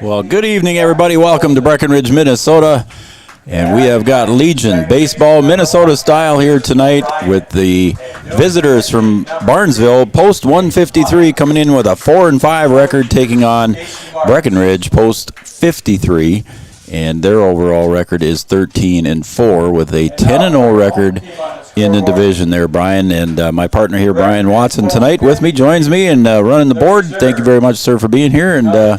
Well, good evening, everybody. Welcome to Breckenridge, Minnesota. And we have got Legion Baseball, Minnesota style here tonight with the visitors from Barnesville. Post 153 coming in with a 4-5 record, taking on Breckenridge, post 53. And their overall record is 13-4 with a 10-0 record in the division there, Brian. And my partner here, Brian Watson, tonight with me, joins me and running the board. Thank you very much, sir, for being here. And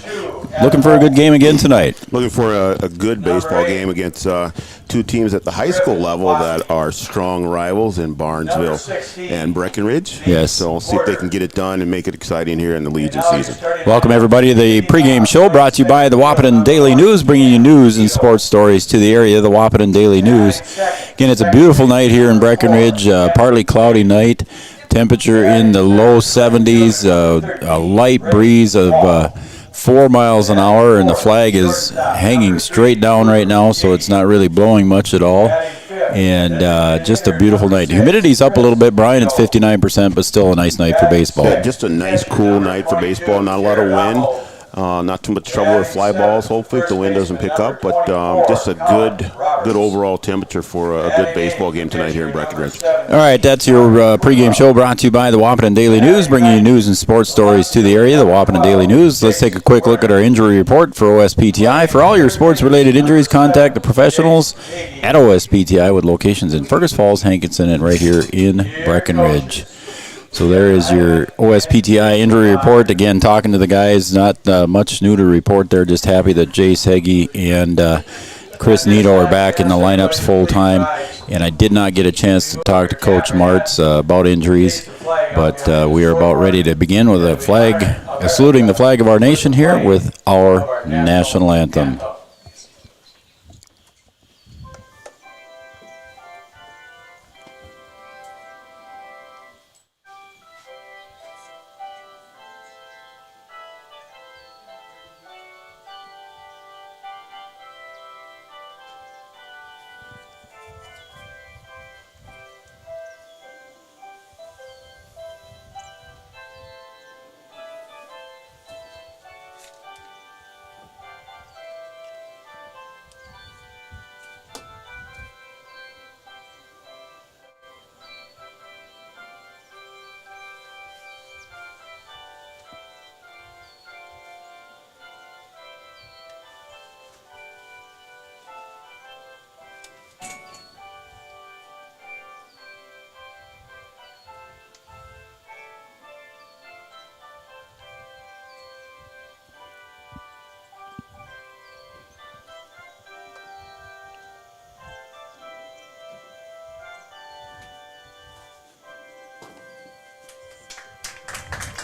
looking for a good game again tonight. Looking for a good baseball game against two teams at the high school level that are strong rivals in Barnesville and Breckenridge. Yes. So we'll see if they can get it done and make it exciting here in the Legion season. Welcome, everybody, to the pregame show brought to you by the Wahpeton Daily News, bringing you news and sports stories to the area. The Wahpeton Daily News. Again, it's a beautiful night here in Breckenridge, partly cloudy night. Temperature in the low 70s, a light breeze of 4 miles an hour, and the flag is hanging straight down right now, so it's not really blowing much at all. And just a beautiful night. Humidity's up a little bit, Brian. It's 59%, but still a nice night for baseball. Yeah, just a nice, cool night for baseball. Not a lot of wind. Not too much trouble with fly balls, hopefully, if the wind doesn't pick up. But just a good overall temperature for a good baseball game tonight here in Breckenridge. All right, that's your pregame show brought to you by the Wahpeton Daily News, bringing you news and sports stories to the area. The Wahpeton Daily News. Let's take a quick look at our injury report for OSPTI. For all your sports-related injuries, contact the professionals at OSPTI with locations in Fergus Falls, Hankinson, and right here in Breckenridge. So there is your OSPTI injury report. Again, talking to the guys, not much new to report there. Just happy that Jace Hagan and Chris Nito are back in the lineups full time. And I did not get a chance to talk to Coach Martz about injuries, but we are about ready to begin with a flag, saluting the flag of our nation here with our national anthem.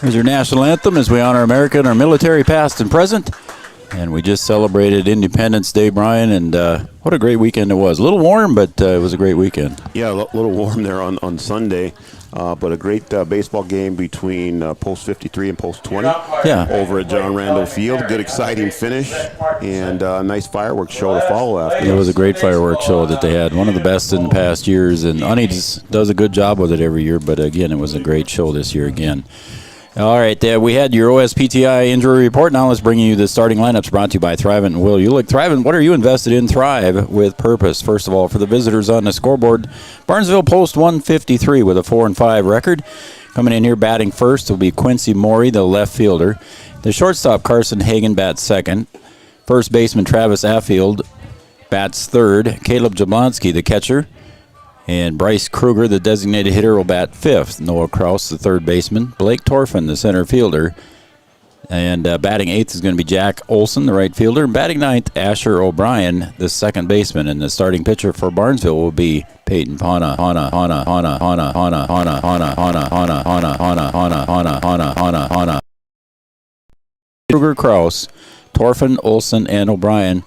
Here's your national anthem as we honor America and our military past and present. And we just celebrated Independence Day, Brian, and what a great weekend it was. A little warm, but it was a great weekend. Yeah, a little warm there on Sunday, but a great baseball game between Post 53 and Post 20 over at John Randall Field. Good, exciting finish, and a nice fireworks show to follow after. It was a great fireworks show that they had, one of the best in the past years, and Unnie does a good job with it every year, but again, it was a great show this year again. All right, we had your OSPTI injury report. Now let's bring you the starting lineups brought to you by Thrivent and Will Ulick. Thrivent, what are you invested in? Thrive with purpose. First of all, for the visitors on the scoreboard, Barnesville post 153 with a 4-5 record. Coming in here batting first will be Quincy Mori, the left fielder. The shortstop, Carson Hagan, bats second. First baseman, Travis Affield, bats third. Caleb Jablonski, the catcher. And Bryce Kruger, the designated hitter, will bat fifth. Noah Kraus, the third baseman. Blake Torfin, the center fielder. And batting eighth is going to be Jack Olson, the right fielder. And batting ninth, Asher O'Brien, the second baseman. And the starting pitcher for Barnesville will be Peyton Pana. Kruger, Kraus, Torfin, Olson, and O'Brien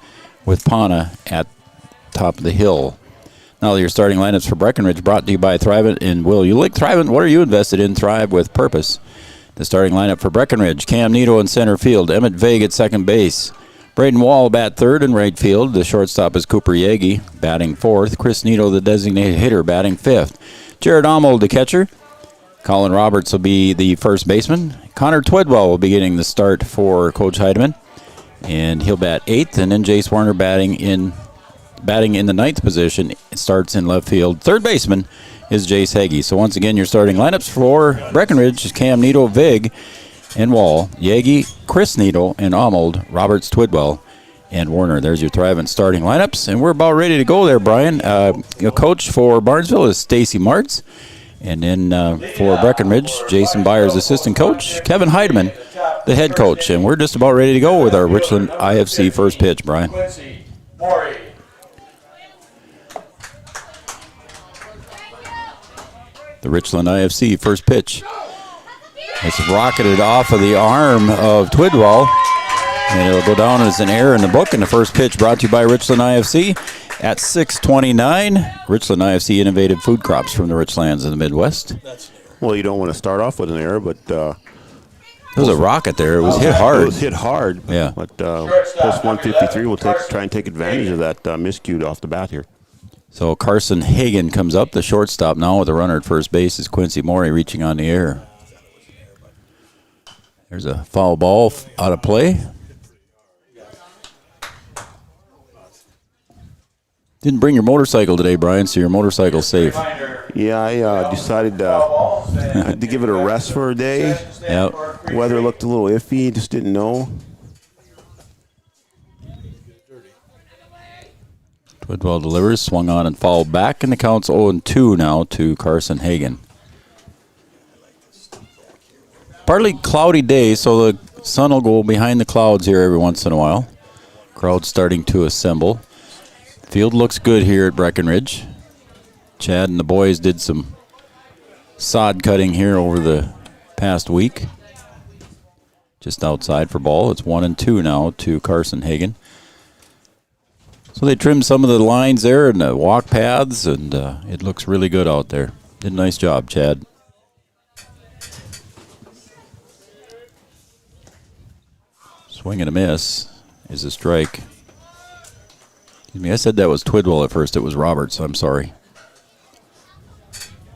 with Pana at top of the hill. Now your starting lineups for Breckenridge brought to you by Thrivent and Will Ulick. Thrivent, what are you invested in? Thrive with purpose. The starting lineup for Breckenridge, Cam Nito in center field, Emmett Vague at second base, Braden Wall bat third in right field. The shortstop is Cooper Yagi batting fourth. Chris Nito, the designated hitter, batting fifth. Jared Amold, the catcher. Colin Roberts will be the first baseman. Connor Twidwell will be getting the start for Coach Heidemann. and he'll bat 8th. And then Jace Werner batting in the 9th position. It starts in left field. Third baseman is Jace Hagee. So once again, your starting lineups for Breckenridge is Cam, Needle, Vig, and Wall, Yagi, Chris Needle, and Arnold, Roberts, Twidwell, and Werner. There's your Thrivent starting lineups, and we're about ready to go there, Brian. Your coach for Barnesville is Stacy Martz, and then for Breckenridge, Jason Byers, assistant coach, Kevin Heidemann, the head coach, and we're just about ready to go with our Richland IFC first pitch, Brian. Quincy Mori. The Richland IFC first pitch. It's rocketed off of the arm of Twidwell, and it'll go down as an error in the book. And the first pitch brought to you by Richland IFC at 6:29. Richland IFC, innovative food crops from the rich lands of the Midwest. Well, you don't want to start off with an error, but there was a rocket there. It was hit hard. It was hit hard. Yeah. But post 153 will try and take advantage of that miscue off the bat here. So Carson Hagan comes up, the shortstop now with a runner at first base is Quincy Mori reaching on the air. There's a foul ball out of play. Didn't bring your motorcycle today, Brian, so your motorcycle's safe. Yeah, I decided to give it a rest for a day. Yep. Weather looked a little iffy, just didn't know. Twidwell delivers, swung on and fouled back, and the count's 0-2 now to Carson Hagan. Partly cloudy day, so the sun will go behind the clouds here every once in a while. Crowd starting to assemble. Field looks good here at Breckenridge. Chad and the boys did some sod cutting here over the past week. Just outside for ball. It's 1-2 now to Carson Hagan. So they trimmed some of the lines there and the walk paths, and it looks really good out there. Did a nice job, Chad. Swing and a miss is a strike. Excuse me, I said that was Twidwell at first. It was Roberts. I'm sorry.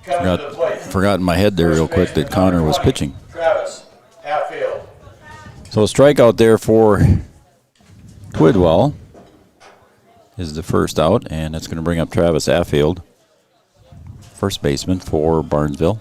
Forgot in my head there real quick that Connor was pitching. Travis, half field. So a strikeout there for Twidwell is the first out, and that's going to bring up Travis Affield, first baseman for Barnesville.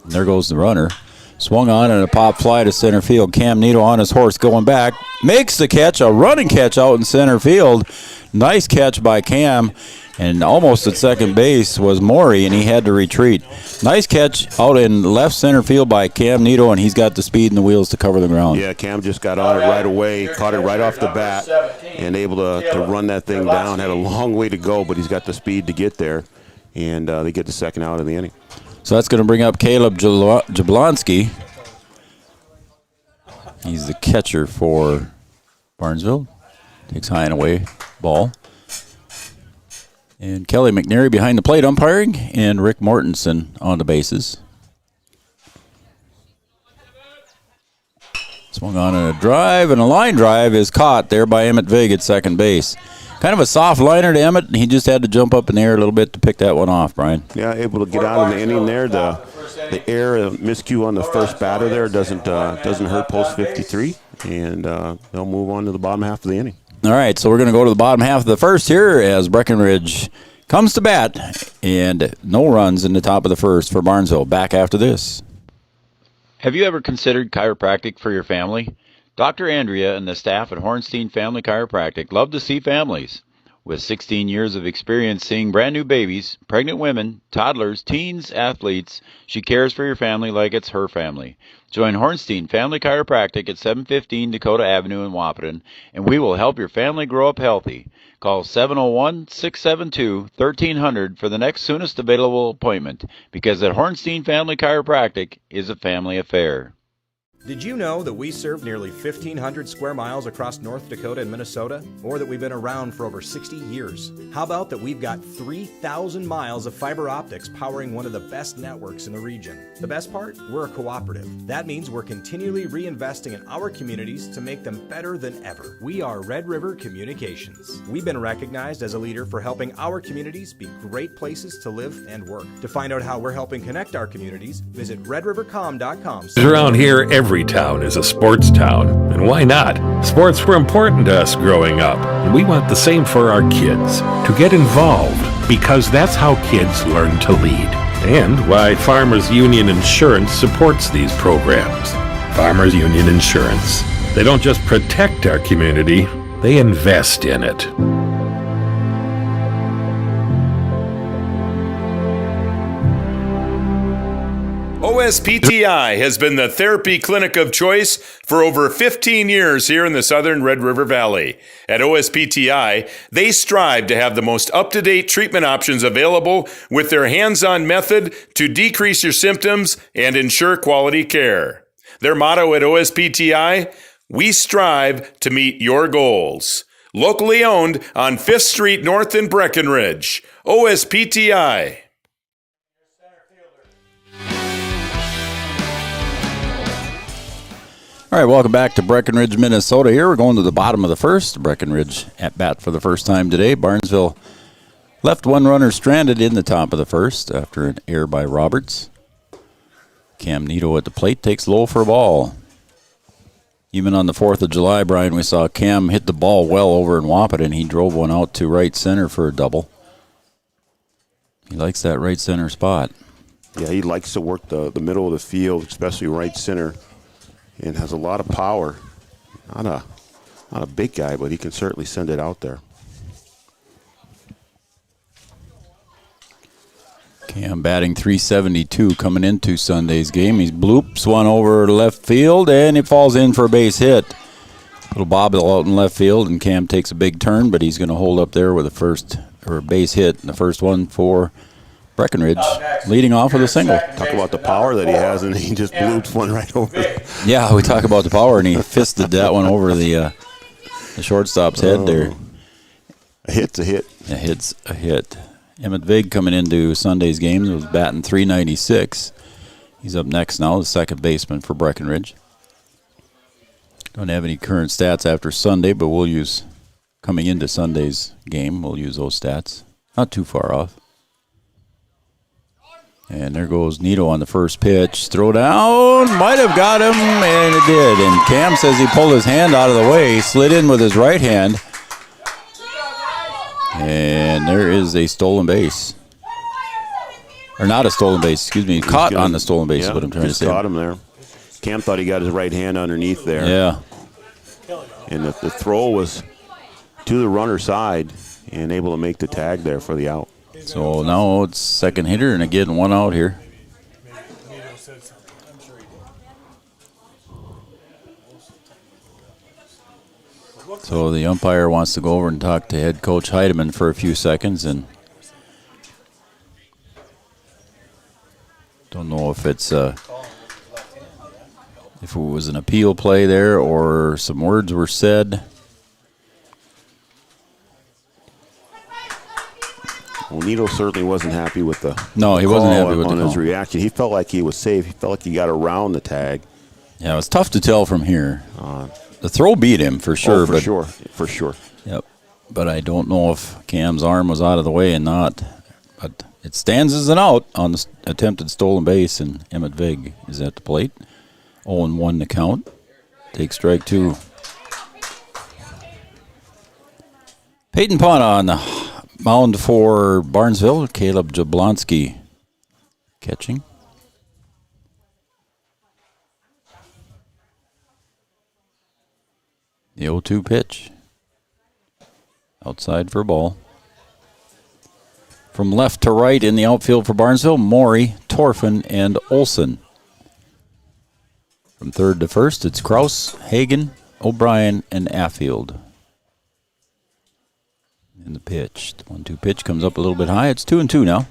And there goes the runner. Swung on and a pop fly to center field. Cam Needle on his horse going back. Makes the catch, a running catch out in center field. Nice catch by Cam. And almost at second base was Maury, and he had to retreat. Nice catch out in left center field by Cam Needle, and he's got the speed and the wheels to cover the ground. Yeah, Cam just got on it right away, caught it right off the bat, and able to run that thing down. Had a long way to go, but he's got the speed to get there, and they get the second out of the inning. So that's going to bring up Caleb Jablonski. He's the catcher for Barnesville. Takes high and away ball. And Kelly McNary behind the plate umpiring, and Rick Mortensen on the bases. Swung on a drive, and a line drive is caught there by Emmett Vig at second base. Kind of a soft liner to Emmett, and he just had to jump up in the air a little bit to pick that one off, Brian. Yeah, able to get out of the inning there. The error, miscue on the first batter there doesn't hurt post 53, and they'll move on to the bottom half of the inning. All right, so we're going to go to the bottom half of the first here as Breckenridge comes to bat, and no runs in the top of the first for Barnesville. Back after this. Have you ever considered chiropractic for your family? Dr. Andrea and the staff at Hornstein Family Chiropractic love to see families. With 16 years of experience seeing brand new babies, pregnant women, toddlers, teens, athletes, she cares for your family like it's her family. Join Hornstein Family Chiropractic at 715 Dakota Avenue in Wahpeton, and we will help your family grow up healthy. Call 701-672-1300 for the next soonest available appointment, because at Hornstein Family Chiropractic is a family affair. Did you know that we serve nearly 1,500 square miles across North Dakota and Minnesota? Or that we've been around for over 60 years? How about that we've got 3,000 miles of fiber optics powering one of the best networks in the region? The best part? We're a cooperative. That means we're continually reinvesting in our communities to make them better than ever. We are Red River Communications. We've been recognized as a leader for helping our communities be great places to live and work. To find out how we're helping connect our communities, visit redrivercom.com. Around here every every town is a sports town, and why not? Sports were important to us growing up, and we want the same for our kids. To get involved, because that's how kids learn to lead. And why Farmers Union Insurance supports these programs. Farmers Union Insurance. They don't just protect our community, they invest in it. OSPTI has been the therapy clinic of choice for over 15 years here in the southern Red River Valley. At OSPTI, they strive to have the most up-to-date treatment options available with their hands-on method to decrease your symptoms and ensure quality care. Their motto at OSPTI, we strive to meet your goals. Locally owned on 5th Street North in Breckenridge. OSPTI. All right, welcome back to Breckenridge, Minnesota. Here we're going to the bottom of the first. Breckenridge at bat for the first time today. Barnesville left one runner stranded in the top of the first after an error by Roberts. Cam Nito at the plate takes low for a ball. Even on the 4th of July, Brian, we saw Cam hit the ball well over in Wahpeton. He drove one out to right center for a double. He likes that right center spot. Yeah, he likes to work the middle of the field, especially right center, and has a lot of power. Not a big guy, but he can certainly send it out there. Cam batting .372 coming into Sunday's game. He bloops one over to left field, and it falls in for a base hit. Little bobble out in left field, and Cam takes a big turn, but he's going to hold up there with a base hit, and the first one for Breckenridge, leading off with a single. Talk about the power that he has, and he just bloops one right over. Yeah, we talk about the power, and he fisted that one over the shortstop's head there. A hit's a hit. A hit's a hit. Emmett Vig coming into Sunday's game was batting .396. He's up next now, the second baseman for Breckenridge. Don't have any current stats after Sunday, but we'll use, coming into Sunday's game, we'll use those stats. Not too far off. And there goes Nito on the first pitch. Throw down, might have got him, and it did. And Cam says he pulled his hand out of the way, slid in with his right hand. And there is a stolen base. Or not a stolen base, excuse me. Caught on the stolen base is what I'm trying to say. Caught him there. Cam thought he got his right hand underneath there. Yeah. And the throw was to the runner side and able to make the tag there for the out. So now it's second hitter, and again, one out here. So the umpire wants to go over and talk to head coach Heidemann for a few seconds, and don't know if it's if it was an appeal play there or some words were said. Well, Nito certainly wasn't happy with the he wasn't happy with his reaction. He felt like he was safe. He felt like he got around the tag. Yeah, it was tough to tell from here. The throw beat him for sure. For sure. Yep. But I don't know if Cam's arm was out of the way and not. But it stands as an out on the attempted stolen base, and Emmett Vig is at the plate. 0-1 to count. Takes strike two. Peyton Ponna on the mound for Barnesville. Caleb Jablonski catching. The 0-2 pitch. Outside for a ball. From left to right in the outfield for Barnesville, Mori, Torfin, and Olson. From third to first, it's Kraus, Hagan, O'Brien, and Affield. In the pitch. The 1-2 pitch comes up a little bit high. It's 2-2 now.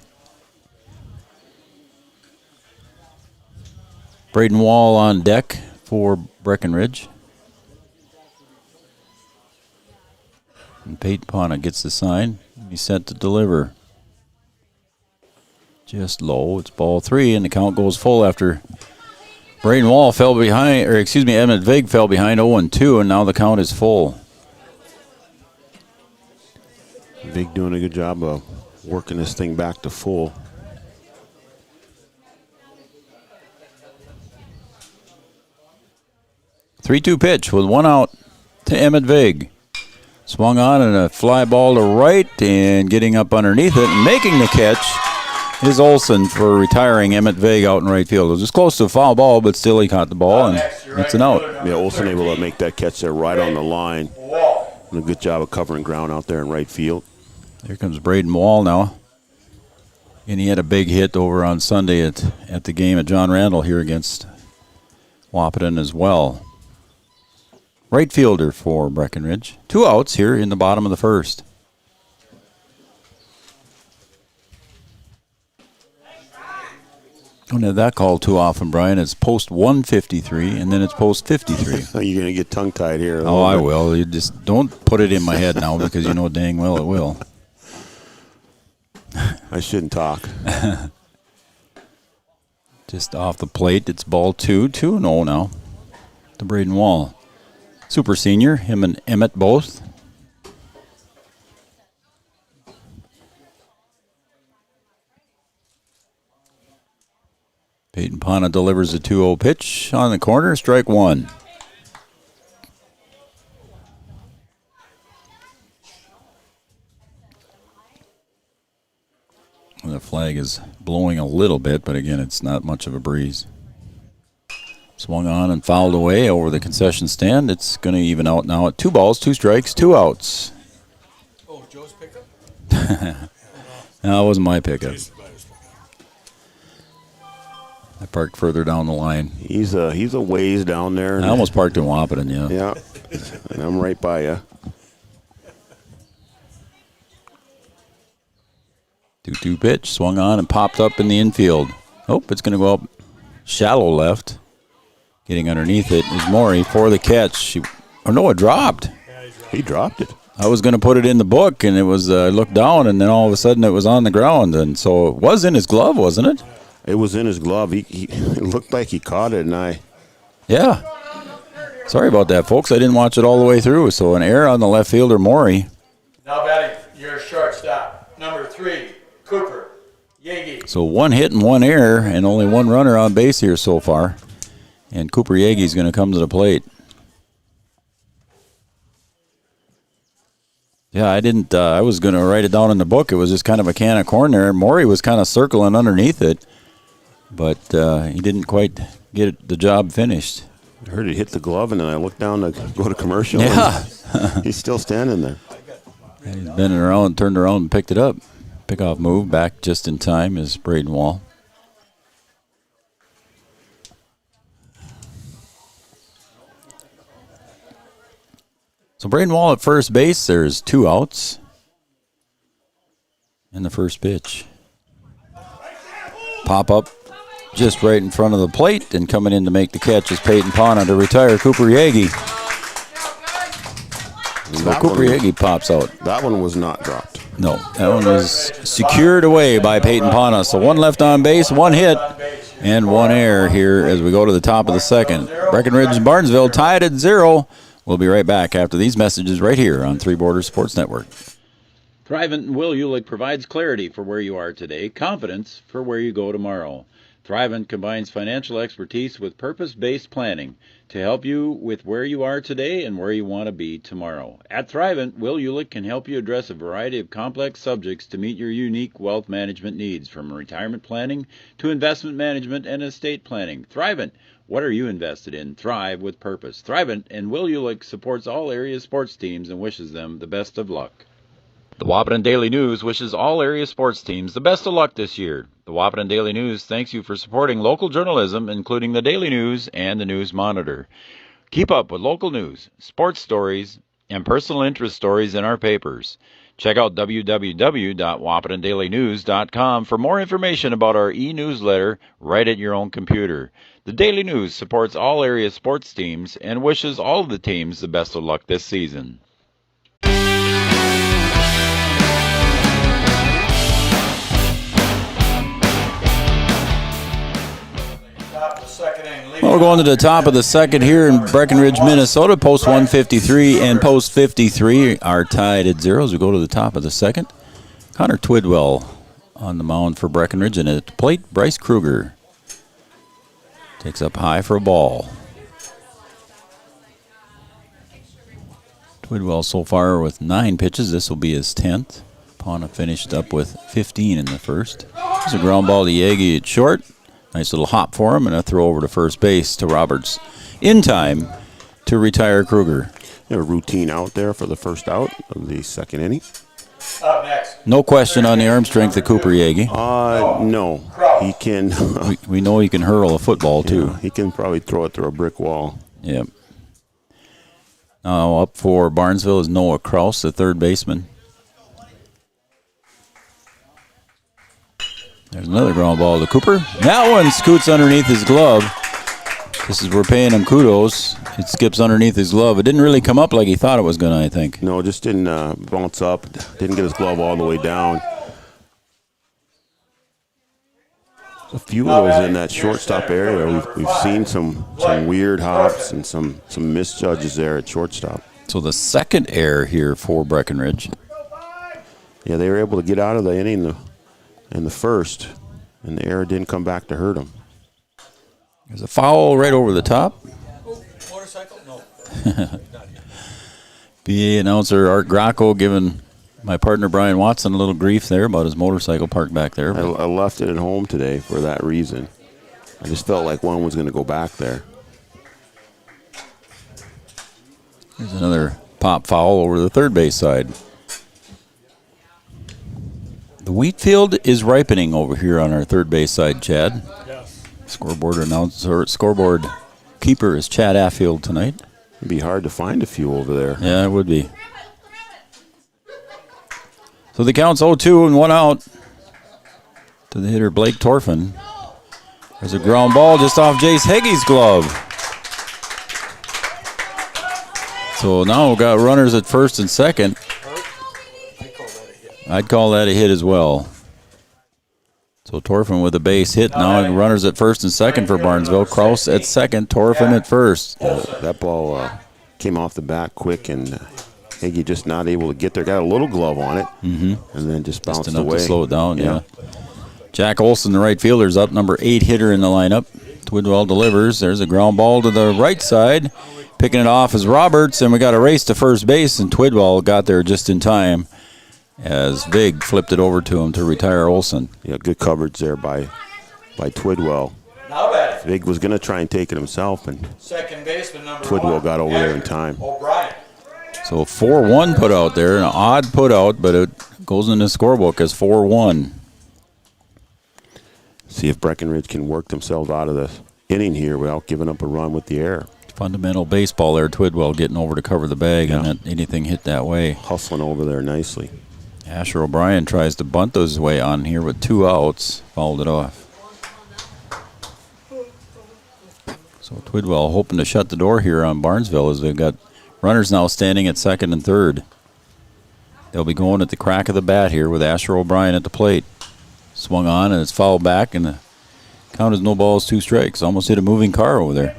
Braden Wall on deck for Breckenridge. And Peyton Ponna gets the sign. He's set to deliver. Just low. It's ball three, and the count goes full after Braden Wall fell behind, Emmett Vig fell behind 0-2, and now the count is full. Vig doing a good job of working this thing back to full. 3-2 pitch with one out to Emmett Vig. Swung on and a fly ball to right, and getting up underneath it and making the catch is Olson for retiring Emmett Vig out in right field. It was just close to a foul ball, but still he caught the ball, and it's an out. Yeah, Olson able to make that catch there right on the line. And a good job of covering ground out there in right field. Here comes Braden Wall now. And he had a big hit over on Sunday at the game at John Randall here against Wahpeton as well. Right fielder for Breckenridge. 2 outs here in the bottom of the first. Don't have that call too often, Brian. It's post 153, and then it's post 53. You're going to get tongue-tied here. Oh, I will. You just don't put it in my head now because you know dang well it will. I shouldn't talk. Just off the plate, it's ball 2-0 now to Braden Wall. Super senior, him and Emmett both. Peyton Pana delivers a 2-0 pitch on the corner, strike one. The flag is blowing a little bit, but again, it's not much of a breeze. Swung on and fouled away over the concession stand. It's going to even out now at 2 balls, 2 strikes, 2 outs. Oh, Joe's pickup? No, it wasn't my pickup. I parked further down the line. He's a ways down there. I almost parked in Wahpeton, yeah. Yeah, and I'm right by you. 2-2 pitch, swung on and popped up in the infield. Oh, it's going to go up shallow left. Getting underneath it is Mori for the catch. It dropped. He dropped it. I was going to put it in the book, and it was I looked down, and then all of a sudden it was on the ground. And so it was in his glove, wasn't it? It was in his glove. He it looked like he caught it, and Yeah. Sorry about that, folks. I didn't watch it all the way through. So an error on the left fielder, Mori. Now batting your shortstop, number 3, Cooper Yagi. So 1 hit and 1 error, and only 1 runner on base here so far. And Cooper Yagi's going to come to the plate. Yeah, I was going to write it down in the book. It was just kind of a can of corn there. Maury was kind of circling underneath it, but he didn't quite get the job finished. I heard it hit the glove, and then I looked down to go to commercial. Yeah. He's still standing there. He's bending around, turned around, and picked it up. Pickoff move back just in time is Braden Wall. So Braden Wall at first base. There's 2 outs in the first pitch. Pop up just right in front of the plate, and coming in to make the catch is Peyton Pana to retire Cooper Yagi. So Cooper Yagi pops out. That one was not dropped. No, that one was secured away by Peyton Pana. So 1 left on base, 1 hit, and 1 error here as we go to the top of the second. Breckenridge and Barnesville tied at 0. We'll be right back after these messages right here on Three Borders Sports Network. Thrivent and Will Ulick provides clarity for where you are today, confidence for where you go tomorrow. Thrivent combines financial expertise with purpose-based planning to help you with where you are today and where you want to be tomorrow. At Thrivent, Will Ulick can help you address a variety of complex subjects to meet your unique wealth management needs, from retirement planning to investment management and estate planning. Thrivent, what are you invested in? Thrive with purpose. Thrivent and Will Ulick supports all area sports teams and wishes them the best of luck. The Wahpeton Daily News wishes all area sports teams the best of luck this year. The Wahpeton Daily News thanks you for supporting local journalism, including the Daily News and the News Monitor. Keep up with local news, sports stories, and personal interest stories in our papers. Check out www.wahpetondailynews.com for more information about our e-newsletter right at your own computer. The Daily News supports all area sports teams and wishes all of the teams the best of luck this season. Well, we're going to the top of the second here in Breckenridge, Minnesota. Post 153 and post 53 are tied at 0 as we go to the top of the second. Connor Twidwell on the mound for Breckenridge, and at the plate, Bryce Kruger takes up high for a ball. Twidwell so far with 9 pitches. This will be his 10th. Pauna finished up with 15 in the first. There's a ground ball to Yagi at short. Nice little hop for him and a throw over to first base to Roberts in time to retire Kruger. A routine out there for the first out of the second inning. Up next. No question on the arm strength of Cooper Yagi. No. He can. we know he can hurl a football, too. Yeah, he can probably throw it through a brick wall. Yep. Now up for Barnesville is Noah Kraus, the third baseman. There's another ground ball to Cooper. That one scoots underneath his glove. We're paying him kudos. It skips underneath his glove. It didn't really come up like he thought it was going to, I think. No, just didn't bounce up. Didn't get his glove all the way down. A few of those in that shortstop area. We've seen some weird hops and some misjudges there at shortstop. So the second error here for Breckenridge. Yeah, they were able to get out of the inning in the first, and the error didn't come back to hurt them. There's a foul right over the top. Motorcycle? No. BA announcer Art Gracco giving my partner Brian Watson a little grief there about his motorcycle parked back there. I left it at home today for that reason. I just felt like one was going to go back there. There's another pop foul over the third base side. The wheat field is ripening over here on our third base side, Chad. Yes. Scoreboard keeper is Chad Affield tonight. It'd be hard to find a few over there. Yeah, it would be. So the count's 0-2 and 1 out to the hitter Blake Torfin. There's a ground ball just off Jace Hegge's glove. So now we've got runners at first and second. I'd call that a hit as well. So Torfin with a base hit. Now runners at first and second for Barnesville. Kraus at second, Torfin at first. That ball came off the bat quick, and Hagee just not able to get there. Got a little glove on it, and then just bounced enough away. To slow it down, yeah. Jack Olson, the right fielder, is up, number 8 hitter in the lineup. Twidwell delivers. There's a ground ball to the right side. Picking it off is Roberts, and we got a race to first base, and Twidwell got there just in time as Vig flipped it over to him to retire Olson. Yeah, good coverage there by Twidwell. Now batting. Vig was going to try and take it himself, and Second baseman number Twidwell 1. got over there in time. O'Brien. So 4-1 put out there, an odd put out, but it goes in the scorebook as 4-1. See if Breckenridge can work themselves out of the inning here without giving up a run with the error. Fundamental baseball there, Twidwell getting over to cover the bag and anything hit that way. Hustling over there nicely. Asher O'Brien tries to bunt his way on here with 2 outs, fouled it off. So Twidwell hoping to shut the door here on Barnesville as they've got runners now standing at second and third. They'll be going at the crack of the bat here with Asher O'Brien at the plate. Swung on and it's fouled back, and the count is no balls, 2 strikes. Almost hit a moving car over there.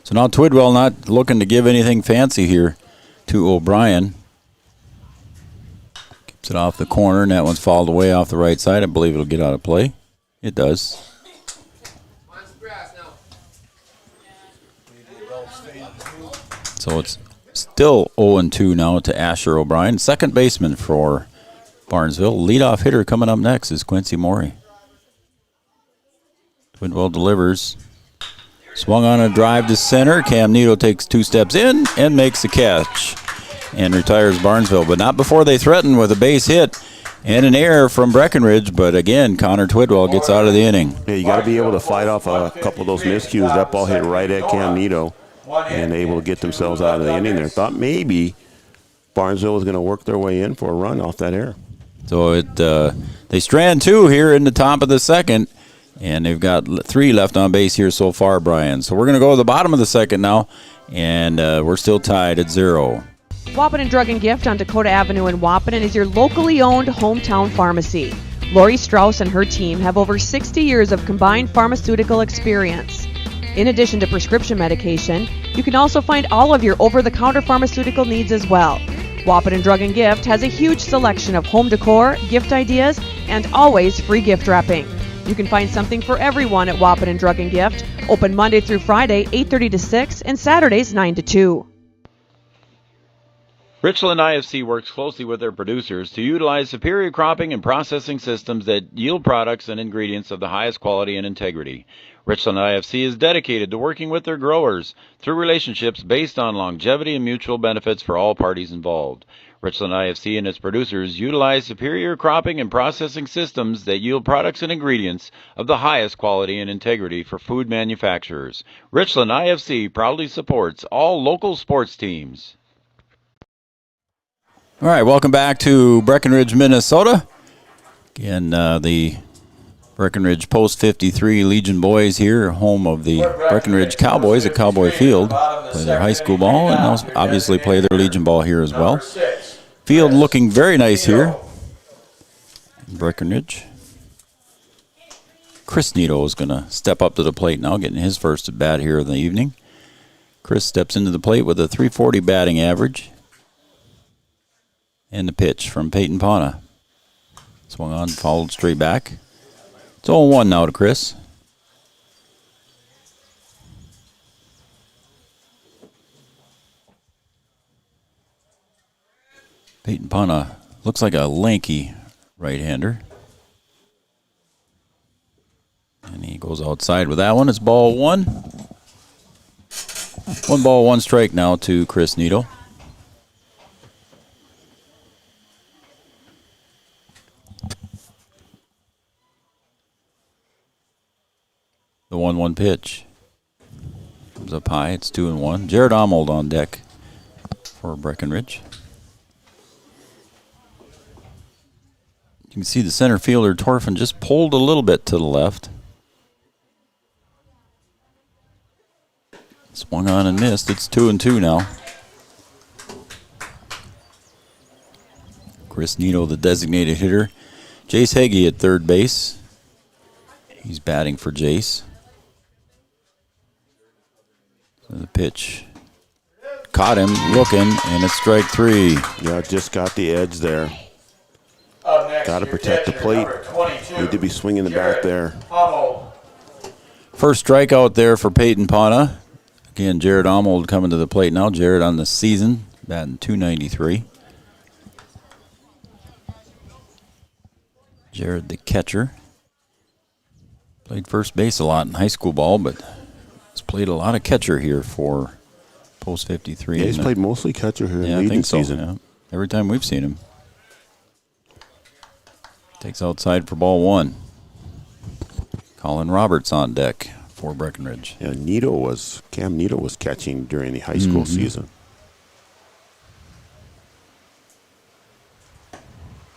So now Twidwell not looking to give anything fancy here to O'Brien. Keeps it off the corner, and that one's fouled away off the right side. I believe it'll get out of play. It does. So it's still 0-2 now to Asher O'Brien. Second baseman for Barnesville. Leadoff hitter coming up next is Quincy Mori. Twidwell delivers. Swung on a drive to center. Cam Nito takes 2 steps in and makes the catch and retires Barnesville. But not before they threaten with a base hit and an error from Breckenridge. But again, Connor Twidwell gets out of the inning. Yeah, you got to be able to fight off a couple of those miscues. That ball hit right at Cam Nito and able to get themselves out of the inning there. Thought maybe Barnesville was going to work their way in for a run off that error. So they strand 2 here in the top of the second. And they've got 3 left on base here so far, Brian. So we're going to go to the bottom of the second now, and we're still tied at 0. Wapanen Drug and Gift on Dakota Avenue in Wapanen is your locally owned hometown pharmacy. Lori Strauss and her team have over 60 years of combined pharmaceutical experience. In addition to prescription medication, you can also find all of your over-the-counter pharmaceutical needs as well. Wapanen Drug and Gift has a huge selection of home decor, gift ideas, and always free gift wrapping. You can find something for everyone at Wapenen Drug and Gift. Open Monday through Friday, 8:30 to 6, and Saturdays, 9 to 2. Richland IFC works closely with their producers to utilize superior cropping and processing systems that yield products and ingredients of the highest quality and integrity. Richland IFC is dedicated to working with their growers through relationships based on longevity and mutual benefits for all parties involved. Richland IFC and its producers utilize superior cropping and processing systems that yield products and ingredients of the highest quality and integrity for food manufacturers. Richland IFC proudly supports all local sports teams. All right, welcome back to Breckenridge, Minnesota. Again, the Breckenridge Post 53 Legion boys here, home of the Breckenridge Cowboys at Cowboy Field. Play their high school ball and obviously play their Legion ball here as well. Field looking very nice here in Breckenridge. Chris Nito is going to step up to the plate now, getting his first at bat here in the evening. Chris steps into the plate with a .340 batting average. And the pitch from Peyton Pana. Swung on, followed straight back. It's 0-1 now to Chris. Peyton Pana looks like a lanky right-hander. And he goes outside with that one. It's ball one. 1 ball, 1 strike now to Chris Nito. The 1-1 pitch comes up high. It's 2-1. Jared Armold on deck for Breckenridge. You can see the center fielder, Torfin, just pulled a little bit to the left. Swung on and missed. It's 2-2 now. Chris Nito, the designated hitter. Jace Heggie at third base. He's batting for Jace. So the pitch caught him looking, and it's strike 3. Yeah, just got the edge there. Got to protect the plate. Need to be swinging the bat there. First strikeout there for Peyton Pana. Again, Jared Armold coming to the plate now. Jared on the season, batting .293. Jared, the catcher. Played first base a lot in high school ball, but has played a lot of catcher here for Post 53. Yeah, he's played mostly catcher here in I think so, season. yeah. Every time we've seen him. Takes outside for ball 1. Colin Roberts on deck for Breckenridge. Yeah, Cam Nito was catching during the high school season.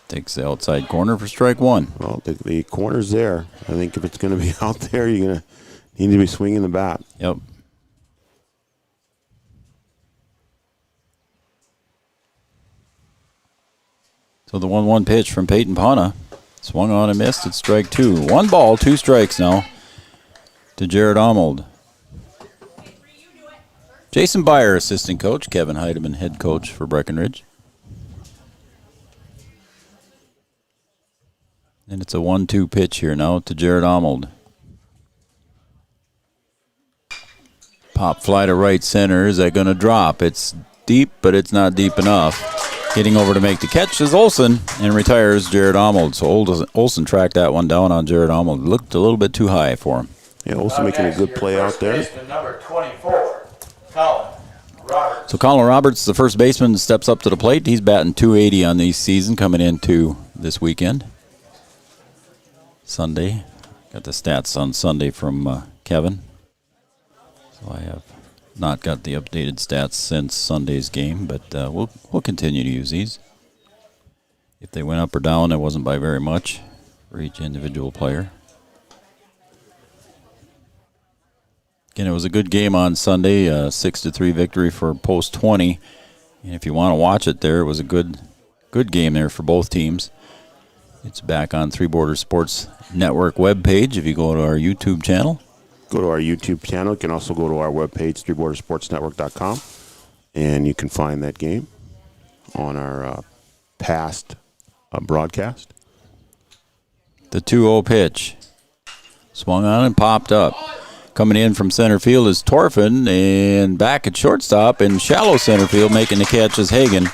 Takes the outside corner for strike 1. Well, the corner's there. I think if it's going to be out there, you're going to need to be swinging the bat. Yep. So the 1-1 pitch from Peyton Pana. Swung on and missed. It's strike 2. 1 ball, 2 strikes now to Jared Armold. Jason Byer, assistant coach. Kevin Heidemann, head coach for Breckenridge. And it's a 1-2 pitch here now to Jared Armold. Pop fly to right center. Is that going to drop? It's deep, but it's not deep enough. Getting over to make the catch is Olsen, and retires Jared Armold. So Olsen tracked that one down on Jared Armold. Looked a little bit too high for him. Yeah, Olsen making a good play out there. Number 24, Colin Roberts. So Colin Roberts, the first baseman, steps up to the plate. He's batting .280 on the season coming into this weekend. Sunday. Got the stats on Sunday from Kevin. So I have not got the updated stats since Sunday's game, but we'll continue to use these. If they went up or down, it wasn't by very much for each individual player. Again, it was a good game on Sunday, 6-3 victory for Post 20. And if you want to watch it there, it was a good game there for both teams. It's back on Three Borders Sports Network webpage if you go to our YouTube channel. Go to our YouTube channel. You can also go to our webpage, threebordersportsnetwork.com, and you can find that game on our past broadcast. The 2-0 pitch. Swung on and popped up. Coming in from center field is Torfin, and back at shortstop in shallow center field making the catch is Hagan.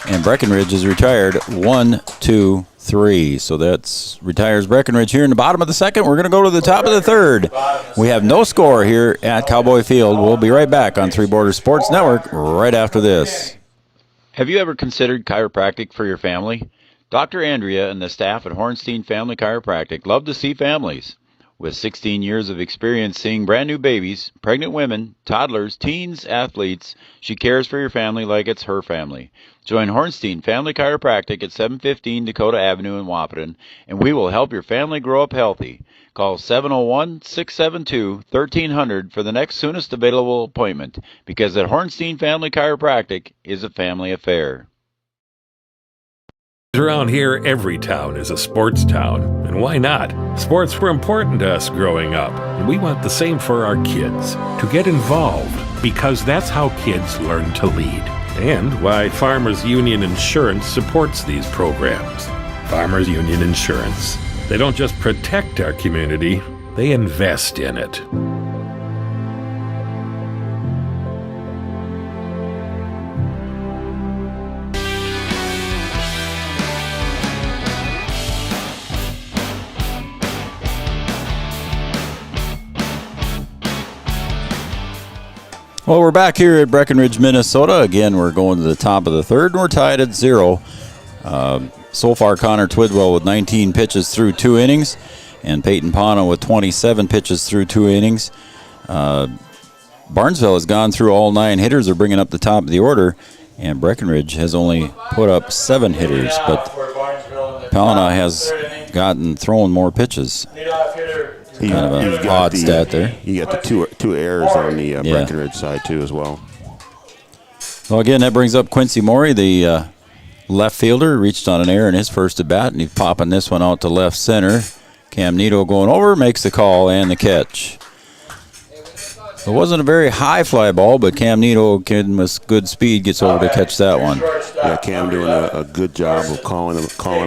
And Breckenridge is retired. 1, 2, 3. So that's retires Breckenridge here in the bottom of the second. We're going to go to the top of the third. We have no score here at Cowboy Field. We'll be right back on Three Borders Sports Network right after this. Have you ever considered chiropractic for your family? Dr. Andrea and the staff at Hornstein Family Chiropractic love to see families. With 16 years of experience seeing brand new babies, pregnant women, toddlers, teens, athletes, she cares for your family like it's her family. Join Hornstein Family Chiropractic at 715 Dakota Avenue in Wahpeton, and we will help your family grow up healthy. Call 701-672-1300 for the next soonest available appointment, because at Hornstein Family Chiropractic is a family affair. Around here, every town is a sports town. And why not? Sports were important to us growing up, and we want the same for our kids. To get involved, because that's how kids learn to lead. And why Farmers Union Insurance supports these programs. Farmers Union Insurance. They don't just protect our community, they invest in it. Well, we're back here at Breckenridge, Minnesota. Again, we're going to the top of the third, and we're tied at 0. So far, Connor Twidwell with 19 pitches through 2 innings, and Peyton Pano with 27 pitches through 2 innings. Barnesville has gone through all 9 hitters. They're bringing up the top of the order, and Breckenridge has only put up 7 hitters, but Palana has thrown more pitches. Kind of an odd stat there. You got the two errors on the Breckenridge side, too, as well. Well, again, that brings up Quincy Mori, the left fielder. Reached on an error in his first at-bat, and he's popping this one out to left center. Cam Nito going over, makes the call and the catch. It wasn't a very high fly ball, but Cam Nito, with good speed, gets over to catch that one. Yeah, Cam doing a good job of calling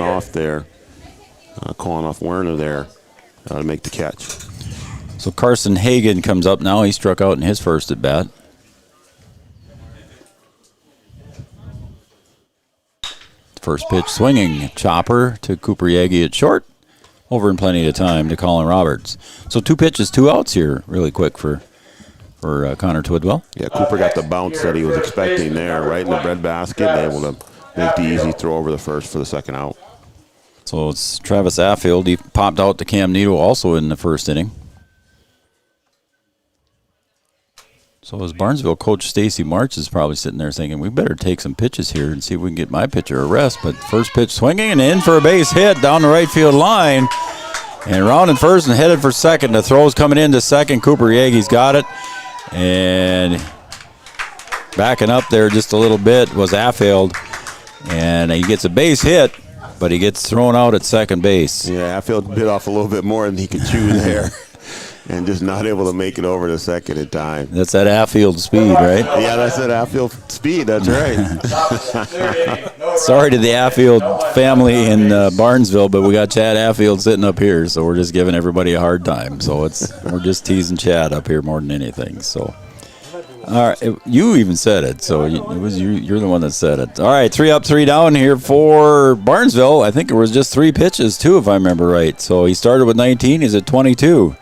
off there, calling off Werner there. To make the catch. So Carson Hagan comes up now. He struck out in his first at bat. First pitch swinging. Chopper to Cooper Yagi at short. Over in plenty of time to Colin Roberts. So 2 pitches, 2 outs here really quick for Connor Twidwell. Yeah, Cooper got the bounce that he was expecting there, right in the breadbasket, and able to make the easy throw over the first for the second out. So it's Travis Affield. He popped out to Cam Nito also in the first inning. So as Barnesville coach Stacy March is probably sitting there thinking, we better take some pitches here and see if we can get my pitcher a rest. But first pitch swinging and in for a base hit down the right field line. And rounding first and headed for second. The throw's coming into second. Cooper Yagi's got it. And backing up there just a little bit was Affield. And he gets a base hit, but he gets thrown out at second base. Yeah, Affield bit off a little bit more than he could chew there. And just not able to make it over to second in time. That's that Affield speed, right? Yeah, that's that Affield speed. That's right. Sorry to the Affield family in Barnesville, but we got Chad Affield sitting up here, so we're just giving everybody a hard time. So we're just teasing Chad up here more than anything. So, all right, you even said it. So you're the one that said it. All right, 3 up, 3 down here for Barnesville. I think it was just 3 pitches too, if I remember right. So he started with 19. He's at 22.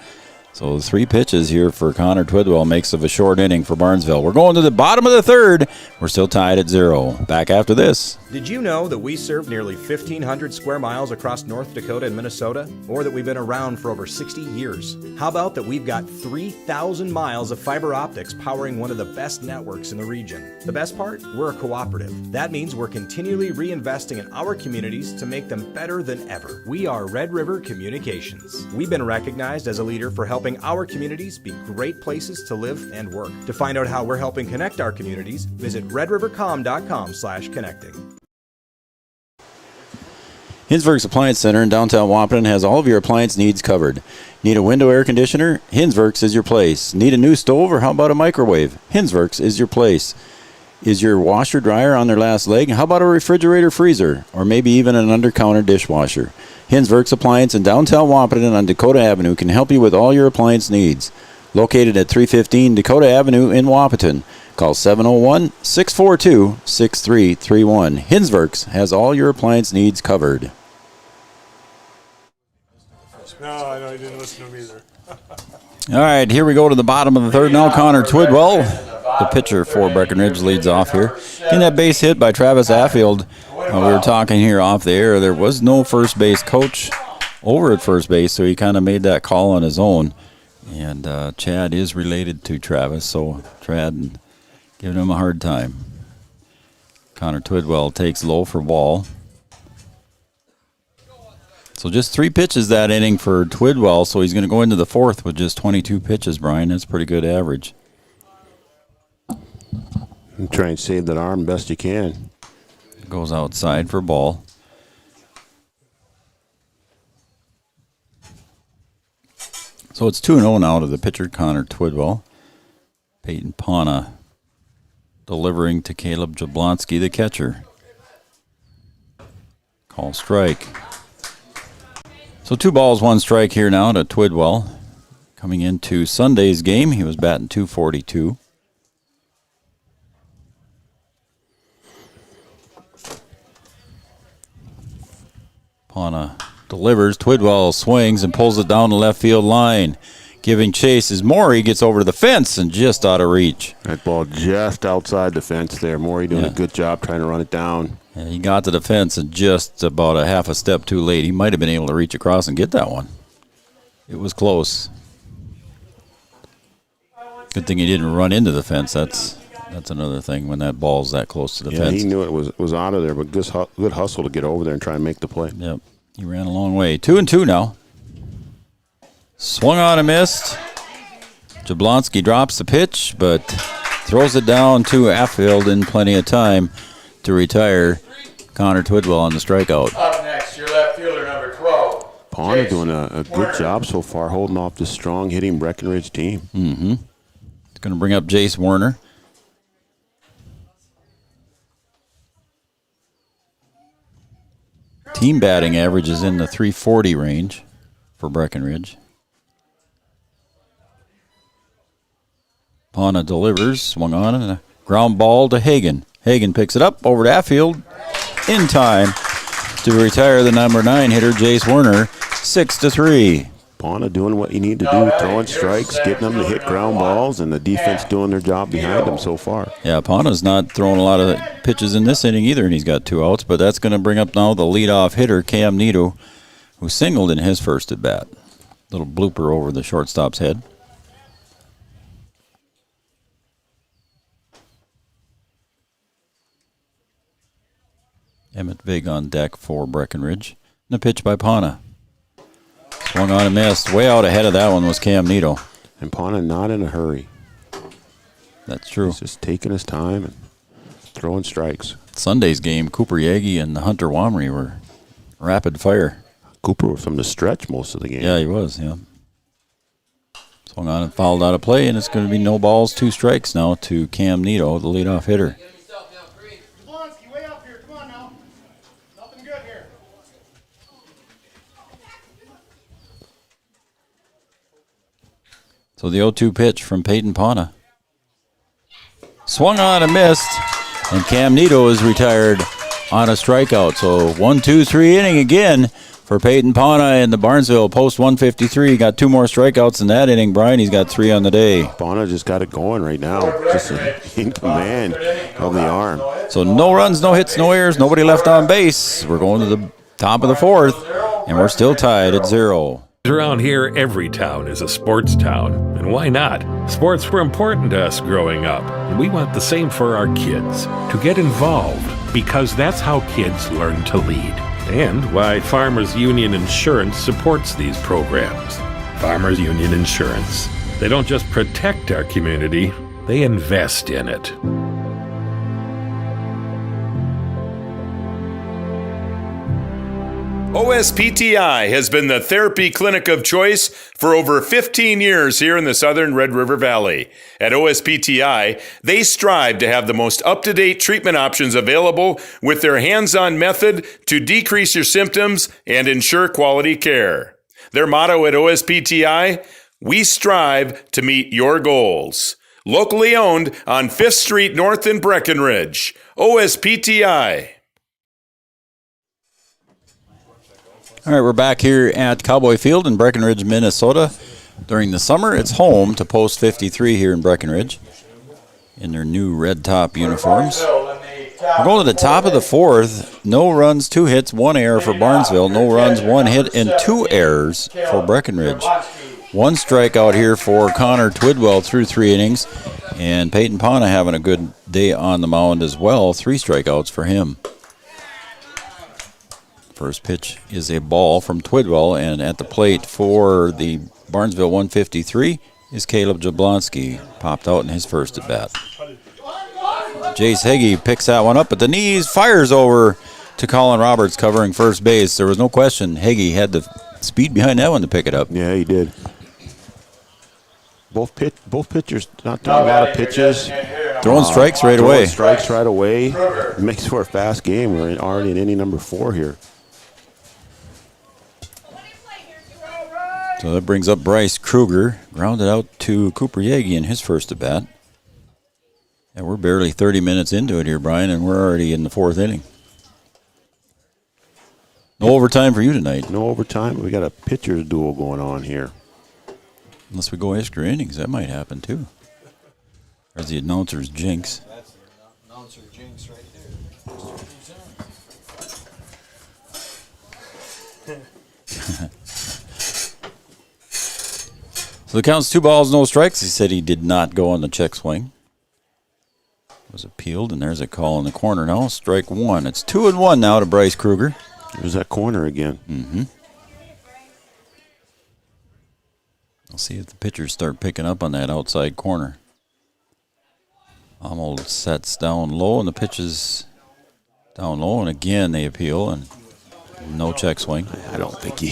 So 3 pitches here for Connor Twidwell makes of a short inning for Barnesville. We're going to the bottom of the third. We're still tied at 0. Back after this. Did you know that we serve nearly 1,500 square miles across North Dakota and Minnesota? Or that we've been around for over 60 years? How about that we've got 3,000 miles of fiber optics powering one of the best networks in the region? The best part? We're a cooperative. That means we're continually reinvesting in our communities to make them better than ever. We are Red River Communications. We've been recognized as a leader for helping our communities be great places to live and work. To find out how we're helping connect our communities, visit redrivercom.com/connecting. Hinsberg's Appliance Center in downtown Wahpeton has all of your appliance needs covered. Need a window air conditioner? Hinsberg's is your place. Need a new stove or how about a microwave? Hinsberg's is your place. Is your washer dryer on their last leg? How about a refrigerator freezer? Or maybe even an under-counter dishwasher? Hinswerks Appliance in downtown Wapaton on Dakota Avenue can help you with all your appliance needs. Located at 315 Dakota Avenue in Wapaton. Call 701-642-6331. Hinswerks has all your appliance needs covered. No, he didn't listen to me either. All right, here we go to the bottom of the third now. Connor Twidwell, the pitcher for Breckenridge, leads off here. In that base hit by Travis Affield, we were talking here off the air, there was no first base coach over at first base, so he kind of made that call on his own. And Chad is related to Travis, so Trad giving him a hard time. Connor Twidwell takes low for ball. So just 3 pitches that inning for Twidwell, so he's going to go into the fourth with just 22 pitches, Brian. That's pretty good average. Try and save that arm best you can. Goes outside for ball. So it's 2-0 now to the pitcher, Connor Twidwell. Peyton Pana delivering to Caleb Jablonski, the catcher. Call strike. So 2 balls, 1 strike here now to Twidwell. Coming into Sunday's game, he was batting .242. Pana delivers. Twidwell swings and pulls it down the left field line. Giving chase as Mori gets over to the fence and just out of reach. That ball just outside the fence there. Mori doing a good job trying to run it down. Yeah, he got to the fence and just about a half a step too late. He might have been able to reach across and get that one. It was close. Good thing he didn't run into the fence. That's another thing when that ball's that close to the fence. Yeah, he knew it was out of there, but good hustle to get over there and try and make the play. Yep, he ran a long way. 2-2 now. Swung on and missed. Jablonski drops the pitch, but throws it down to Affield in plenty of time to retire Connor Twidwell on the strikeout. Up next, your left fielder, number 12. Pawn doing a good job so far holding off this strong hitting Breckenridge team. Mm-hmm. It's going to bring up Jace Werner. Team batting average is in the .340 range for Breckenridge. Pana delivers, swung on, and a ground ball to Hagan. Hagan picks it up over to Affield in time to retire the number 9 hitter, Jace Werner, 6-3. Pana doing what you need to do, throwing strikes, getting them to hit ground balls, and the defense doing their job behind them so far. Yeah, Pana's not throwing a lot of pitches in this inning either, and he's got 2 outs, but that's going to bring up now the leadoff hitter, Cam Neto, who singled in his first at-bat. Little blooper over the shortstop's head. Emmett Vig on deck for Breckenridge. And a pitch by Pana. Swung on and missed. Way out ahead of that one was Cam Neto. And Pana not in a hurry. That's true. He's just taking his time and throwing strikes. Sunday's game, Cooper Yagi and Hunter Wamry were rapid fire. Cooper was from the stretch most of the game. Yeah, he was, yeah. Swung on and fouled out of play, and it's going to be no balls, 2 strikes now to Cam Neto, the leadoff hitter. So the 0-2 pitch from Peyton Pana. Swung on and missed, and Cam Neto is retired on a strikeout. So 1-2-3 inning again for Peyton Pana in the Barnesville post 153. Got 2 more strikeouts in that inning, Brian. He's got 3 on the day. Pana just got it going right now. Just in command of the arm. So no runs, no hits, no errors, nobody left on base. We're going to the top of the 4th, and we're still tied at 0. Around here, every town is a sports town. And why not? Sports were important to us growing up, and we want the same for our kids. To get involved, because that's how kids learn to lead. And why Farmers Union Insurance supports these programs. Farmers Union Insurance. They don't just protect our community, they invest in it. OSPTI has been the therapy clinic of choice for over 15 years here in the southern Red River Valley. At OSPTI, they strive to have the most up-to-date treatment options available with their hands-on method to decrease your symptoms and ensure quality care. Their motto at OSPTI, we strive to meet your goals. Locally owned on 5th Street North in Breckenridge. OSPTI. All right, we're back here at Cowboy Field in Breckenridge, Minnesota. During the summer, it's home to Post 53 here in Breckenridge in their new red top uniforms. We're going to the top of the fourth. No runs, 2 hits, 1 error for Barnesville. No runs, 1 hit, and 2 errors for Breckenridge. 1 strikeout here for Connor Twidwell through 3 innings. And Peyton Pana having a good day on the mound as well. 3 strikeouts for him. First pitch is a ball from Twidwell, and at the plate for the Barnesville 153 is Caleb Jablonski. Popped out in his first at bat. Jace Heggie picks that one up at the knees, fires over to Colin Roberts covering first base. There was no question Heggie had the speed behind that one to pick it up. Yeah, he did. Both pitchers not throwing a lot of pitches. Throwing strikes right away. Strikes right away. It makes for a fast game. We're already in inning number 4 here. So that brings up Bryce Kruger, grounded out to Cooper Yagi in his first at bat. And we're barely 30 minutes into it here, Brian, and we're already in the 4th inning. No overtime for you tonight. No overtime. We got a pitcher's duel going on here. Unless we go extra innings, that might happen too. There's the announcer's jinx. That's the announcer jinx right there. So the count's 2 balls, no strikes. He said he did not go on the check swing. Was appealed, and there's a call in the corner now. Strike 1. It's 2-1 now to Bryce Kruger. There's that corner again. Mm-hmm. I'll see if the pitchers start picking up on that outside corner. Hummel sets down low, and the pitch is down low, and again they appeal, and no check swing. I don't think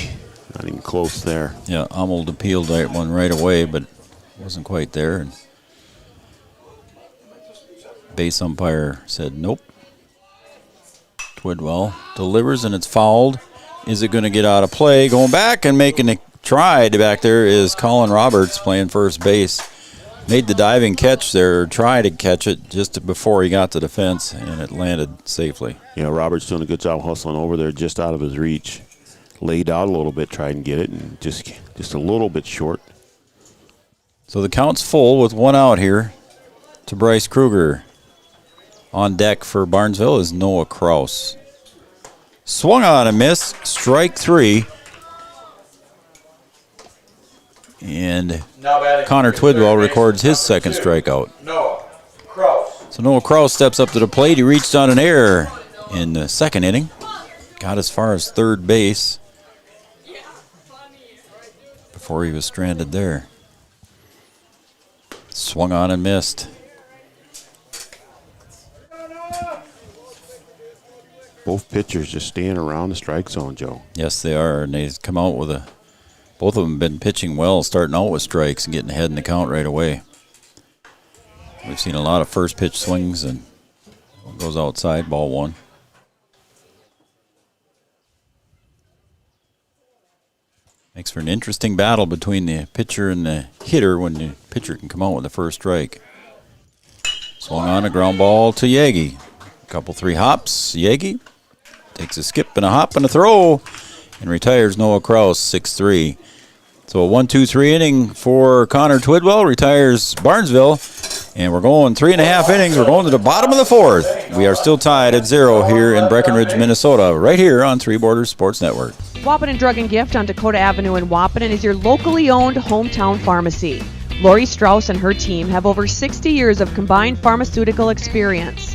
not even close there. Yeah, Hummel appealed that one right away, but wasn't quite there. And base umpire said nope. Twidwell delivers, and it's fouled. Is it going to get out of play? Going back and making a try back there is Colin Roberts playing first base. Made the diving catch there, tried to catch it just before he got to the fence, and it landed safely. Yeah, Roberts doing a good job hustling over there just out of his reach. Laid out a little bit, tried and get it, and just a little bit short. So the count's full with 1 out here to Bryce Kruger. On deck for Barnesville is Noah Kraus. Swung on and missed, strike 3. And Connor Twidwell records his second strikeout. Noah Kraus. So Noah Kraus steps up to the plate. He reached on an error in the 2nd inning. Got as far as 3rd base before he was stranded there. Swung on and missed. Both pitchers just staying around the strike zone, Joe. Yes, they are, and they come out with both of them have been pitching well, starting out with strikes and getting ahead in the count right away. We've seen a lot of first pitch swings, and one goes outside, ball 1. Makes for an interesting battle between the pitcher and the hitter when the pitcher can come out with the first strike. Swung on a ground ball to Yagi. Couple 3 hops. Yagi takes a skip and a hop and a throw and retires Noah Kraus 6-3. So a 1-2-3 inning for Connor Twidwell, retires Barnesville, and we're going 3.5 innings. We're going to the bottom of the 4th. We are still tied at 0 here in Breckenridge, Minnesota, right here on Three Borders Sports Network. Wapenen Drug and Gift on Dakota Avenue in Wapenen is your locally owned hometown pharmacy. Lori Strauss and her team have over 60 years of combined pharmaceutical experience.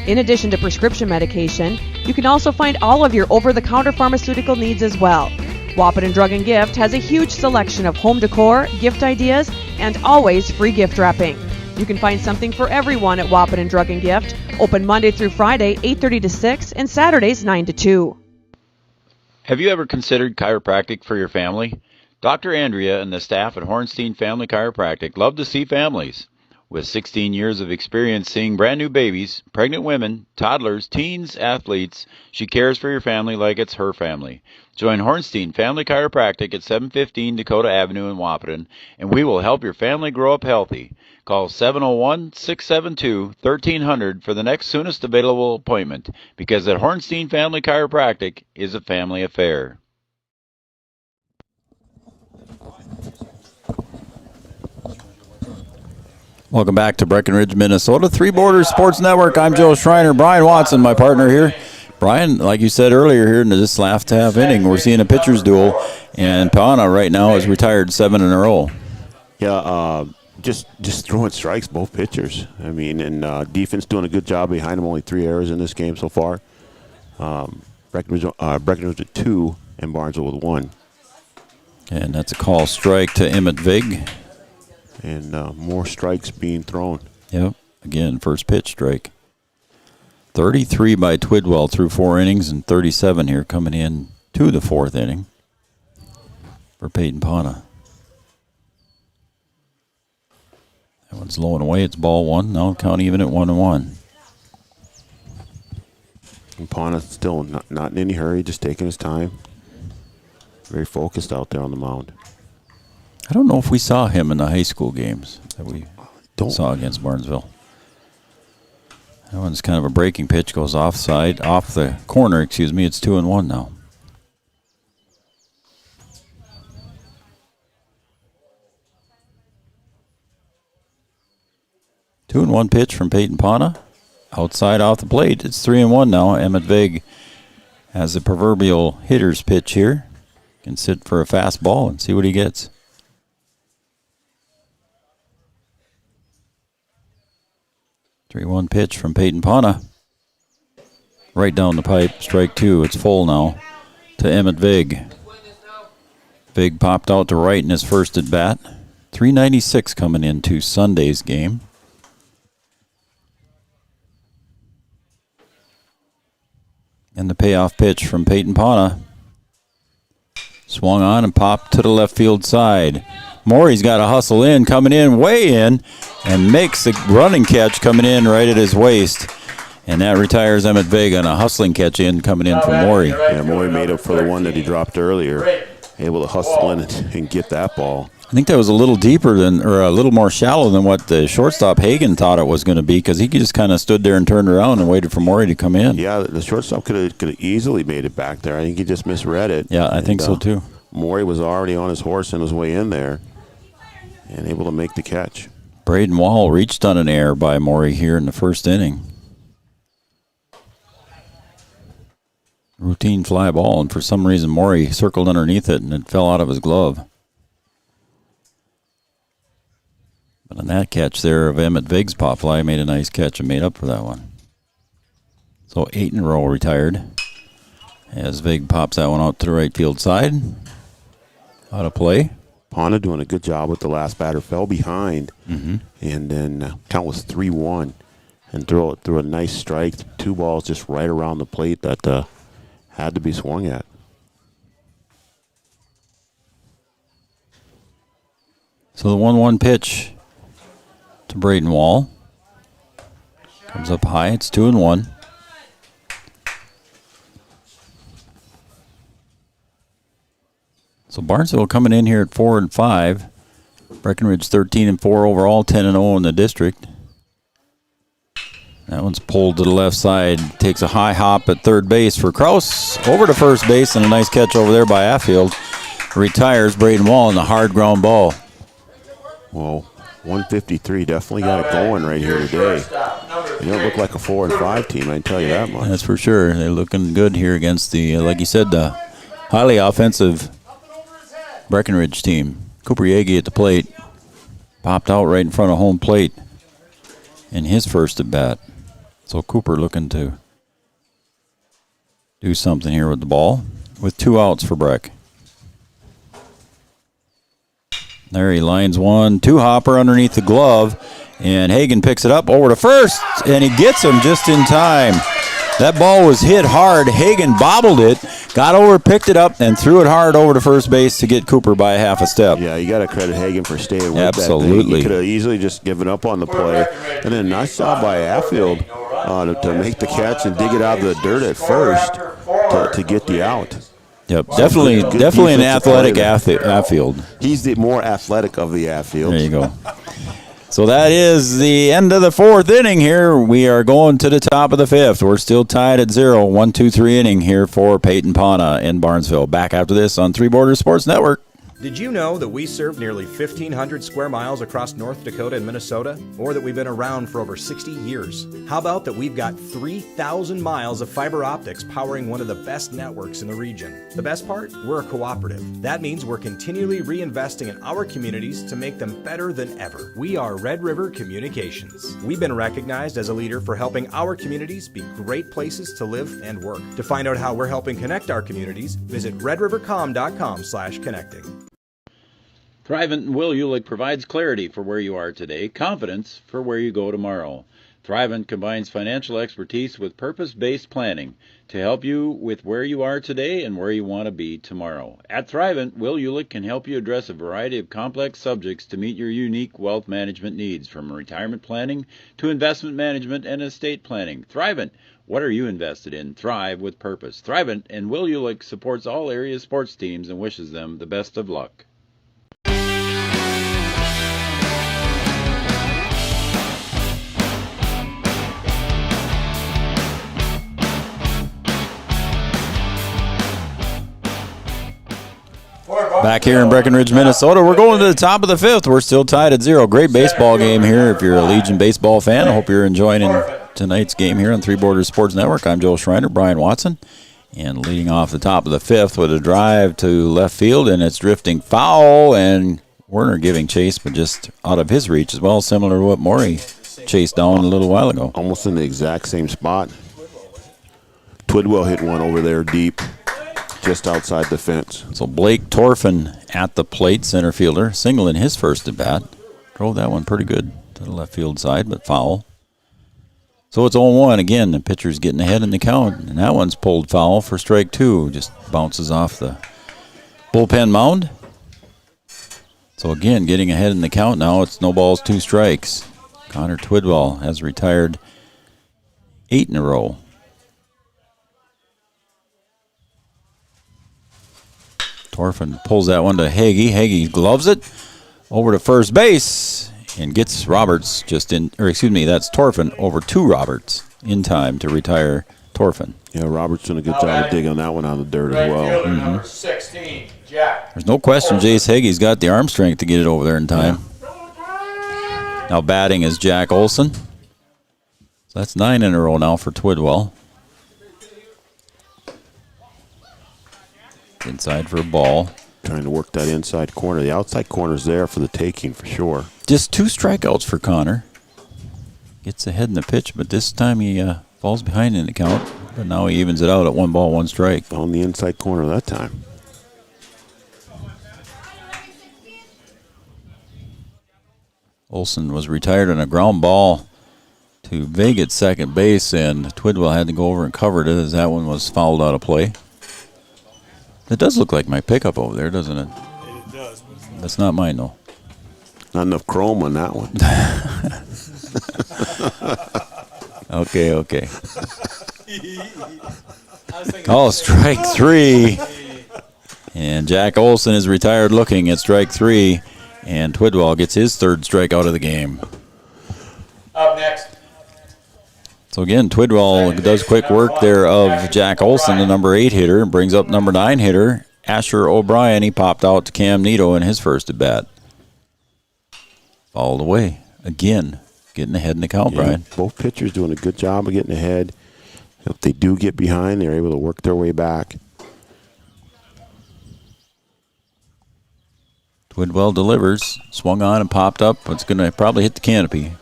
In addition to prescription medication, you can also find all of your over-the-counter pharmaceutical needs as well. Wapenen Drug and Gift has a huge selection of home decor, gift ideas, and always free gift wrapping. You can find something for everyone at Wapenen Drug and Gift, open Monday through Friday, 8:30 to 6, and Saturdays, 9 to 2. Have you ever considered chiropractic for your family? Dr. Andrea and the staff at Hornstein Family Chiropractic love to see families. With 16 years of experience seeing brand new babies, pregnant women, toddlers, teens, athletes, she cares for your family like it's her family. Join Hornstein Family Chiropractic at 715 Dakota Avenue in Wahpeton, and we will help your family grow up healthy. Call 701-672-1300 for the next soonest available appointment, because at Hornstein Family Chiropractic is a family affair. Welcome back to Breckenridge, Minnesota. Three Borders Sports Network. I'm Joe Schreiner. Brian Watson, my partner here. Brian, like you said earlier here in this last half inning, we're seeing a pitcher's duel, and Pana right now is retired 7 in a row. Yeah, just throwing strikes, both pitchers. I mean, and defense doing a good job behind them. Only 3 errors in this game so far. Breckenridge with 2 and Barnesville with 1. And that's a call strike to Emmett Vig. And more strikes being thrown. Yep. Again, first pitch strike. 33 by Twidwell through 4 innings, and 37 here coming in to the 4th inning for Peyton Pana. That one's low and away. It's ball 1. Now count even at 1-1. And Pana still not in any hurry, just taking his time. Very focused out there on the mound. I don't know if we saw him in the high school games that we saw against Barnesville. That one's kind of a breaking pitch, goes off the corner, It's 2-1 now. Two and 1 pitch from Peyton Pana. Outside off the plate. It's 3-1 now. Emmett Vig has the proverbial hitter's pitch here. Can sit for a fastball and see what he gets. 3-1 pitch from Peyton Pana. Right down the pipe, strike 2. It's full now to Emmett Vig. Vig popped out to right in his first at bat. 396 coming into Sunday's game. And the payoff pitch from Peyton Pana. Swung on and popped to the left field side. Mori's got to hustle in, coming in, way in, and makes the running catch coming in right at his waist. And that retires Emmett Vig on a hustling catch in coming in from Mori. Yeah, Mori made up for the one that he dropped earlier. Able to hustle in and get that ball. I think that was a little deeper or a little more shallow than what the shortstop Hagan thought it was going to be, because he just kind of stood there and turned around and waited for Mori to come in. Yeah, the shortstop could have easily made it back there. I think he just misread it. Yeah, I think so too. Mori was already on his horse on his way in there and able to make the catch. Braden Wall reached on an error by Mori here in the first inning. Routine fly ball, and for some reason Mori circled underneath it and it fell out of his glove. But on that catch there of Emmett Vig's pop fly, made a nice catch and made up for that one. So 8 in a row retired as Vig pops that one out to the right field side. Out of play. Pana doing a good job with the last batter. Fell behind, and then count was 3-1, and threw a nice strike. 2 balls just right around the plate that had to be swung at. So the 1-1 pitch to Braden Wall comes up high. It's 2-1. So Barnesville coming in here at 4-5. Breckenridge 13-4 overall, 10-0 in the district. That one's pulled to the left side. Takes a high hop at third base for Kraus. Over to first base, and a nice catch over there by Affield. Retires Braden Wall in a hard ground ball. Well, 153 definitely got it going right here today. They don't look like a 4-5 team, I can tell you that much. That's for sure. They're looking good here against the, like you said, the highly offensive Breckenridge team. Cooper Yagi at the plate. Popped out right in front of home plate in his first at bat. So Cooper looking to do something here with the ball with 2 outs for Breck. There he lines 1-2 hopper underneath the glove, and Hagan picks it up over to first, and he gets him just in time. That ball was hit hard. Hagan bobbled it. got over, picked it up, and threw it hard over to first base to get Cooper by half a step. Yeah, you got to credit Hagan for staying with Absolutely. that thing. He could have easily just given up on the play. And then nice job by Affield to make the catch and dig it out of the dirt at first to get the out. Yep, definitely an athletic Affield. He's the more athletic of the Affields. There you go. So that is the end of the fourth inning here. We are going to the top of the fifth. We're still tied at 0. 1-2-3 inning here for Peyton Pana in Barnesville. Back after this on Three Borders Sports Network. Did you know that we serve nearly 1,500 square miles across North Dakota and Minnesota? Or that we've been around for over 60 years? How about that we've got 3,000 miles of fiber optics powering one of the best networks in the region? The best part? We're a cooperative. That means we're continually reinvesting in our communities to make them better than ever. We are Red River Communications. We've been recognized as a leader for helping our communities be great places to live and work. To find out how we're helping connect our communities, visit redrivercom.com/connecting. Thrivent and Will Ulick provides clarity for where you are today, confidence for where you go tomorrow. Thrivent combines financial expertise with purpose-based planning to help you with where you are today and where you want to be tomorrow. At Thrivent, Will Ulick can help you address a variety of complex subjects to meet your unique wealth management needs, from retirement planning to investment management and estate planning. Thrivent, what are you invested in? Thrive with purpose. Thrivent and Will Ulick supports all area sports teams and wishes them the best of luck. Back here in Breckenridge, Minnesota, we're going to the top of the fifth. We're still tied at 0. Great baseball game here. If you're a Legion baseball fan, I hope you're enjoying tonight's game here on Three Borders Sports Network. I'm Joe Schreiner, Brian Watson, and leading off the top of the fifth with a drive to left field, and it's drifting foul, and Werner giving chase, but just out of his reach as well, similar to what Mori chased down a little while ago. Almost in the exact same spot. Twidwell hit one over there deep, just outside the fence. So Blake Torfin at the plate, center fielder, single in his first at bat. Drove that one pretty good to the left field side, but foul. So it's 0-1 again. The pitcher's getting ahead in the count, and that one's pulled foul for strike 2. Just bounces off the bullpen mound. So again, getting ahead in the count now. It's no balls, 2 strikes. Connor Twidwell has retired 8 in a row. Torfin pulls that one to Hagee. Hagee gloves it over to first base and gets Roberts just in, or excuse me, that's Torfin over to Roberts in time to retire Torfin. Yeah, Roberts doing a good job of digging that one out of the dirt as well. Number 16, Jack. There's no question Jace Hagee's got the arm strength to get it over there in time. Now batting is Jack Olson. So that's 9 in a row now for Twidwell. Inside for a ball. Trying to work that inside corner. The outside corner's there for the taking for sure. Just 2 strikeouts for Connor. Gets ahead in the pitch, but this time he falls behind in the count. But now he evens it out at 1 ball, 1 strike. On the inside corner that time. Olson was retired on a ground ball to Vega at second base, and Twidwell had to go over and cover it as that one was fouled out of play. It does look like my pickup over there, doesn't it? It does, but it's not. That's not mine, though. Not enough chrome on that one. Okay. Oh, strike 3. And Jack Olson is retired looking at strike 3. And Twidwell gets his 3rd strikeout of the game. Up next. So again, Twidwell does quick work there of Jack Olson, the number 8 hitter, and brings up number 9 hitter, Asher O'Brien. He popped out to Cam Nito in his first at bat. Fouled away. Again, getting ahead in the count, Brian. Both pitchers doing a good job of getting ahead. If they do get behind, they're able to work their way back. Twidwell delivers. Swung on and popped up. It's going to probably hit the canopy.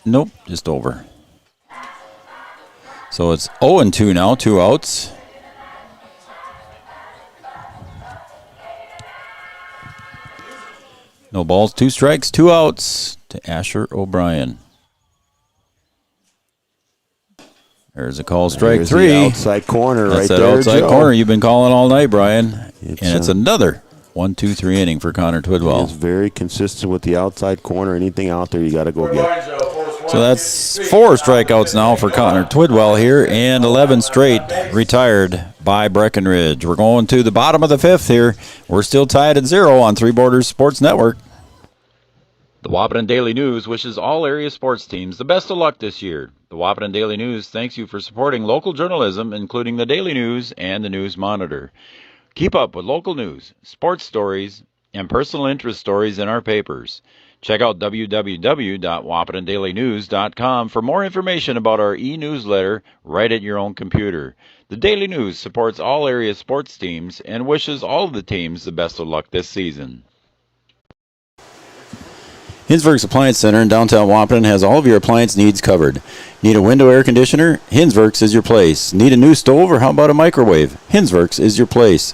Nope, just over. So it's 0-2 now, 2 outs. No balls, 2 strikes, 2 outs to Asher O'Brien. There's a call, strike There's 3. the outside corner. That's right that there, outside Joe. corner you've been calling all night, Brian. And it's a- another 1-2-3 inning for Connor Twidwell. He's very consistent with the outside corner. Anything out there, you got to go get. So that's 4 strikeouts now for Connor Twidwell here, and 11 straight retired by Breckenridge. We're going to the bottom of the 5th here. We're still tied at 0 on Three Borders Sports Network. The Wapaton Daily News wishes all area sports teams the best of luck this year. The Wapaton Daily News thanks you for supporting local journalism, including the Daily News and the News Monitor. Keep up with local news, sports stories, and personal interest stories in our papers. Check out www.wapatondailynews.com for more information about our e-newsletter right at your own computer. The Daily News supports all area sports teams and wishes all of the teams the best of luck this season. Hinsberg's Appliance Center in downtown Wapaton has all of your appliance needs covered. Need a window air conditioner? Hinsberg's is your place. Need a new stove, or how about a microwave? Hinsberg's is your place.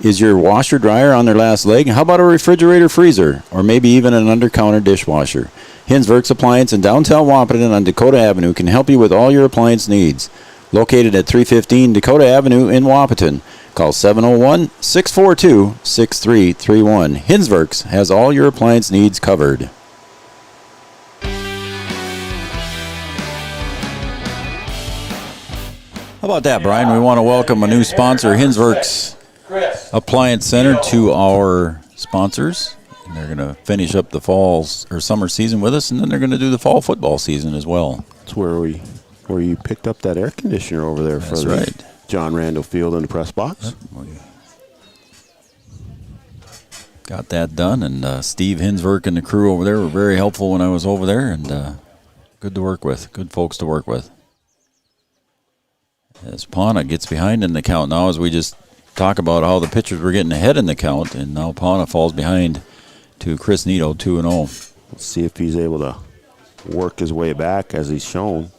Is your washer dryer on their last leg? How about a refrigerator freezer, or maybe even an under-counter dishwasher? Hinsberg's Appliance in downtown Wapaton on Dakota Avenue can help you with all your appliance needs. Located at 315 Dakota Avenue in Wapaton. Call 701-642-6331. Hinsberg's has all your appliance needs covered. How about that, Brian? We want to welcome a new sponsor, Hinsberg's Appliance Center, to our sponsors. And they're going to finish up the summer season with us, and then they're going to do the fall football season as well. That's where you picked up that air conditioner over there. That's for right. John Randall Field in the press box. Got that done, and Steve Hinsberg and the crew over there were very helpful when I was over there, and good to work with, good folks to work with. As Pauna gets behind in the count now, as we just talk about how the pitchers were getting ahead in the count, and now Pauna falls behind to Chris Nito, 2-0. Let's see if he's able to work his way back as he's shown.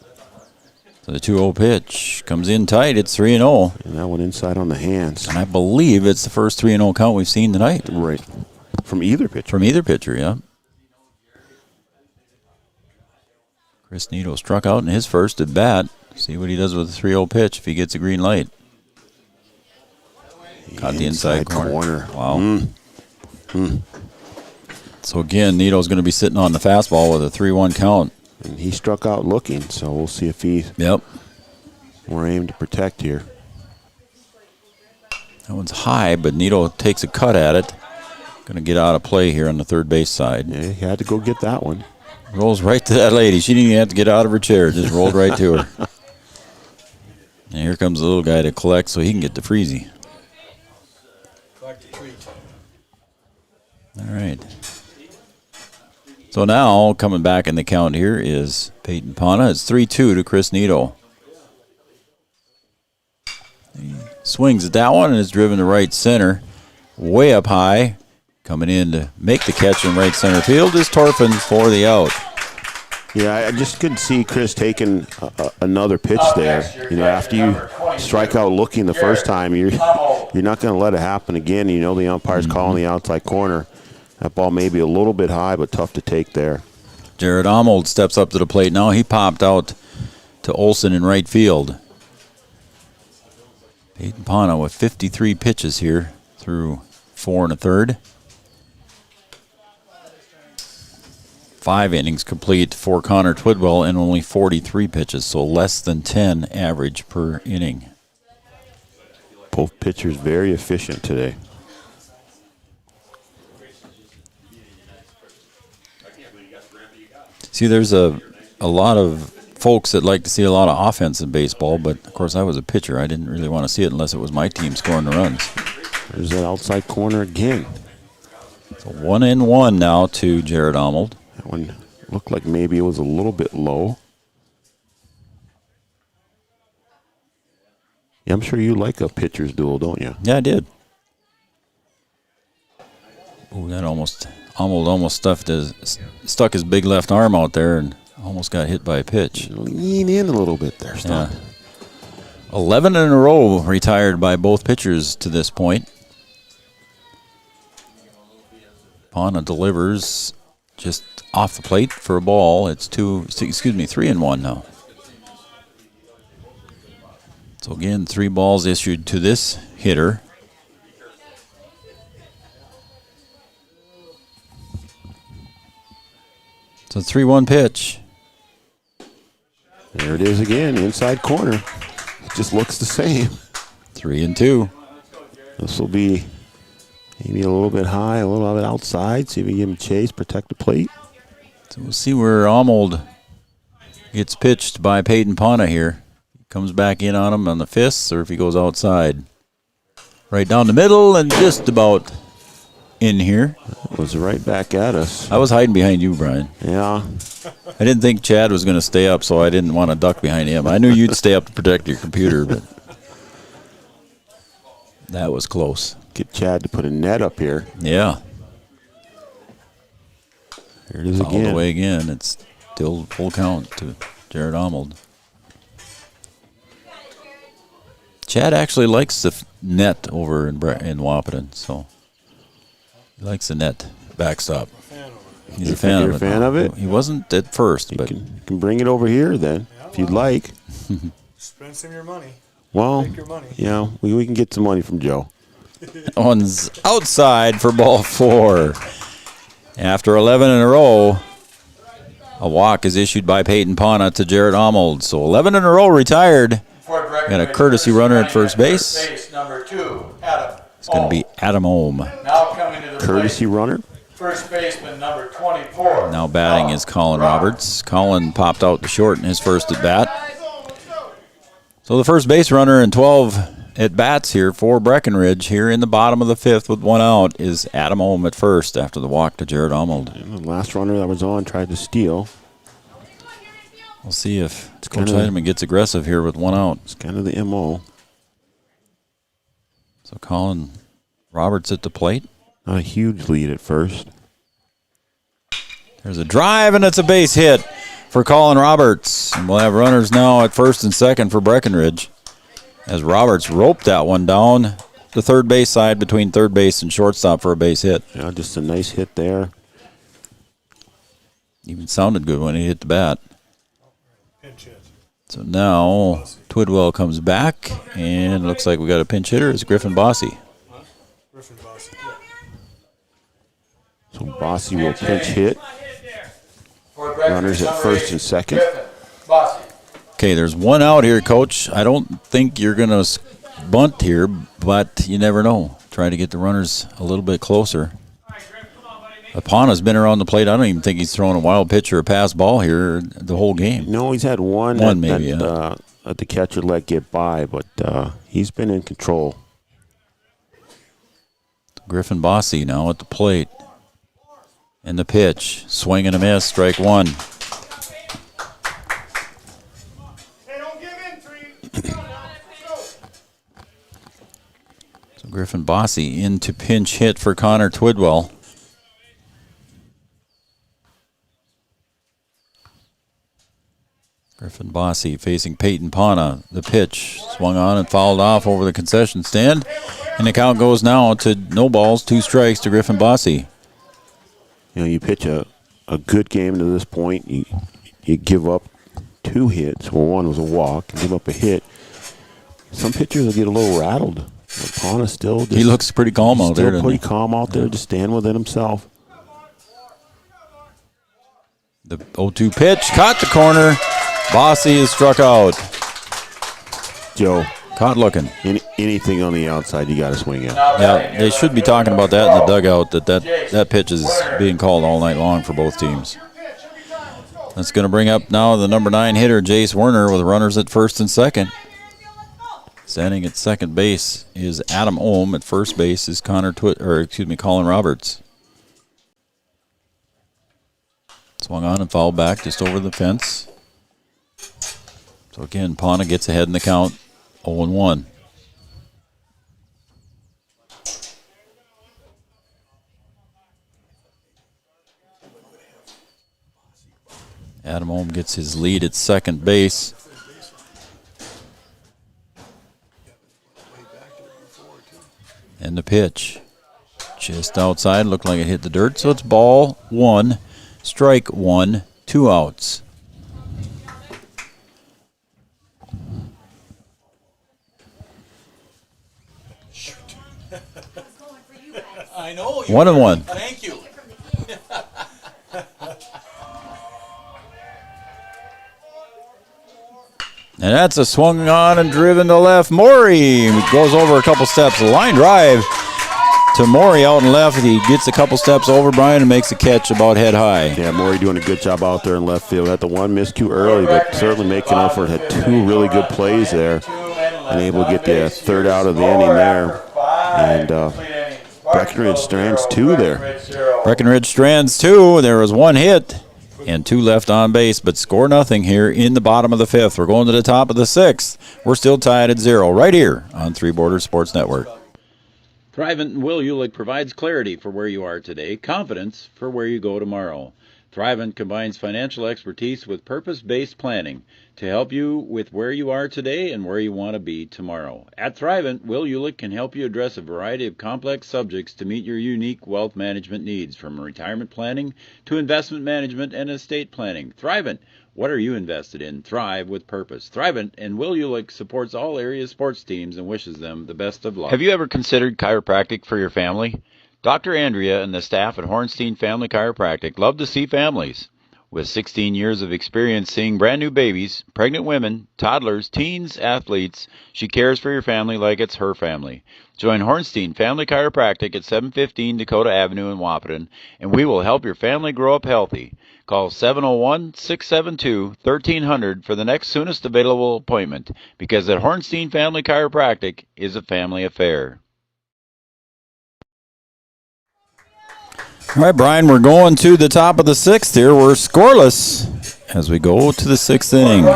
So the 2-0 pitch comes in tight. It's 3-0. And that one inside on the hands. And I believe it's the first 3-0 count we've seen tonight. Right. From either pitcher. From either pitcher, yeah. Chris Nito struck out in his first at bat. See what he does with the 3-0 pitch if he gets a green light. Got the inside corner. Wow. So again, Nito's going to be sitting on the fastball with a 3-1 count. And he struck out looking, so we'll see if he's more aimed to protect here. That one's high, but Nito takes a cut at it. Going to get out of play here on the third base side. Yeah, he had to go get that one. Rolls right to that lady. She didn't even have to get out of her chair. Just rolled right to her. And here comes the little guy to collect so he can get to Freezy. Collect the treat. All right. So now, coming back in the count here is Peyton Pauna. It's 3-2 to Chris Nito. He swings at that one and is driven to right center. Way up high. Coming in to make the catch in right center field is Torfin for the out. Yeah, I just couldn't see Chris taking another pitch there. You know, after you strike out looking the first time, you're not going to let it happen again. You know the umpire's calling the outside corner. That ball may be a little bit high, but tough to take there. Jared Armold steps up to the plate now. He popped out to Olson in right field. Peyton Pauna with 53 pitches here through 4 1/3. 5 innings complete for Connor Twidwell and only 43 pitches, so less than 10 average per inning. Both pitchers very efficient today. See, there's a lot of folks that like to see a lot of offense in baseball, but of course I was a pitcher. I didn't really want to see it unless it was my team scoring the runs. There's that outside corner again. So 1-1 now to Jared Armold. That one looked like maybe it was a little bit low. Yeah, I'm sure you like a pitcher's duel, don't you? Yeah, I did. Oh, that Armold almost stuck his big left arm out there and almost got hit by a pitch. Lean in a little bit there, Stump. Yeah. 11 in a row retired by both pitchers to this point. Pauna delivers just off the plate for a ball. It's 3-1 now. again, 3 balls issued to this hitter. It's a 3-1 pitch. There it is again, inside corner. It just looks the same. 3-2. This will be maybe a little bit high, a little bit outside. See if we give him a chase, protect the plate. So we'll see where Almold gets pitched by Peyton Pana here. Comes back in on him on the fists, or if he goes outside. Right down the middle and just about in here. It was right back at us. I was hiding behind you, Brian. Yeah. I didn't think Chad was going to stay up, so I didn't want to duck behind him. I knew you'd stay up to protect your computer, but that was close. Get Chad to put a net up here. Yeah. There it is All again. the way again. It's still full count to Jared Almold. Chad actually likes the net over in Wahpeton, so he likes the net backstop. He's a fan of it. You're a fan of it? He wasn't at first, but You can bring it over here then, if you'd like. Spend some of your money. Well, Take your money. yeah, we can get some money from Joe. that one's outside for ball 4. After 11 in a row, a walk is issued by Peyton Pana to Jared Almold. So 11 in a row retired. Got a courtesy runner at first base. Number 2, Adam. It's going to be Adam Ohm. Now coming to the Courtesy runner. first baseman, number 24. Now batting is Colin Roberts. Colin popped out to short in his first at bat. So the first base runner in 12 at bats here for Breckenridge here in the bottom of the 5th with 1 out is Adam Ohm at first after the walk to Jared Almold. And the last runner that was on tried to steal. We'll see if Coach Heidemann gets aggressive here with 1 out. It's kind of the MO. So Colin Roberts at the plate. Not a huge lead at first. There's a drive, and it's a base hit for Colin Roberts. And we'll have runners now at first and second for Breckenridge as Roberts roped that one down the third base side between third base and shortstop for a base hit. Yeah, just a nice hit there. Even sounded good when he hit the bat. Pinch hit. So now Twidwell comes back, and it looks like we got a pinch hitter. It's Griffin Bossy. Griffin Bossy. So Bossy will pinch hit. Runners at first and second. Okay, there's 1 out here, Coach. I don't think you're going to bunt here, but you never know. Try to get the runners a little bit closer. Apana's been around the plate. I don't even think he's thrown a wild pitch or a pass ball here the whole game. No, he's had one maybe, that the catcher let get by, but he's been in control. Griffin Bossy now at the plate. And the pitch. Swing and a miss. Strike 1. So Griffin Bossy in to pinch hit for Connor Twidwell. Griffin Bossy facing Peyton Pana. The pitch swung on and fouled off over the concession stand. And the count goes now to no balls, 2 strikes to Griffin Bossy. You know, you pitch a good game to this point. You give up 2 hits. Well, one was a walk. You give up a hit. Some pitchers will get a little rattled. Pana still. He looks pretty calm out there, Still doesn't pretty he? calm out there, just stand within himself. The 0-2 pitch caught the corner. Bossy is struck out. Joe. Caught looking. Anything on the outside, you got to swing at. Yeah, they should be talking about that in the dugout, that pitch is being called all night long for both teams. That's going to bring up now the number 9 hitter, Jace Werner, with runners at first and second. Standing at second base is Adam Ohm. At first base is Colin Roberts. Swung on and fouled back just over the fence. So again, Pana gets ahead in the count, 0-1. Adam Ohm gets his lead at second base. And the pitch. Just outside, looked like it hit the dirt. So it's ball 1, strike 1, 2 outs. 1-1. Thank you. And that's a swung on and driven to left. Mori goes over a couple steps. Line drive to Mori out and left. He gets a couple steps over Brian and makes a catch about head high. Yeah, Mori doing a good job out there in left field. Had the one miscue early, but certainly making up for it. Had two really good plays there. And able to get the third out of the inning there. And Breckenridge strands 2 there. Breckenridge strands 2. There was 1 hit and 2 left on base, but score nothing here in the bottom of the 5th. We're going to the top of the 6th. We're still tied at 0 right here on Three Borders Sports Network. Thrivent and Will Ulick provides clarity for where you are today, confidence for where you go tomorrow. Thrivent combines financial expertise with purpose-based planning to help you with where you are today and where you want to be tomorrow. At Thrivent, Will Ulick can help you address a variety of complex subjects to meet your unique wealth management needs, from retirement planning to investment management and estate planning. Thrivent, what are you invested in? Thrive with purpose. Thrivent and Will Ulick supports all area sports teams and wishes them the best of luck. Have you ever considered chiropractic for your family? Dr. Andrea and the staff at Hornstein Family Chiropractic love to see families. With 16 years of experience seeing brand new babies, pregnant women, toddlers, teens, athletes, she cares for your family like it's her family. Join Hornstein Family Chiropractic at 715 Dakota Avenue in Wahpeton, and we will help your family grow up healthy. Call 701-672-1300 for the next soonest available appointment, because at Hornstein Family Chiropractic is a family affair. All right, Brian, we're going to the top of the 6th here. We're scoreless as we go to the 6th inning.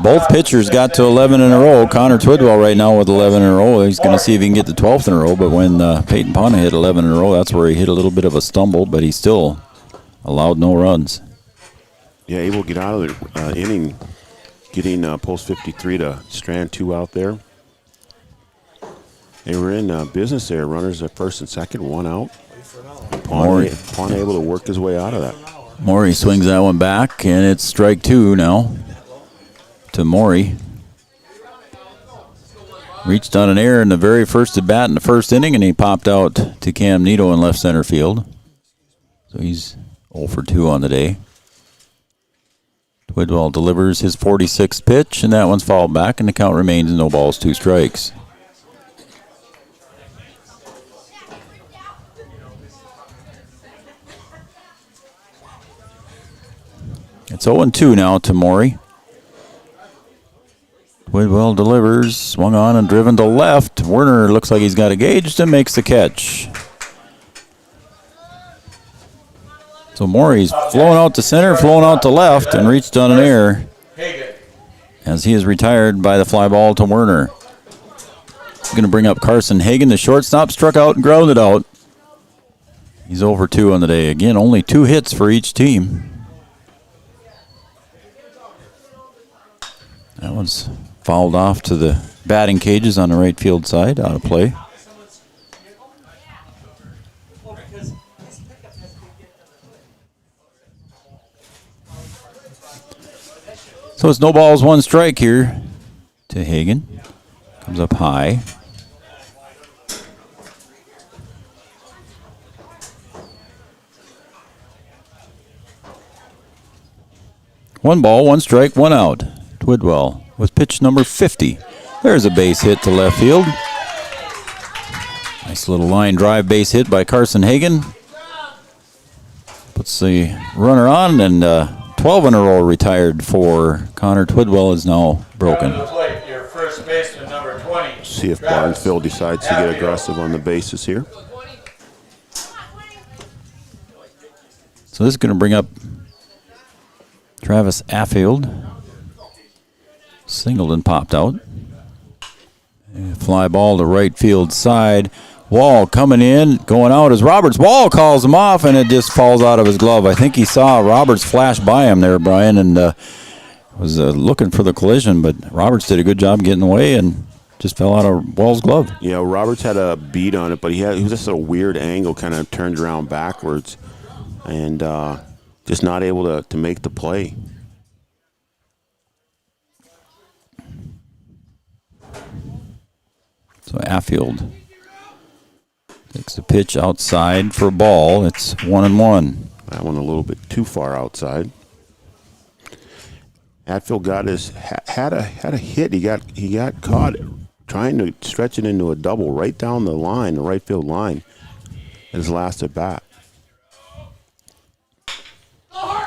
Both pitchers got to 11 in a row. Connor Twidwell right now with 11 in a row. He's going to see if he can get the 12th in a row. But when Peyton Pana hit 11 in a row, that's where he hit a little bit of a stumble, but he still allowed no runs. Yeah, able to get out of the inning, getting post 53 to strand 2 out there. They were in business there. Runners at first and second, 1 out. Pana able to work his way out of that. Mori swings that one back, and it's strike 2 now to Mori. Reached on an error in the very first at bat in the first inning, and he popped out to Cam Nito in left center field. So he's 0 for 2 on the day. Twidwell delivers his 46th pitch, and that one's fouled back, and the count remains no balls, 2 strikes. It's 0-2 now to Mori. Twidwell delivers, swung on and driven to left. Werner looks like he's got engaged and makes the catch. So Mori's flown out to center, flown out to left, and reached on an error as he is retired by the fly ball to Werner. He's going to bring up Carson Hagan, the shortstop, struck out and grounded out. He's 0 for 2 on the day. Again, only 2 hits for each team. That one's fouled off to the batting cages on the right field side, out of play. So it's no balls, 1 strike here to Hagan. Comes up high. One ball, 1 strike, 1 out. Twidwell with pitch number 50. There's a base hit to left field. Nice little line drive base hit by Carson Hagan. Puts the runner on, and 12 in a row retired for Connor Twidwell is now broken. Your first baseman, number 20. See if Barnesville decides to get aggressive on the bases here. So this is going to bring up Travis Affield. Singled and popped out. Fly ball to right field side. Wall coming in, going out as Roberts. Wall calls him off, and it just falls out of his glove. I think he saw Roberts flash by him there, Brian, and was looking for the collision, but Roberts did a good job getting away and just fell out of Wall's glove. Yeah, Roberts had a beat on it, but he was just a weird angle, kind of turned around backwards, and just not able to make the play. So Affield Takes the pitch outside for a ball. It's 1-1. That one a little bit too far outside. Hatfield had a hit. He got caught trying to stretch it into a double right down the line, the right field line. His last at bat.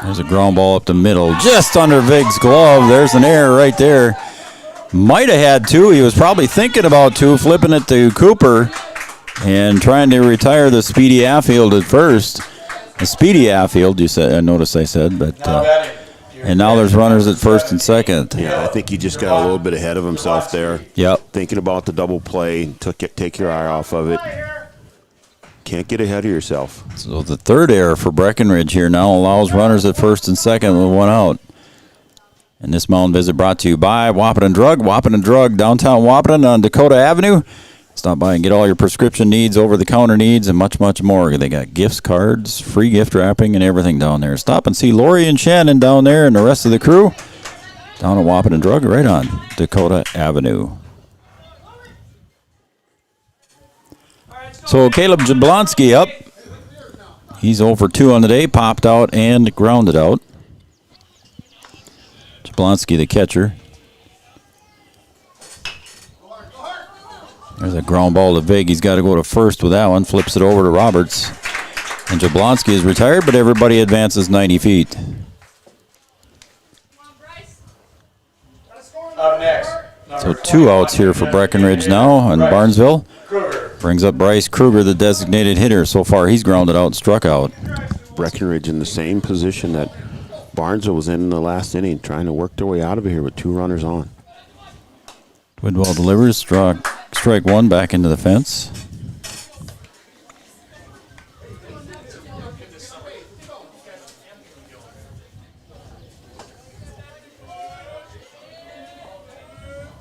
There's a ground ball up the middle, just under Vig's glove. There's an error right there. Might have had two. He was probably thinking about two, flipping it to Cooper and trying to retire the speedy Affield at first. The speedy Affield, you said. I noticed I said, but and now there's runners at first and second. Yeah, I think he just got a little bit ahead of himself there. Yep. Thinking about the double play, take your eye off of it. Can't get ahead of yourself. So the third error for Breckenridge here now allows runners at first and second with one out. And this mound visit brought to you by Wahpeton Drug, downtown Wahpeton on Dakota Avenue. Stop by and get all your prescription needs, over-the-counter needs, and much, much more. They got gifts, cards, free gift wrapping, and everything down there. Stop and see Lori and Shannon down there and the rest of the crew down at Wahpeton Drug right on Dakota Avenue. So Caleb Jablonski up. He's 0 for 2 on the day, popped out and grounded out. Jablonski, the catcher. There's a ground ball to Vig. He's got to go to first with that one. Flips it over to Roberts. And Jablonski is retired, but everybody advances 90 feet. Up next. So 2 outs here for Breckenridge now and Barnesville. Brings up Bryce Kruger, the designated hitter. So far, he's grounded out and struck out. Breckenridge in the same position that Barnesville was in the last inning, trying to work their way out of here with 2 runners on. Twidwell delivers, strike one back into the fence.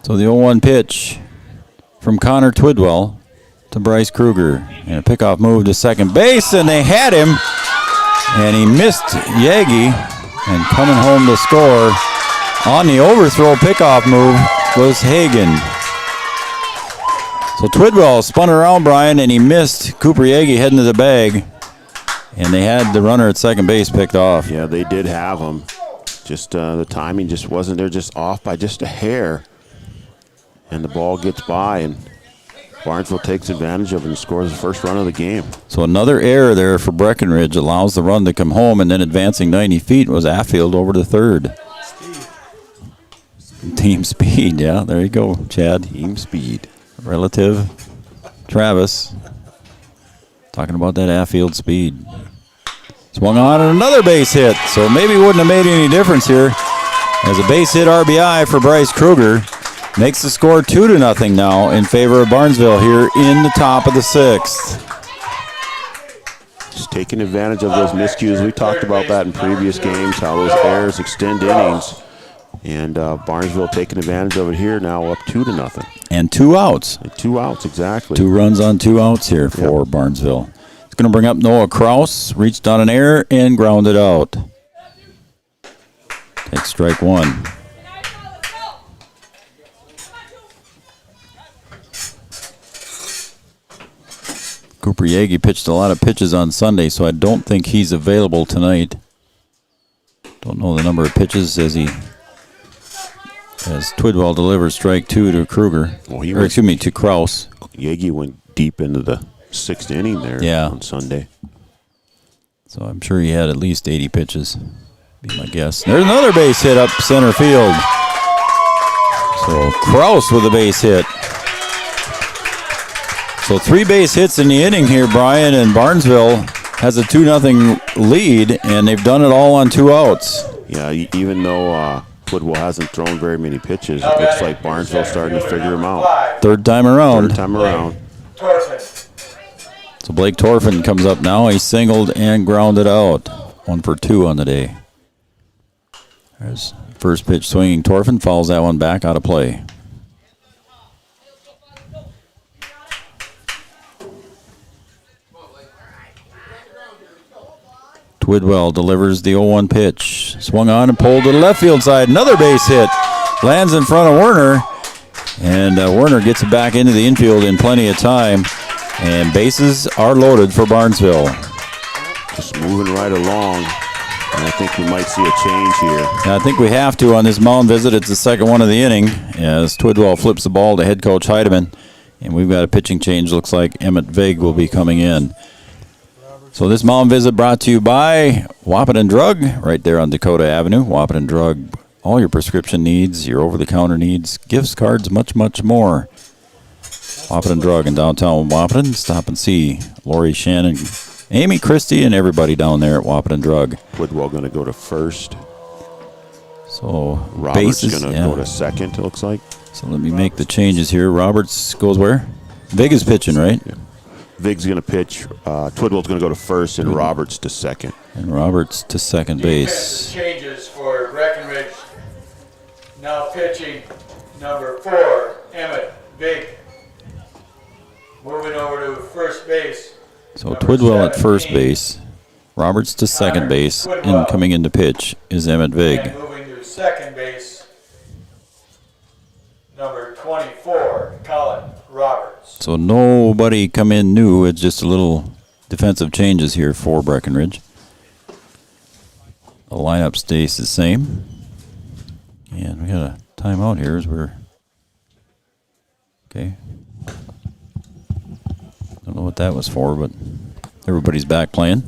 So the 0-1 pitch from Connor Twidwell to Bryce Kruger. And a pickoff move to second base, and they had him. And he missed Yagi. And coming home to score on the overthrow pickoff move was Hagan. So Twidwell spun around, Brian, and he missed Cooper Yagi heading to the bag. And they had the runner at second base picked off. Yeah, they did have him. Just the timing just wasn't there, just off by just a hair. And the ball gets by, and Barnesville takes advantage of it and scores the first run of the game. So another error there for Breckenridge allows the run to come home, and then advancing 90 feet was Affield over to third. Team speed, yeah, there you go, Chad. Team speed. Relative Travis talking about that Affield speed. Swung on and another base hit, so maybe wouldn't have made any difference here. As a base hit RBI for Bryce Kruger. Makes the score 2-0 now in favor of Barnesville here in the top of the 6th. Just taking advantage of those miscues. We talked about that in previous games, how those errors extend innings. And Barnesville taking advantage of it here now, up 2-0. And 2 outs. And 2 outs, exactly. 2 runs on 2 outs here for Barnesville. It's going to bring up Noah Kraus. Reached on an error and grounded out. Takes strike one. Cooper Yagi pitched a lot of pitches on Sunday, so I don't think he's available tonight. Don't know the number of pitches as Twidwell delivers strike 2 to Kruger. Well, to Kraus. Yagi went deep into the 6th inning there on Sunday. So I'm sure he had at least 80 pitches, be my guess. There's another base hit up center field. So Kraus with a base hit. So 3 base hits in the inning here, Brian, and Barnesville has a 2-0 lead, and they've done it all on 2 outs. Yeah, even though Twidwell hasn't thrown very many pitches, it looks like Barnesville's starting to figure him out. Third time around. So Blake Torfin comes up now. He singled and grounded out. 1 for 2 on the day. There's first pitch swinging. Torfin fouls that one back out of play. Twidwell delivers the 0-1 pitch. Swung on and pulled to the left field side. Another base hit. Lands in front of Werner. And Werner gets it back into the infield in plenty of time. And bases are loaded for Barnesville. Just moving right along. And I think we might see a change here. I think we have to on this mound visit. It's the second one of the inning as Twidwell flips the ball to head coach Heidemann. And we've got a pitching change. Looks like Emmett Vig will be coming in. So this mound visit brought to you by Wappin and Drug right there on Dakota Avenue. Wappin and Drug, all your prescription needs, your over-the-counter needs, gifts, cards, much, much more. Wappin and Drug in downtown Wappin. Stop and see Lori, Shannon, Amy, Christie, and everybody down there at Wappin and Drug. Woodwell going to go to first. So Roberts going to go to second, it looks like. So let me make the changes here. Roberts goes where? Vig is pitching, right? Yeah. Vig's going to pitch. Twidwell's going to go to first, and Roberts to second. And Roberts to second base. Changes for Breckenridge. Now pitching number 4, Emmett Vig. Moving over to first base. So Twidwell at first base. Roberts to second base. And coming in to pitch is Emmett Vig. And moving to second base, number 24, Colin Roberts. So nobody come in new. It's just a little defensive changes here for Breckenridge. The lineup stays the same. And we got a timeout here as we're... Okay. Don't know what that was for, but everybody's back playing.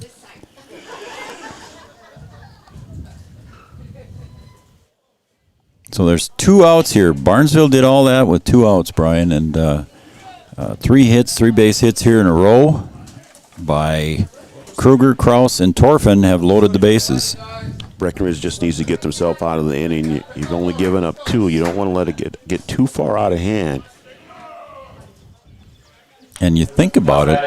So there's 2 outs here. Barnesville did all that with 2 outs, Brian, and 3 base hits here in a row by Kruger, Kraus, and Torfin have loaded the bases. Breckenridge just needs to get themselves out of the inning. You've only given up 2. You don't want to let it get too far out of hand. And you think about it,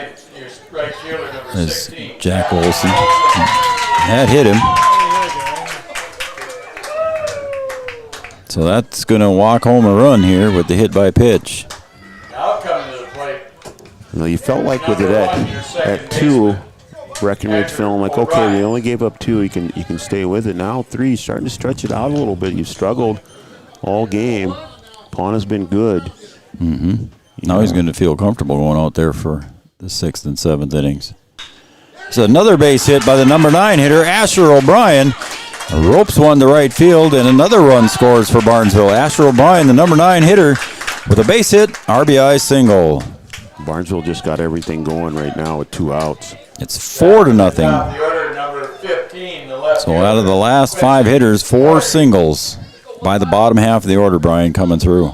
as Jack Olson had hit him. So that's going to walk home a run here with the hit by pitch. Now coming to the plate. You felt like with it at 2, Breckenridge feeling like, okay, we only gave up 2. You can stay with it. Now 3, starting to stretch it out a little bit. You've struggled all game. Pawn has been good. Mm-hmm. Now he's going to feel comfortable going out there for the 6th and 7th innings. So another base hit by the number 9 hitter, Asher O'Brien. Ropes one to right field, and another run scores for Barnesville. Asher O'Brien, the number 9 hitter, with a base hit, RBI single. Barnesville just got everything going right now with 2 outs. It's 4-0. The order, number 15, the left So out of the last 5 hitters, 4 singles by the bottom half of the order, Brian, coming through.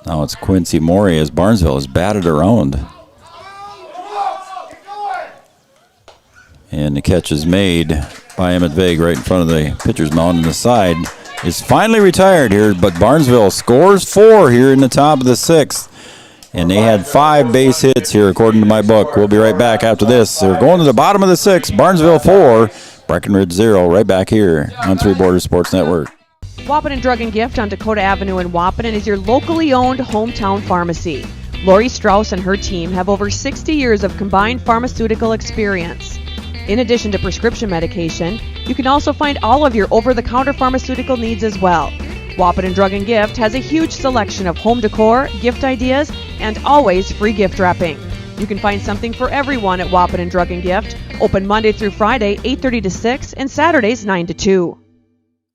Now it's Quincy Mori as Barnesville is batted around. And the catch is made by Emmett Vig right in front of the pitcher's mound, and the side is finally retired here, but Barnesville scores 4 here in the top of the 6th. And they had 5 base hits here, according to my book. We'll be right back after this. They're going to the bottom of the 6th. Barnesville 4, Breckenridge 0, right back here on Three Borders Sports Network. Wappin Drug and Gift on Dakota Avenue in Wappin is your locally owned hometown pharmacy. Lori Strauss and her team have over 60 years of combined pharmaceutical experience. In addition to prescription medication, you can also find all of your over-the-counter pharmaceutical needs as well. Wappin Drug and Gift has a huge selection of home decor, gift ideas, and always free gift wrapping. You can find something for everyone at Wappin Drug and Gift, open Monday through Friday, 8:30 to 6, and Saturdays, 9 to 2.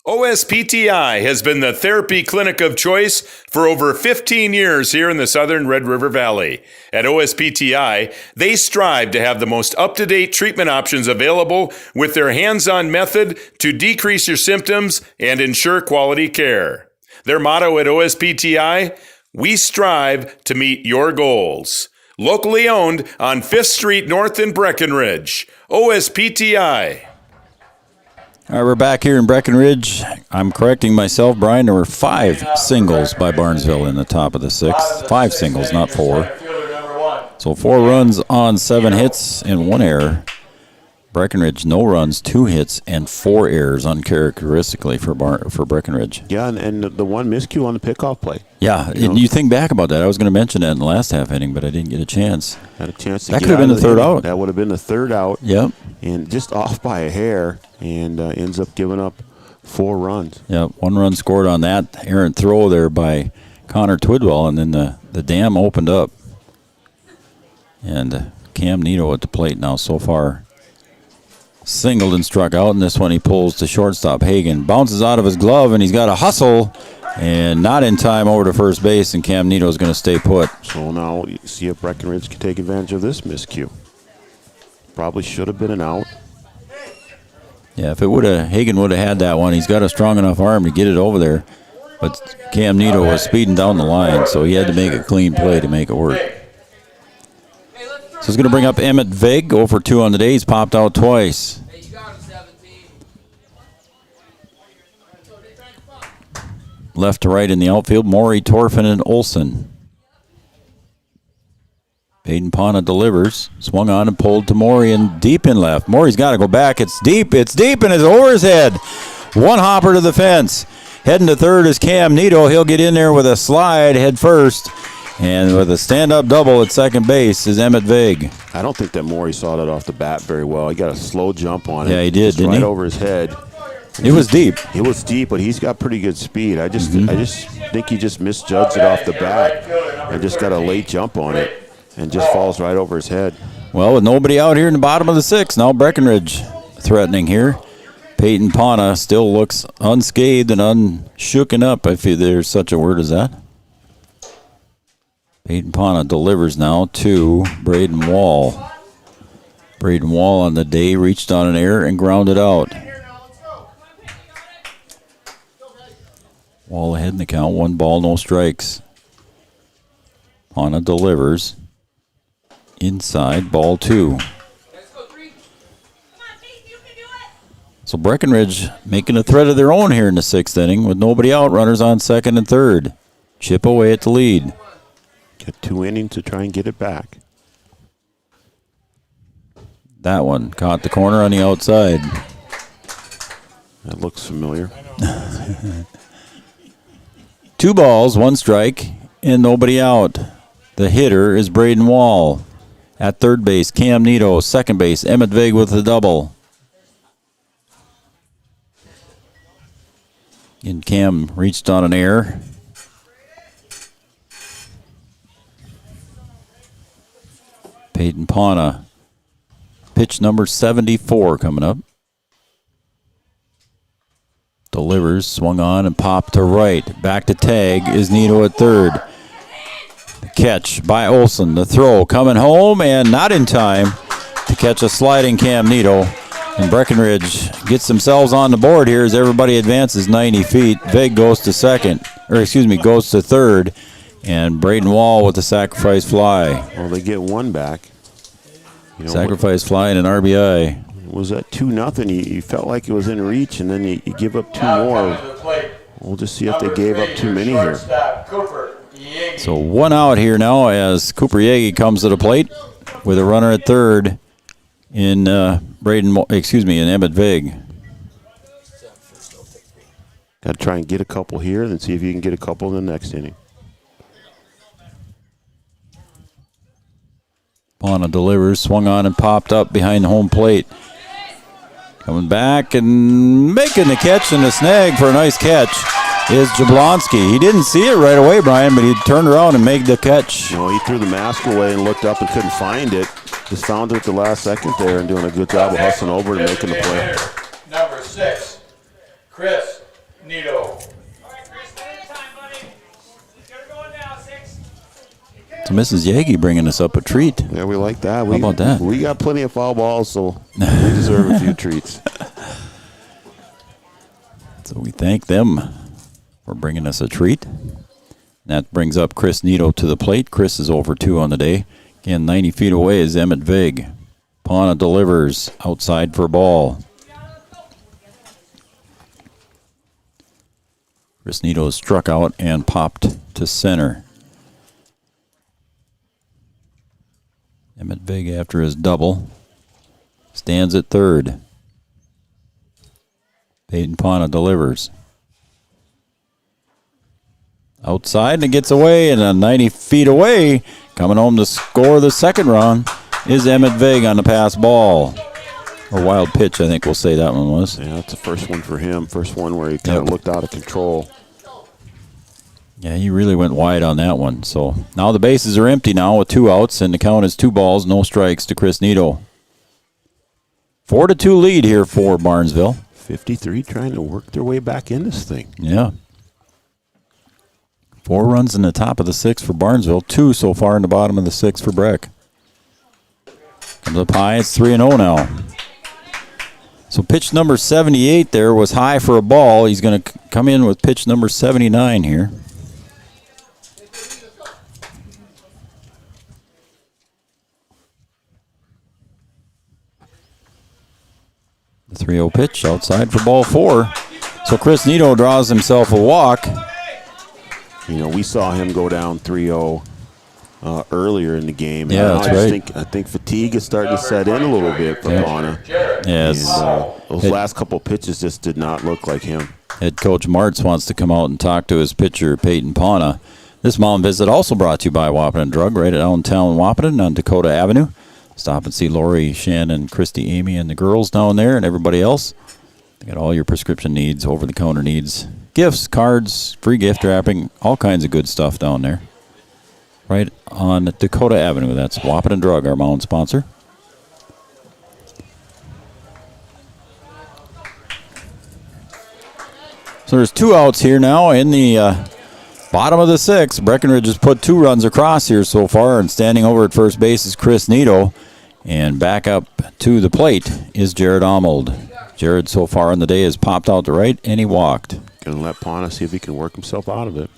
OSPTI has been the therapy clinic of choice for over 15 years here in the southern Red River Valley. At OSPTI, they strive to have the most up-to-date treatment options available with their hands-on method to decrease your symptoms and ensure quality care. Their motto at OSPTI, we strive to meet your goals. Locally owned on 5th Street North in Breckenridge. OSPTI. All right, we're back here in Breckenridge. I'm correcting myself, Brian. There were 5 singles by Barnesville in the top of the 6th. 5 singles, not 4. So 4 runs on 7 hits and 1 error. Breckenridge, no runs, 2 hits, and 4 errors uncharacteristically for Breckenridge. Yeah, and the one miscue on the pickoff play. Yeah, and you think back about that. I was going to mention that in the last half inning, but I didn't get a chance. Had a chance to that get could have been the third out. That would have been the 3rd out. Yep. And just off by a hair, and ends up giving up 4 runs. Yep, 1 run scored on that errant throw there by Connor Twidwell, and then the dam opened up. And Cam Nito at the plate now so far. Singled and struck out, and this one he pulls to shortstop. Hagan bounces out of his glove, and he's got a hustle, and not in time over to first base, and Cam Nito's going to stay put. So now you see if Breckenridge can take advantage of this miscue. Probably should have been an out. Yeah, if Hagan would have had that one, he's got a strong enough arm to get it over there. But Cam Nito was speeding down the line, so he had to make a clean play to make it work. So he's going to bring up Emmett Vig, 0 for 2 on the day. He's popped out twice. Left to right in the outfield, Mori, Torfin, and Olson. Peyton Pana delivers. Swung on and pulled to Mori and deep in left. Mori's got to go back. It's deep, and it's over his head. One hopper to the fence. Heading to third is Cam Nito. He'll get in there with a slide head first. And with a stand-up double at second base is Emmett Vig. I don't think that Mori saw that off the bat very well. He got a slow jump on it. Yeah, he did, didn't he? Right over his head. It was deep. It was deep, but he's got pretty good speed. I just think he just misjudged it off the bat and just got a late jump on it and just falls right over his head. Well, with nobody out here in the bottom of the sixth, now Breckenridge threatening here. Peyton Pana still looks unscathed and unshooken up, if there's such a word as that. Peyton Pana delivers now to Braden Wall. Braden Wall on the day reached on an error and grounded out. Wall ahead in the count, 1 ball, no strikes. Pana delivers. Inside, ball 2. So Breckenridge making a threat of their own here in the 6th inning with nobody out, runners on second and third. Chip away at the lead. Got 2 innings to try and get it back. That one caught the corner on the outside. That looks familiar. 2 balls, 1 strike, and nobody out. The hitter is Braden Wall. At third base, Cam Nito. Second base, Emmett Vig with the double. And Cam reached on an error. Peyton Pana. Pitch number 74 coming up. Delivers, swung on and popped to right. Back to tag is Nito at third. The catch by Olson. The throw coming home and not in time to catch a sliding Cam Nito. And Breckenridge gets themselves on the board here as everybody advances 90 feet. Vig goes to goes to third. And Braden Wall with the sacrifice fly. Well, they get 1 back. Sacrifice fly and an RBI. Was that 2-0? You felt like it was in reach, and then you give up 2 more. We'll just see if they gave up too many here. So 1 out here now as Cooper Yagi comes to the plate with a runner at third in Emmett Vig. Got to try and get a couple here, and then see if you can get a couple in the next inning. Pana delivers, swung on and popped up behind the home plate. Coming back and making the catch and the snag for a nice catch is Jablonski. He didn't see it right away, Brian, but he turned around and made the catch. No, he threw the mask away and looked up and couldn't find it. Just found it at the last second there and doing a good job of hustling over and making the play. Number 6, Chris Nito. So Mrs. Yagi bringing us up a treat. Yeah, we like that. How about that? We got plenty of foul balls, so we deserve a few treats. So we thank them for bringing us a treat. That brings up Chris Nito to the plate. Chris is over 2 on the day. Again, 90 feet away is Emmett Vig. Pana delivers outside for a ball. Chris Nito is struck out and popped to center. Emmett Vig, after his double, stands at third. Peyton Pana delivers. Outside, and it gets away, and 90 feet away, coming home to score the second run, is Emmett Vig on the pass ball. Or wild pitch, I think we'll say that one was. Yeah, that's the first one for him. First one where he kind of looked out of control. Yeah, he really went wide on that one. So now the bases are empty now with 2 outs, and the count is 2 balls, no strikes to Chris Nito. 4-2 lead here for Barnesville. 53 trying to work their way back in this thing. Yeah. 4 runs in the top of the 6th for Barnesville, 2 so far in the bottom of the 6th for Breck. Comes up high, it's 3-0 now. So pitch number 78 there was high for a ball. He's going to come in with pitch number 79 here. The 3-0 pitch outside for ball 4. So Chris Nito draws himself a walk. You know, we saw him go down 3-0 earlier in the game. Yeah, that's right. I think fatigue is starting to set in a little bit for Bonner. Yes. And, those last couple pitches just did not look like him. Head coach Martz wants to come out and talk to his pitcher, Peyton Pauna. This mound visit also brought to you by Wahpeton Drug, right at downtown Wahpeton on Dakota Avenue. Stop and see Lori, Shannon, Christy, Amy, and the girls down there and everybody else. They got all your prescription needs, over-the-counter needs, gifts, cards, free gift wrapping, all kinds of good stuff down there. Right on Dakota Avenue. That's Wahpeton Drug, our mound sponsor. So there's 2 outs here now in the bottom of the 6th. Breckenridge has put 2 runs across here so far, and standing over at first base is Chris Nito. And back up to the plate is Jared Arnold. Jared so far in the day has popped out to right, and he walked. Going to let Pauna see if he can work himself out of it.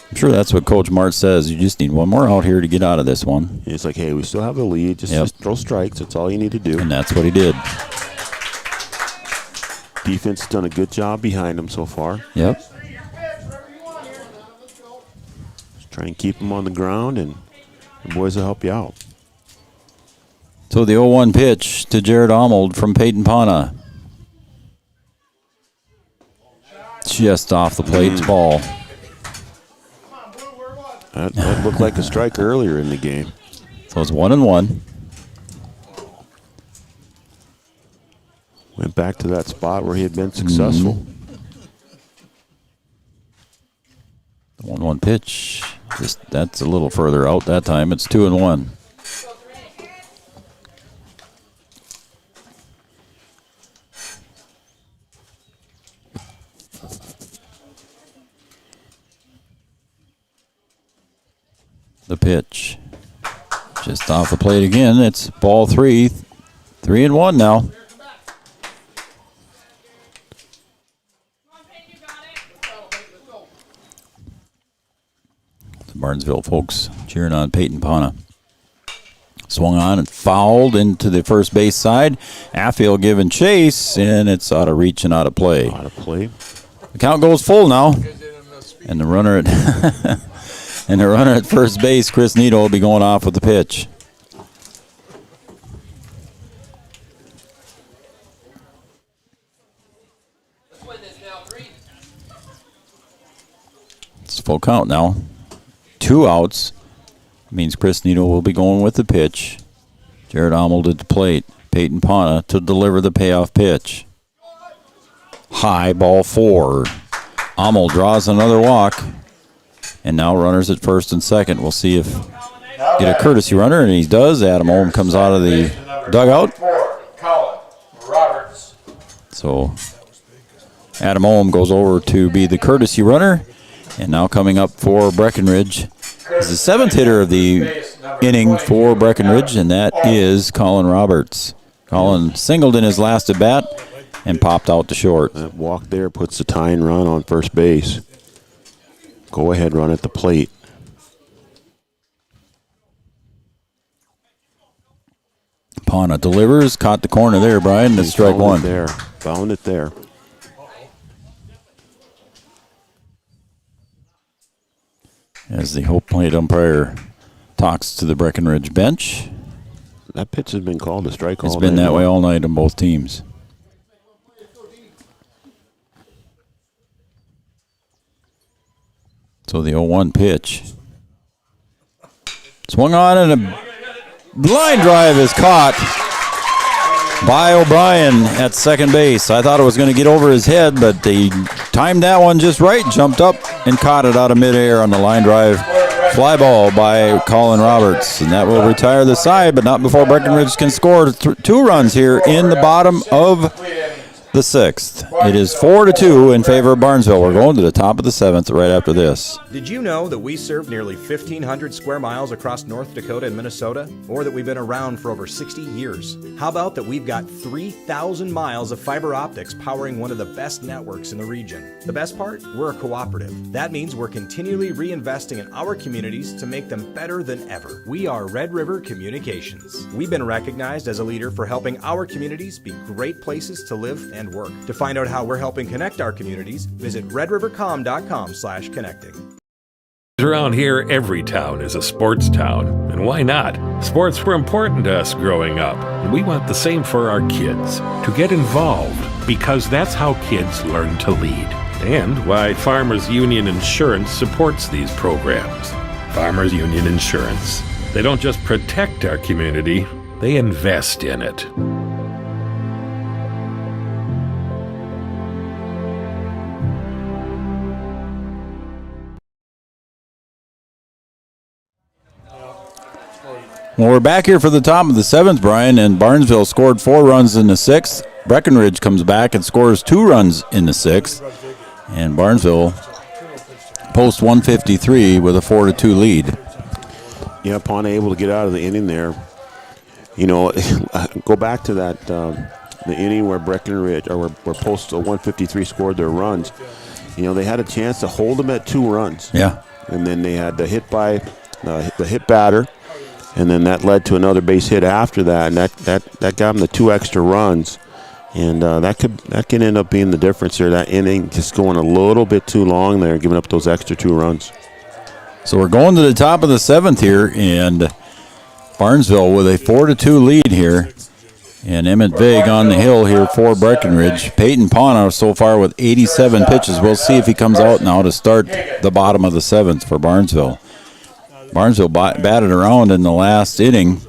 I'm sure that's what Coach Martz says. You just need one more out here to get out of this one. It's like, hey, we still have the lead. Just throw strikes. That's all you need to do. And that's what he did. Defense has done a good job behind him so far. Yep. Just try and keep him on the ground, and the boys will help you out. So the 0-1 pitch to Jared Arnold from Peyton Pauna. Just off the plate, ball. That looked like a strike earlier in the game. So it's 1-1. Went back to that spot where he had been successful. The 1-1 pitch. That's a little further out that time. It's 2-1. The pitch. Just off the plate again. It's ball 3. 3-1 now. The Barnesville folks cheering on Peyton Pauna. Swung on and fouled into the first base side. Affield giving chase, and it's out of reach and out of play. Out of play. The count goes full now. And the runner at and the runner at first base, Chris Nito, will be going off with the pitch. It's full count now. 2 outs. Means Chris Nito will be going with the pitch. Jared Arnold at the plate. Peyton Pauna to deliver the payoff pitch. High, ball 4. Arnold draws another walk. And now runners at first and second. We'll see if get a courtesy runner, and he does. Adam Ohm comes out of the dugout. Colin Roberts. So Adam Ohm goes over to be the courtesy runner. And now coming up for Breckenridge is the 7th hitter of the inning for Breckenridge, and that is Colin Roberts. Colin singled in his last at bat and popped out to short. That walk there puts the tying run on first base. Go ahead, run at the plate. Pauna delivers, caught the corner there, Brian. That's strike 1. Found it there. As the home plate umpire talks to the Breckenridge bench. That pitch has been called a strike all It's night been that long. way all night on both teams. So the 0-1 pitch. Swung on, and a line drive is caught. by O'Brien at second base. I thought it was going to get over his head, but they timed that one just right, jumped up and caught it out of midair on the line drive. Fly ball by Colin Roberts, and that will retire the side, but not before Breckenridge can score 2 runs here in the bottom of the 6th. It is 4-2 in favor of Barnesville. We're going to the top of the 7th right after this. Did you know that we serve nearly 1,500 square miles across North Dakota and Minnesota? Or that we've been around for over 60 years? How about that we've got 3,000 miles of fiber optics powering one of the best networks in the region? The best part? We're a cooperative. That means we're continually reinvesting in our communities to make them better than ever. We are Red River Communications. We've been recognized as a leader for helping our communities be great places to live and work. To find out how we're helping connect our communities, visit redrivercom.com/connecting. Around here, every town is a sports town. And why not? Sports were important to us growing up, and we want the same for our kids. To get involved, because that's how kids learn to lead. And why Farmers Union Insurance supports these programs. Farmers Union Insurance. They don't just protect our community, they invest in it. Well, we're back here for the top of the 7th, Brian, and Barnesville scored 4 runs in the 6th. Breckenridge comes back and scores 2 runs in the 6th. And Barnesville posts 153 with a 4-2 lead. Yeah, upon able to get out of the inning there, you know, go back to that the inning where Breckenridge or where Post 153 scored their runs. You know, they had a chance to hold them at 2 runs. Yeah. And then they had the hit by the hit batter. And then that led to another base hit after that, and that got them the 2 extra runs, and that can end up being the difference here. That inning just going a little bit too long there, giving up those extra 2 runs. So we're going to the top of the 7th here, and Barnesville with a 4-2 lead here, and Emmett Vig on the hill here for Breckenridge. Peyton Pauna so far with 87 pitches. We'll see if he comes out now to start the bottom of the 7th for Barnesville. Barnesville batted around in the last inning,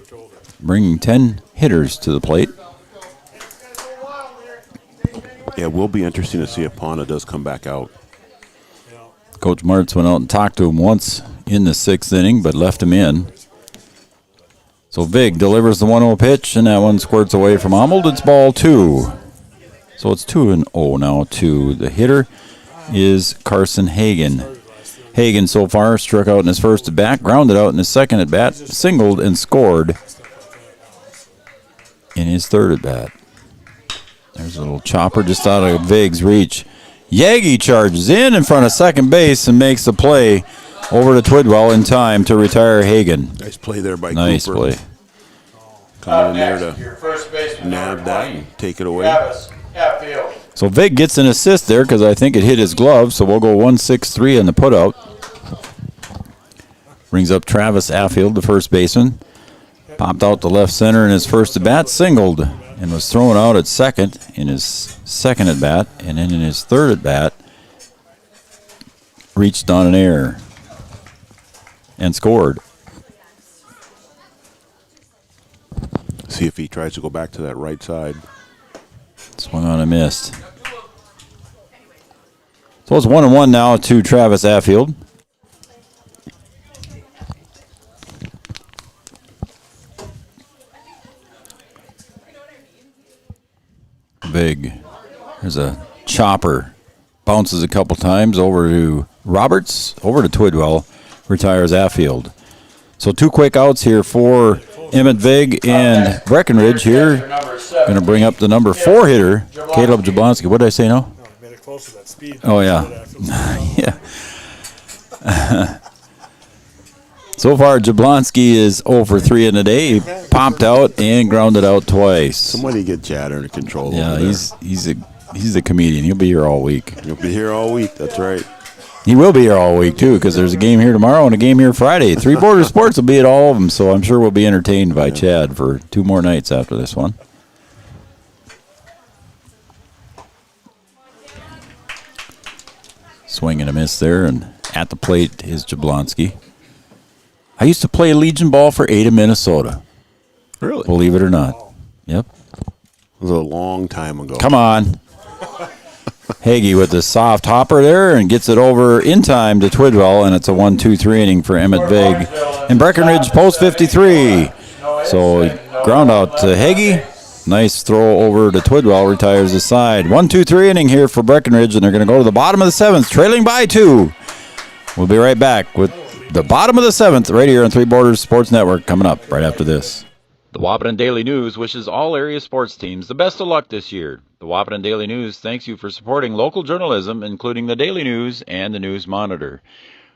bringing 10 hitters to the plate. Yeah, it will be interesting to see if Pauna does come back out. Coach Martz went out and talked to him once in the 6th inning, but left him in. So Vig delivers the 1-0 pitch, and that one squirts away from Humboldt. It's ball 2. So it's 2-0 now to the hitter is Carson Hagan. Hagan so far struck out in his first at-bat, grounded out in his second at-bat, singled and scored in his third at-bat. There's a little chopper just out of Vig's reach. Yagi charges in front of second base and makes the play over to Twidwell in time to retire Hagan. Nice play there by nice Cooper. Play. Coming in there to nab that and take it away. So Vig gets an assist there because I think it hit his glove, so we'll go 1-6-3 on the putout. Brings up Travis Affield, the first baseman. Popped out to left center in his first at-bat, singled, and was thrown out at second in his second at-bat, and then in his third at-bat, reached on an error and scored. See if he tries to go back to that right side. Swung on and missed. So it's 1-1 now to Travis Affield. Big. There's a chopper. Bounces a couple times over to Roberts, over to Twidwell, retires Affield. So 2 quick outs here for Emmett Vig and Breckenridge here. Going to bring up the number 4 hitter, Caleb Jablonski. What did I say now? Made it close to that speed. Oh, yeah. Yeah. So far, Jablonski is 0 for 3 in the day. He popped out and grounded out twice. Somebody get Chad under control. Yeah, over he's a comedian. He'll be here all week. He'll be here all week. That's right. He will be here all week, too, because there's a game here tomorrow and a game here Friday. 3 Border Sports will be at all of them, so I'm sure we'll be entertained by Chad for 2 more nights after this one. Swing and a miss there, and at the plate is Jablonski. I used to play Legion ball for Ada, Minnesota. Really? Believe it or not. Yep. It was a long time ago. Come on. Hagee with the soft hopper there and gets it over in time to Twidwell, and it's a 1-2-3 inning for Emmett Vig. And Breckenridge post 53. So ground out to Hagee. Nice throw over to Twidwell, retires the side. 1-2-3 inning here for Breckenridge, and they're going to go to the bottom of the 7th, trailing by 2. We'll be right back with the bottom of the 7th right here on Three Borders Sports Network coming up right after this. The Wahpeton Daily News wishes all area sports teams the best of luck this year. The Wahpeton Daily News thanks you for supporting local journalism, including the Daily News and the News Monitor.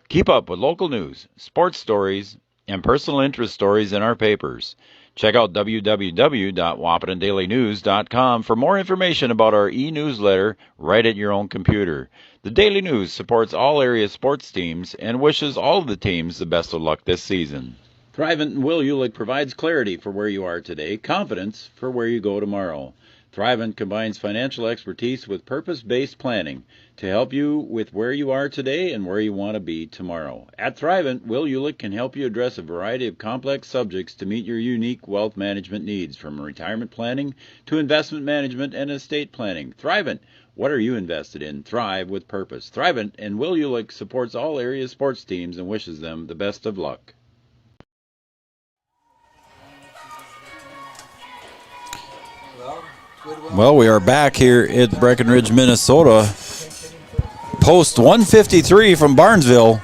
Keep up with local news, sports stories, and personal interest stories in our papers. Check out www.wahpetondailynews.com for more information about our e-newsletter right at your own computer. The Daily News supports all area sports teams and wishes all of the teams the best of luck this season. Thrivent and Will Ulick provides clarity for where you are today, confidence for where you go tomorrow. Thrivent combines financial expertise with purpose-based planning to help you with where you are today and where you want to be tomorrow. At Thrivent, Will Ulick can help you address a variety of complex subjects to meet your unique wealth management needs, from retirement planning to investment management and estate planning. Thrivent, what are you invested in? Thrive with purpose. Thrivent and Will Ulick supports all area sports teams and wishes them the best of luck. Well, we are back here at Breckenridge, Minnesota. Post 153 from Barnesville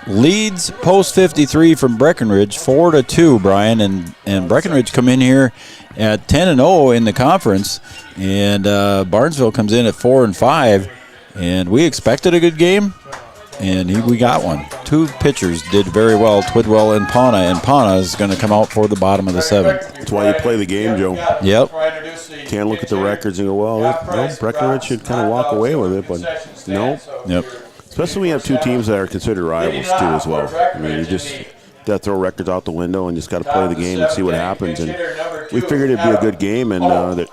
leads post 53 from Breckenridge 4-2, Brian, and Breckenridge come in here at 10-0 in the conference, and Barnesville comes in at 4-5, and we expected a good game, and we got one. Two pitchers did very well, Twidwell and Pana is going to come out for the bottom of the 7th. That's why you play the game, Joe. Yep. Can't look at the records and go, well, Breckenridge should kind of walk away with it, but no. Yep. Especially when you have two teams that are considered rivals, too, as well. I mean, you just got to throw records out the window and just got to play the game and see what happens. And we figured it'd be a good game, and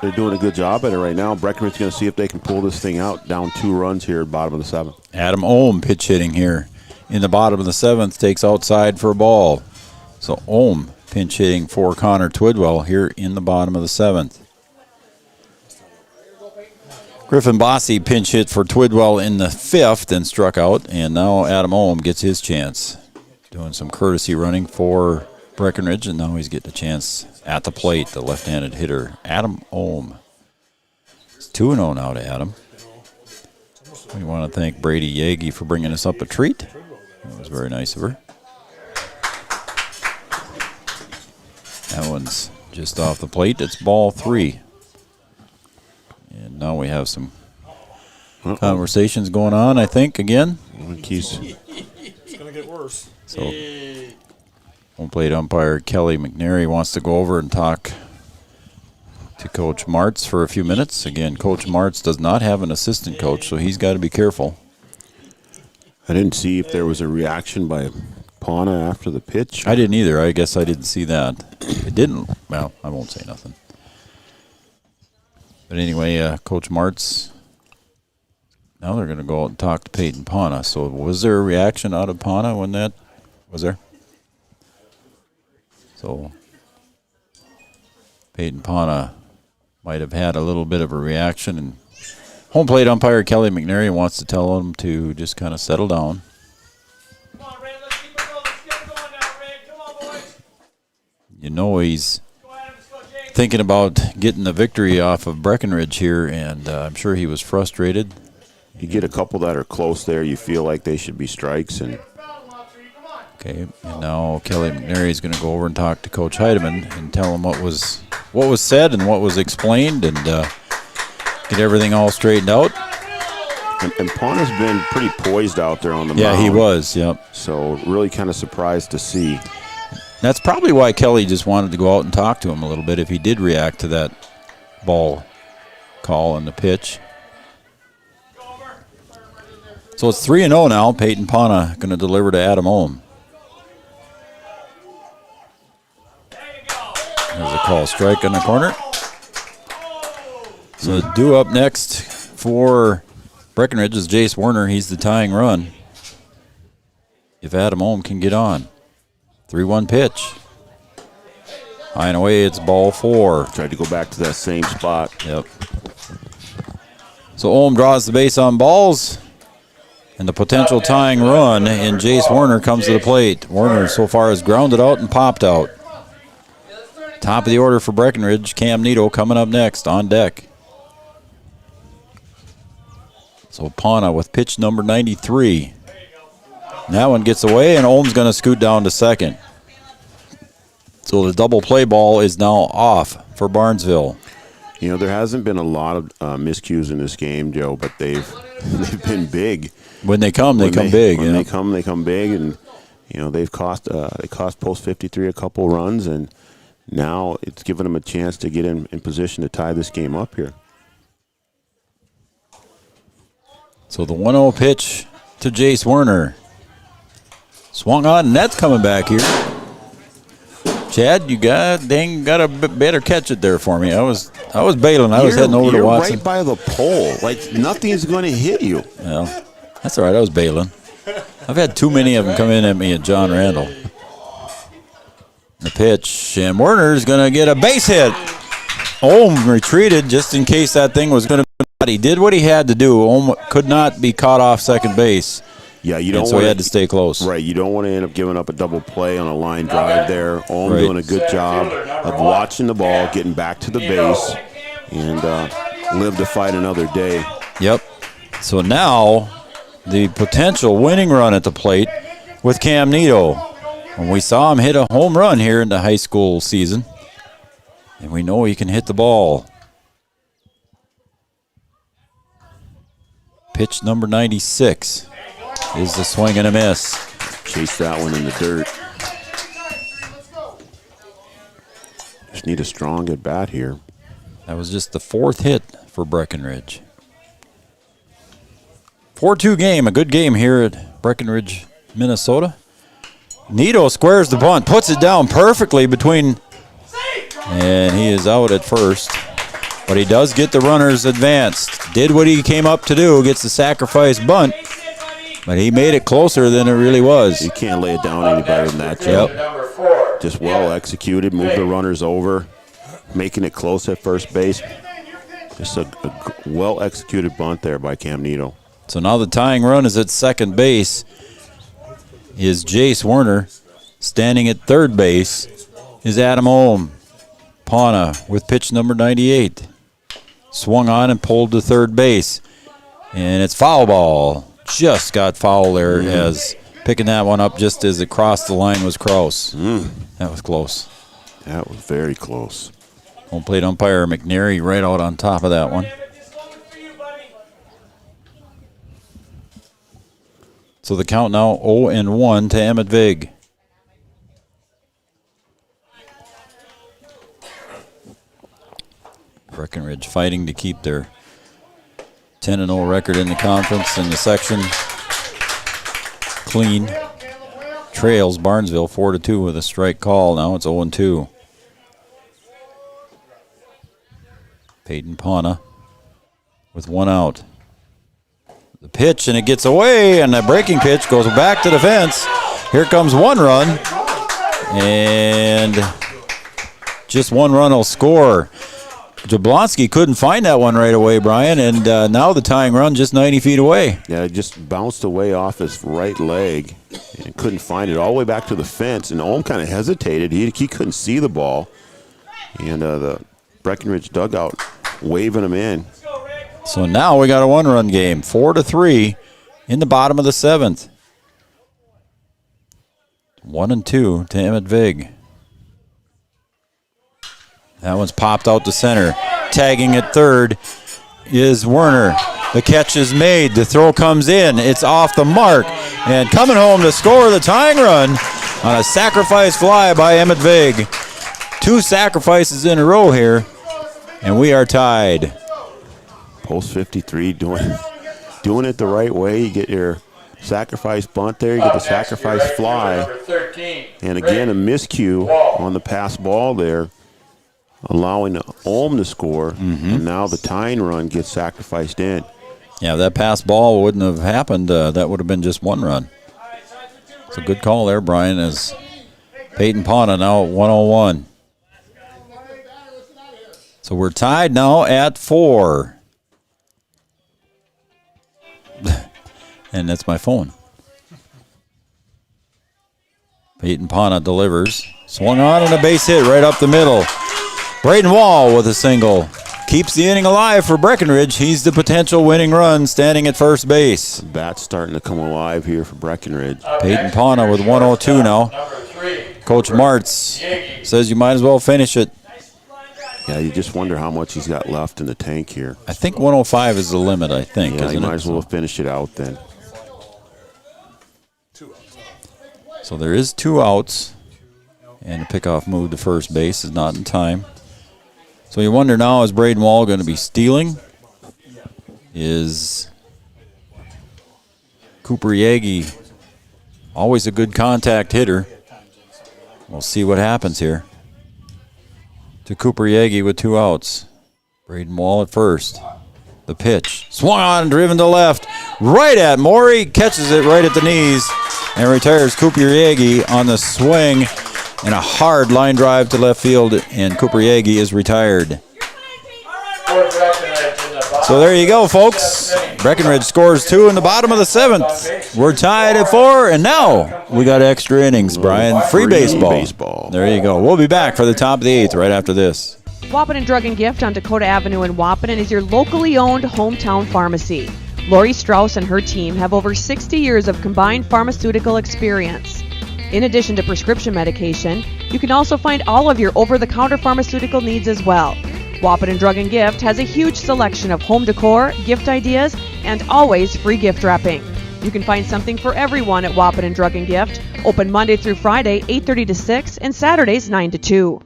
they're doing a good job at it right now. Breckenridge's going to see if they can pull this thing out, down 2 runs here at the bottom of the 7th. Adam Ohm pitch hitting here in the bottom of the 7th, takes outside for a ball. So Ohm pinch hitting for Connor Twidwell here in the bottom of the 7th. Griffin Bossy pinch hit for Twidwell in the 5th and struck out, and now Adam Ohm gets his chance. Doing some courtesy running for Breckenridge, and now he's getting a chance at the plate, the left-handed hitter, Adam Ohm. It's 2-0 now to Adam. We want to thank Brady Yagi for bringing us up a treat. That was very nice of her. That one's just off the plate. It's ball 3. And now we have some conversations going on, I think, again. It's going to get worse. So, home plate umpire Kelly McNary wants to go over and talk to Coach Martz for a few minutes. Again, Coach Martz does not have an assistant coach, so he's got to be careful. I didn't see if there was a reaction by Pana after the pitch. I didn't either. I guess I didn't see that. It didn't. Well, I won't say nothing. But anyway, Coach Martz, now they're going to go out and talk to Peyton Pana. So was there a reaction out of Pana when that was there? So Peyton Pana might have had a little bit of a reaction, and home plate umpire Kelly McNary wants to tell him to just kind of settle down. Come on, Red, let's keep it going. Let's get it going now, Red. Come on, boys. You know he's thinking about getting the victory off of Breckenridge here, and I'm sure he was frustrated. You get a couple that are close there, you feel like they should be strikes. And okay, and now Kelly McNary is going to go over and talk to Coach Heidemann and tell him what was said and what was explained, and get everything all straightened out. And Pana's been pretty poised out there on the mound. Yeah, he was, yep. So really kind of surprised to see. That's probably why Kelly just wanted to go out and talk to him a little bit if he did react to that ball call and the pitch. So it's 3-0 now. Peyton Pana going to deliver to Adam Ohm. There's a call strike in the corner. So due up next for Breckenridge is Jace Werner. He's the tying run. If Adam Ohm can get on. 3-1 pitch. High and away, it's ball 4. Tried to go back to that same spot. Yep. So Ohm draws the base on balls, and the potential tying run in Jace Werner comes to the plate. Werner so far has grounded out and popped out. Top of the order for Breckenridge. Cam Nito coming up next on deck. So Pana with pitch number 93. That one gets away, and Ohm's going to scoot down to second. So the double play ball is now off for Barnesville. You know, there hasn't been a lot of miscues in this game, Joe, but they've been big. When they come, they come big. When they come big, and you know they cost Post 53 a couple runs, and now it's given them a chance to get in position to tie this game up here. So the 1-0 pitch to Jace Werner. Swung on, and that's coming back here. Chad, you got a better catch it there for me. I was bailing. I was heading over to Watson. You're right by the pole. Like, nothing's going to hit you. Well, that's all right. I was bailing. I've had too many of them come in at me at John Randall. The pitch, and Werner's going to get a base hit. Ohm retreated just in case that thing was going to be out. He did what he had to do. Ohm could not be caught off second base. Yeah, you don't. So he had to stay close. Right, you don't want to end up giving up a double play on a line drive there. Ohm doing a good job of watching the ball, getting back to the base, and live to fight another day. Yep. So now the potential winning run at the plate with Cam Nito. And we saw him hit a home run here in the high school season, and we know he can hit the ball. Pitch number 96. Is the swing and a miss. Chase that one in the dirt. Just need a strong at bat here. That was just the 4th hit for Breckenridge. 4-2 game, a good game here at Breckenridge, Minnesota. Nito squares the bunt, puts it down perfectly between, and he is out at first. But he does get the runners advanced. Did what he came up to do, gets the sacrifice bunt. But he made it closer than it really was. You can't lay it down any better than that, Joe. Yep. Just well executed, move the runners over, making it close at first base. Just a well executed bunt there by Cam Nito. So now the tying run is at second base. Is Jace Werner. Standing at third base is Adam Ohm. Pana with pitch number 98. Swung on and pulled to third base. And it's foul ball. Just got foul there as picking that one up just as it crossed the line was Kraus. That was close. That was very close. Home plate umpire McNary right out on top of that one. So the count now 0-1 to Emmett Vig. Breckenridge fighting to keep their 10-0 record in the conference in the section clean. Trails Barnesville 4-2 with a strike call. Now it's 0-2. Peyton Pana with one out. The pitch, and it gets away, and the breaking pitch goes back to the fence. Here comes one run, and just one run will score. Jablonski couldn't find that one right away, Brian, and now the tying run just 90 feet away. Yeah, it just bounced away off his right leg and couldn't find it all the way back to the fence, and Ohm kind of hesitated. He couldn't see the ball, and the Breckenridge dugout waving him in. So now we got a one-run game, 4-3 in the bottom of the 7th. 1-2 to Emmett Vig. That one's popped out to center. Tagging at third is Werner. The catch is made. The throw comes in. It's off the mark. And coming home to score the tying run on a sacrifice fly by Emmett Vig. 2 sacrifices in a row here, and we are tied. Post 53 doing it the right way. You get your sacrifice bunt there. You get the sacrifice fly. And again, a miscue on the pass ball there, allowing Ohm to score. And now the tying run gets sacrificed in. Yeah, if that pass ball wouldn't have happened, that would have been just one run. It's a good call there, Brian, as Peyton Pana now at 101. So we're tied now at 4. And that's my phone. Peyton Pana delivers. Swung on and a base hit right up the middle. Braden Wall with a single. Keeps the inning alive for Breckenridge. He's the potential winning run standing at first base. The bat's starting to come alive here for Breckenridge. Peyton Pana with 102 now. Coach Martz says you might as well finish it. Yeah, you just wonder how much he's got left in the tank here. I think 105 is the limit, I think. Yeah, you might it? as well finish it out then. So there is 2 outs. And the pickoff move to first base is not in time. So you wonder now, is Braden Wall going to be stealing? Is Cooper Yagi always a good contact hitter? We'll see what happens here. To Cooper Yagi with 2 outs. Braden Wall at first. The pitch. Swung on, driven to left. Right at Mori. Catches it right at the knees. And retires Cooper Yagi on the swing. And a hard line drive to left field, and Cooper Yagi is retired. So there you go, folks. Breckenridge scores 2 in the bottom of the 7th. We're tied at 4, and now we got extra innings, Brian. Free baseball. There you go. We'll be back for the top of the 8th right after this. Wapanen Drug and Gift on Dakota Avenue in Wapanen is your locally owned hometown pharmacy. Lori Strauss and her team have over 60 years of combined pharmaceutical experience. In addition to prescription medication, you can also find all of your over-the-counter pharmaceutical needs as well. Wapanen Drug and Gift has a huge selection of home decor, gift ideas, and always free gift wrapping. You can find something for everyone at Wapanen Drug and Gift, open Monday through Friday, 8:30 to 6, and Saturdays, 9 to 2.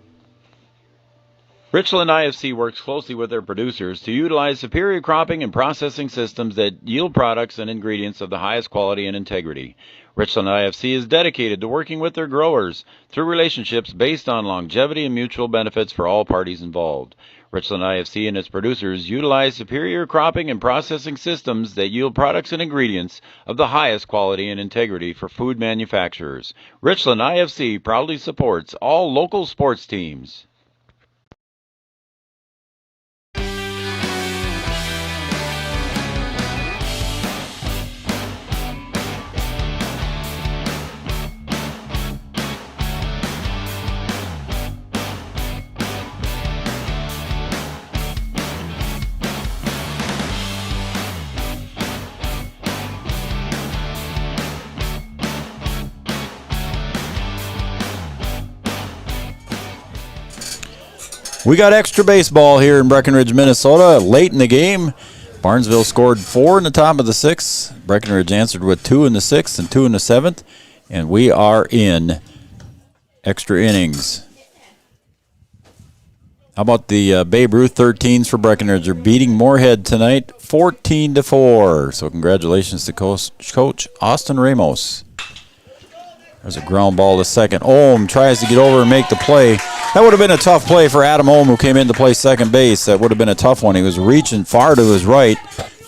Richland IFC works closely with their producers to utilize superior cropping and processing systems that yield products and ingredients of the highest quality and integrity. Richland IFC is dedicated to working with their growers through relationships based on longevity and mutual benefits for all parties involved. Richland IFC and its producers utilize superior cropping and processing systems that yield products and ingredients of the highest quality and integrity for food manufacturers. Richland IFC proudly supports all local sports teams. We got extra baseball here in Breckenridge, Minnesota. Late in the game, Barnesville scored 4 in the top of the 6th. Breckenridge answered with 2 in the 6th and 2 in the 7th. And we are in extra innings. How about the Babe Ruth 13s for Breckenridge? They're beating Moorhead tonight 14-4. So congratulations to Coach Austin Ramos. There's a ground ball to second. Ohm tries to get over and make the play. That would have been a tough play for Adam Ohm, who came in to play second base. That would have been a tough one. He was reaching far to his right,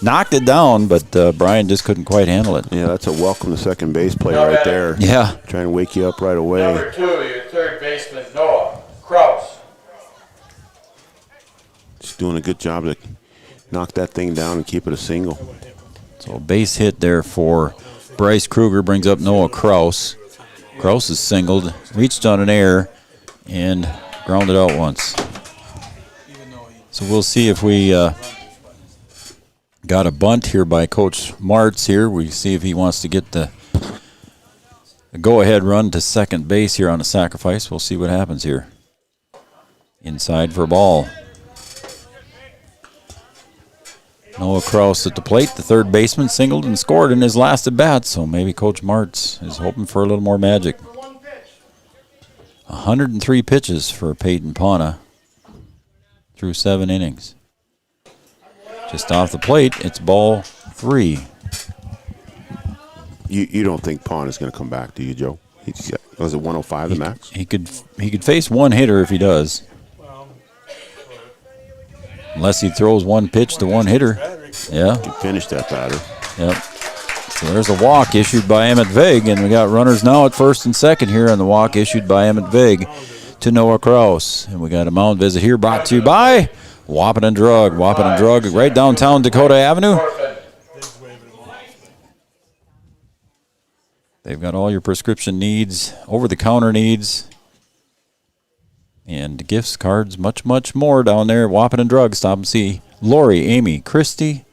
knocked it down, but Brian just couldn't quite handle it. Yeah, that's a welcome to second base play right there. Yeah. Trying to wake you up right away. Number 2, your third baseman, Noah Kraus. Just doing a good job to knock that thing down and keep it a single. So a base hit there for Bryce Kruger brings up Noah Kraus. Kraus is singled, reached on an error, and grounded out once. So we'll see if we got a bunt here by Coach Martz here. We see if he wants to get the go-ahead run to second base here on a sacrifice. We'll see what happens here. Inside for a ball. Noah Kraus at the plate, the third baseman, singled and scored in his last at-bat, so maybe Coach Martz is hoping for a little more magic. 103 pitches for Peyton Pana through 7 innings. Just off the plate, it's ball 3. You don't think Pana is going to come back, do you, Joe? Was it 105 the max? He could face one hitter if he does. Unless he throws one pitch to one hitter. Yeah. Can finish that batter. Yep. So there's a walk issued by Emmett Vig, and we got runners now at first and second here on the walk issued by Emmett Vig. to Noah Kraus. And we got a mound visit here brought to you by Wahpeton Drug. Wahpeton Drug right downtown Dakota Avenue. They've got all your prescription needs, over-the-counter needs, and gifts, cards, much, much more down there at Wahpeton Drug. Stop and see Lori, Amy, Christy,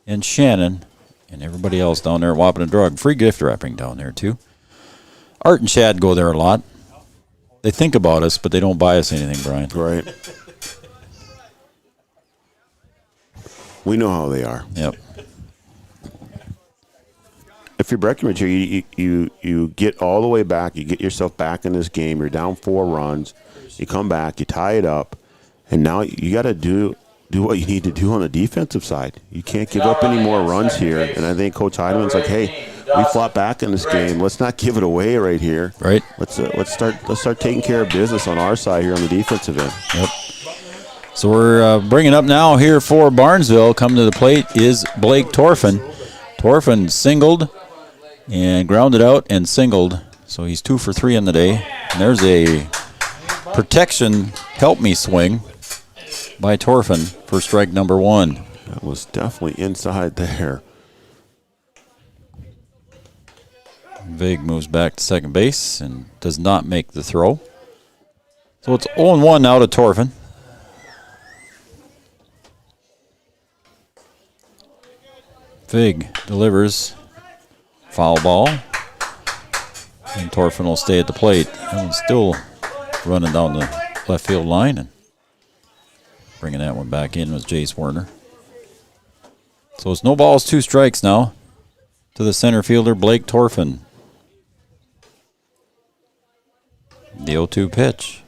and Shannon, and everybody else down there at Wahpeton Drug. Free gift wrapping down there, too. Art and Chad go there a lot. They think about us, but they don't buy us anything, Brian. Right. We know how they are. Yep. If you're Breckenridge, you get all the way back. You get yourself back in this game. You're down 4 runs. You come back. You tie it up. And now you got to do what you need to do on the defensive side. You can't give up any more runs here. And I think Coach Heideman's like, hey, we fought back in this game. Let's not give it away right here. Right. Let's start taking care of business on our side here on the defensive end. Yep. So we're bringing up now here for Barnesville. Coming to the plate is Blake Torfin. Torfin singled and grounded out and singled. So he's 2 for 3 in the day. And there's a protection help me swing by Torfin for strike number 1. That was definitely inside there. Vig moves back to second base and does not make the throw. So it's 0-1 now to Torfin. Vig delivers. Foul ball. And Torfin will stay at the plate. That one's still running down the left field line. And bringing that one back in was Jace Werner. So it's no balls, 2 strikes now to the center fielder, Blake Torfin. The 0-2 pitch.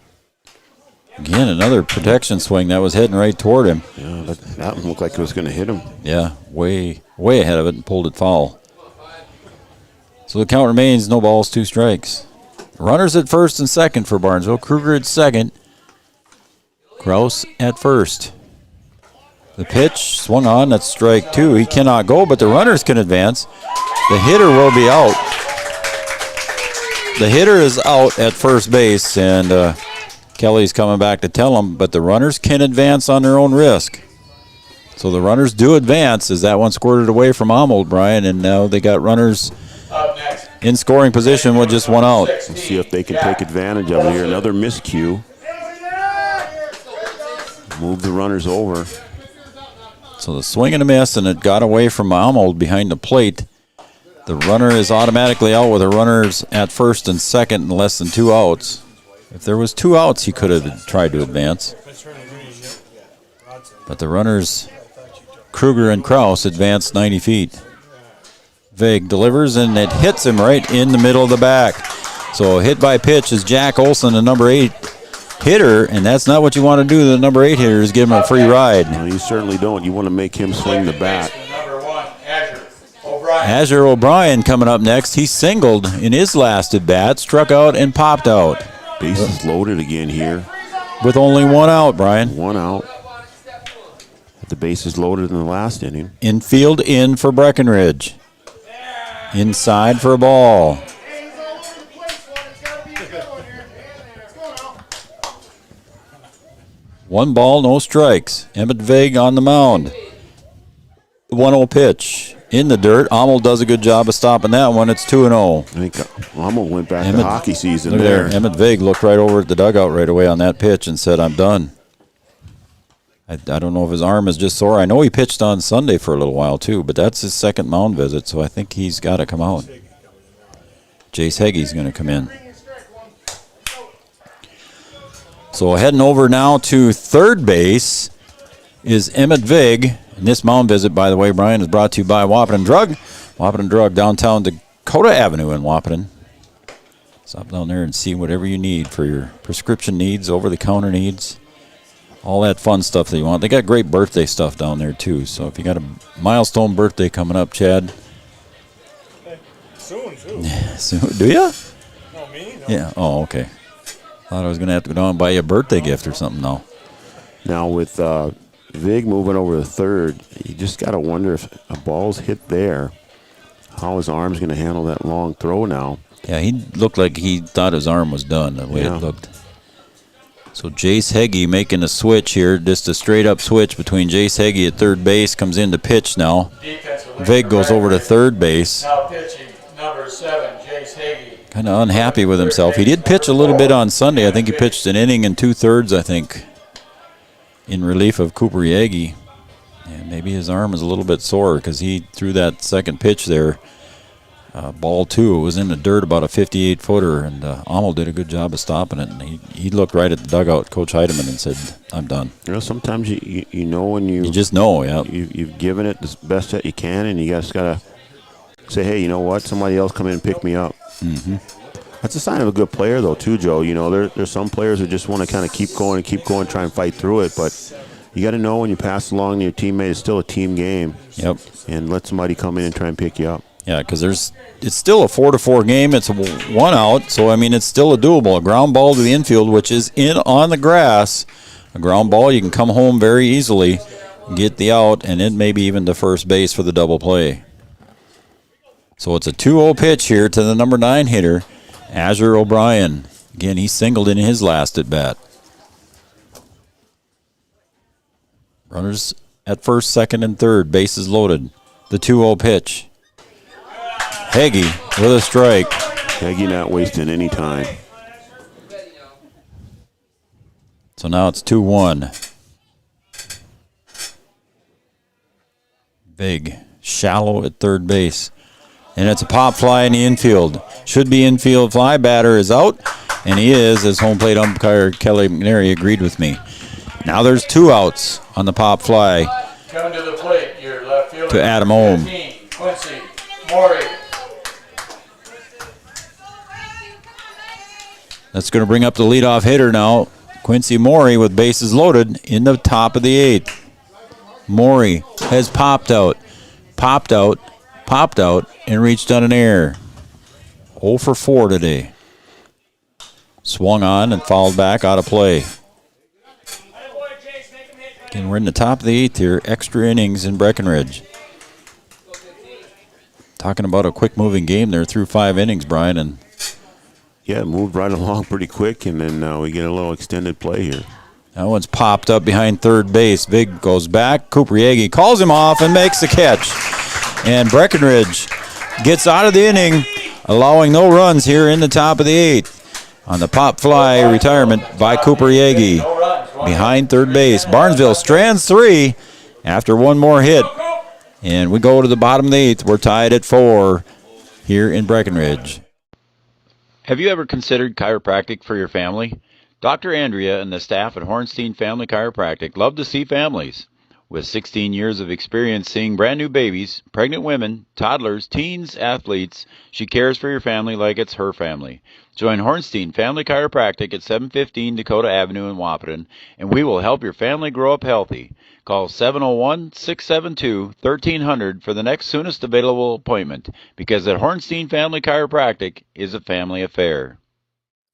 Again, another protection swing that was heading right toward him. Yeah, that one looked like it was going to hit him. Yeah, way ahead of it and pulled it foul. So the count remains no balls, 2 strikes. Runners at first and second for Barnesville. Kruger at second. Kraus at first. The pitch swung on. That's strike 2. He cannot go, but the runners can advance. The hitter will be out. The hitter is out at first base, and Kelly's coming back to tell him, but the runners can advance on their own risk. So the runners do advance as that one squirted away from Arnold, Brian, and now they got runners in scoring position with just 1 out. Let's see if they can take advantage of it here. Another miscue. Move the runners over. So the swing and a miss, and it got away from Arnold behind the plate. The runner is automatically out with the runners at first and second and less than 2 outs. If there was 2 outs, he could have tried to advance. But the runners, Kruger and Kraus, advanced 90 feet. Vig delivers, and it hits him right in the middle of the back. So hit by pitch is Jack Olson, the number 8 hitter, and that's not what you want to do to the number 8 hitter, is give him a free ride. No, you certainly don't. You want to make him swing the bat. Azure O'Brien coming up next. He singled in his last at bat, struck out and popped out. Bases loaded again here. With only 1 out, Brian. 1 out. The bases loaded in the last inning. Infield in for Breckenridge. Inside for a ball. One ball, no strikes. Emmett Vig on the mound. 1-0 pitch. In the dirt. Amel does a good job of stopping that one. It's 2-0. I think Amel went back to hockey season look there. Emmett Vig looked right over at the dugout right away on that pitch and said, I'm done. I don't know if his arm is just sore. I know he pitched on Sunday for a little while, too, but that's his second mound visit, so I think he's got to come out. Jace Heggie's going to come in. So heading over now to third base is Emmett Vig. And this mound visit, by the way, Brian, is brought to you by Wahpeton Drug. Wahpeton Drug, downtown Dakota Avenue in Wahpeton. Stop down there and see whatever you need for your prescription needs, over-the-counter needs, all that fun stuff that you want. They got great birthday stuff down there, too. So if you got a milestone birthday coming up, Chad. Soon, too. Soon, do you? No, me? No. Yeah. Oh, okay. Thought I was going to have to go down and buy you a birthday gift or something now. Now with Vig moving over to third, you just got to wonder if a ball's hit there, how his arm's going to handle that long throw now. Yeah, he looked like he thought his arm was done, the way it looked. So Jace Heggie making a switch here, just a straight-up switch between Jace Heggie at third base, comes in to pitch now. Vig goes over to third base. Now pitching, number 7, Jace Hagee. Kind of unhappy with himself. He did pitch a little bit on Sunday. I think he pitched an inning and 2/3, I think, in relief of Cooper Yagi. And maybe his arm is a little bit sore because he threw that second pitch there. Ball 2, it was in the dirt, about a 58-footer, and Ammel did a good job of stopping it. And he looked right at the dugout, Coach Heidemann, and said, "I'm done." You know, sometimes you know when you just know, yeah. You've given it the best that you can, and you just gotta say, "Hey, you know what? Somebody else come in and pick me up." Mm-hmm. That's a sign of a good player, though, too, Joe. You know, there's some players who just want to kind of keep going, try and fight through it, but you got to know when you pass along to your teammate, it's still a team game. Yep. And let somebody come in and try and pick you up. Yeah, because it's still a 4-4 game. It's a 1 out, so I mean it's still a doable. A ground ball to the infield, which is in on the grass. A ground ball, you can come home very easily, get the out, and then maybe even to first base for the double play. So it's a 2-0 pitch here to the number 9 hitter, Azure O'Brien. Again, he singled in his last at bat. Runners at first, second, and third. Bases loaded. The 2-0 pitch. Heggie with a strike. Heggie not wasting any time. So now it's 2-1. Big, shallow at third base. And it's a pop fly in the infield. Should be infield fly. Batter is out. And he is, as home plate umpire Kelly McNary agreed with me. Now there's 2 outs on the pop fly. Coming to the plate, your left fielder. To Adam Ohm. Quincy Mori. That's going to bring up the leadoff hitter now. Quincy Mori with bases loaded in the top of the 8th. Mori has popped out, and reached on an error. 0 for 4 today. Swung on and fouled back out of play. Again, we're in the top of the 8th here. Extra innings in Breckenridge. Talking about a quick-moving game there through 5 innings, Brian, and yeah, it moved right along pretty quick, and then we get a little extended play here. That one's popped up behind third base. Vig goes back. Cooper Yagi calls him off and makes the catch. And Breckenridge gets out of the inning, allowing no runs here in the top of the 8th. On the pop fly retirement by Cooper Yagi behind third base. Barnesville strands 3 after one more hit. And we go to the bottom of the 8th. We're tied at 4 here in Breckenridge. Have you ever considered chiropractic for your family? Dr. Andrea and the staff at Hornstein Family Chiropractic love to see families. With 16 years of experience seeing brand new babies, pregnant women, toddlers, teens, athletes, she cares for your family like it's her family. Join Hornstein Family Chiropractic at 715 Dakota Avenue in Wahpeton, and we will help your family grow up healthy. Call 701-672-1300 for the next soonest available appointment, because at Hornstein Family Chiropractic is a family affair.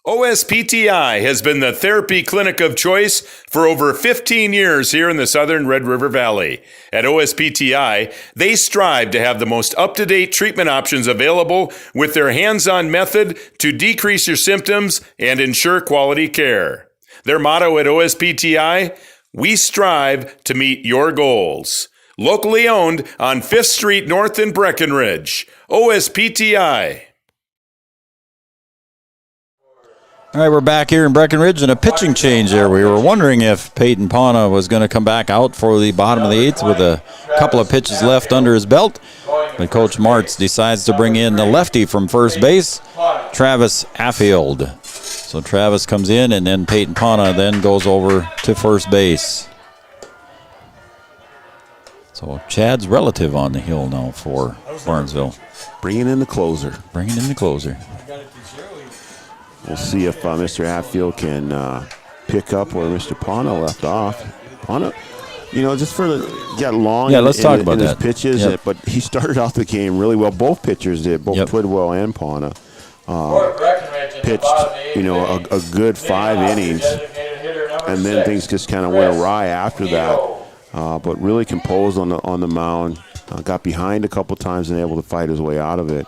OSPTI has been the therapy clinic of choice for over 15 years here in the southern Red River Valley. At OSPTI, they strive to have the most up-to-date treatment options available with their hands-on method to decrease your symptoms and ensure quality care. Their motto at OSPTI, we strive to meet your goals. Locally owned on 5th Street North in Breckenridge. OSPTI. All right, we're back here in Breckenridge and a pitching change there. We were wondering if Peyton Pauna was going to come back out for the bottom of the 8th with a couple of pitches left under his belt. But Coach Martz decides to bring in the lefty from first base, Travis Affield. So Travis comes in, and then Peyton Pauna then goes over to first base. So Chad's relative on the hill now for Barnesville. Bringing in the closer. We'll see if Mr. Hatfield can pick up where Mr. Pauna left off. Pauna, just for long. Yeah, let's talk about his that. pitches, Yep. but he started off the game really well. Both pitchers did, both Twidwell and Pauna. Pitched, a good 5 innings, and then things just kind of went awry after that. But really composed on the mound. Got behind a couple times and able to fight his way out of it.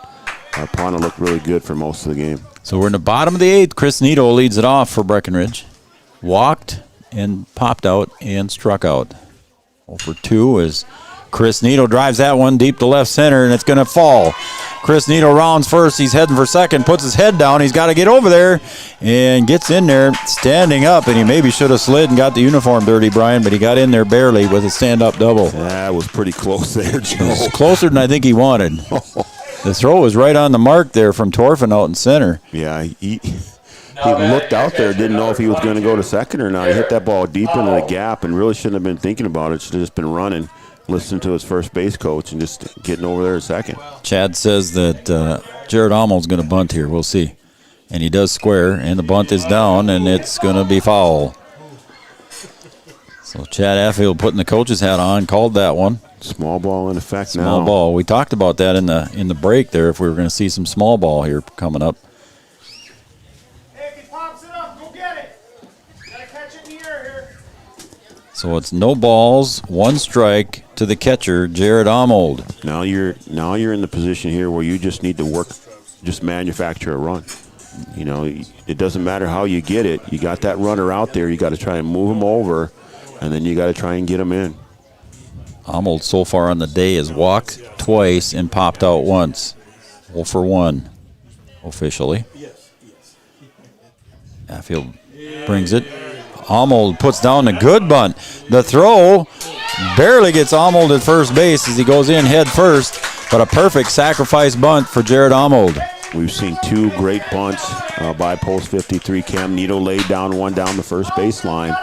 Pauna looked really good for most of the game. So we're in the bottom of the 8th. Chris Nito leads it off for Breckenridge. walked and popped out and struck out. 0 for 2 as Chris Nito drives that one deep to left center, and it's going to fall. Chris Nito rounds first. He's heading for second, puts his head down. He's got to get over there and gets in there standing up, and he maybe should have slid and got the uniform dirty, Brian, but he got in there barely with a stand-up double. That was pretty close there, Joe. It was closer than I think he wanted. The throw was right on the mark there from Torfin out in center. Yeah, he looked out there, didn't know if he was going to go to second or not. He hit that ball deep into the gap and really shouldn't have been thinking about it. Should have just been running, listening to his first base coach, and just getting over there at second. Chad says that Jared Almo's going to bunt here. We'll see. And he does square, and the bunt is down, and it's going to be foul. So Chad Affield putting the coach's hat on, called that one. Small ball in effect now. Small ball. We talked about that in the break there, if we were going to see some small ball here coming up. So it's no balls, 1 strike to the catcher, Jared Almold. Now you're in the position here where you just need to work, just manufacture a run. You know, it doesn't matter how you get it. You got that runner out there. You got to try and move him over, and then you got to try and get him in. Almold so far on the day has walked twice and popped out once. 0 for 1 officially. Affield brings it. Almold puts down a good bunt. The throw barely gets Almold at first base as he goes in head first, but a perfect sacrifice bunt for Jared Almold. We've seen 2 great bunts by post 53. Cam Nito laid down one down the first baseline,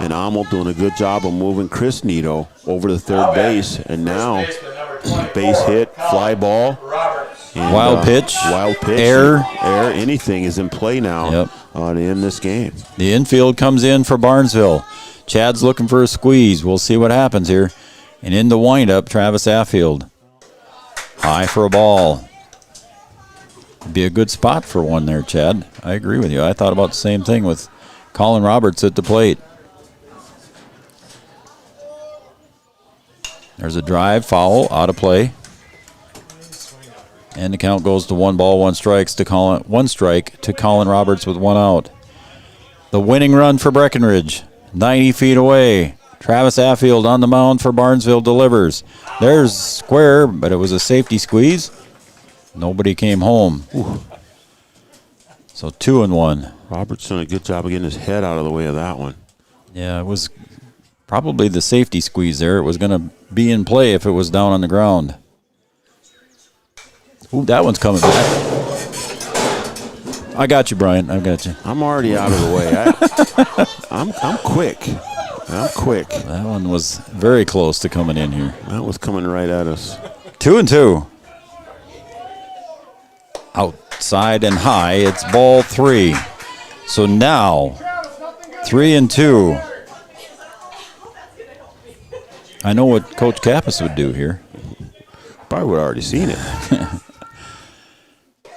and Almold doing a good job of moving Chris Nito over to third base, and now base hit, fly ball, and, wild pitch, air, anything is in play now to end this game. The infield comes in for Barnesville. Chad's looking for a squeeze. We'll see what happens here. And in the windup, Travis Affield. High for a ball. Be a good spot for one there, Chad. I agree with you. I thought about the same thing with Colin Roberts at the plate. There's a drive, foul, out of play. And the count goes to 1 ball, 1 strike to Colin Roberts with 1 out. The winning run for Breckenridge, 90 feet away. Travis Affield on the mound for Barnesville delivers. There's square, but it was a safety squeeze. Nobody came home. Ooh. So 2-1. Roberts done a good job of getting his head out of the way of that one. Yeah, it was probably the safety squeeze there. It was going to be in play if it was down on the ground. Ooh, that one's coming back. I got you, Brian. I got you. I'm already out of the way. I'm quick. I'm quick. That one was very close to coming in here. That was coming right at us. 2-2. Outside and high. It's ball 3. So now 3-2. I know what Coach Kappas would do here. Probably would have already seen it.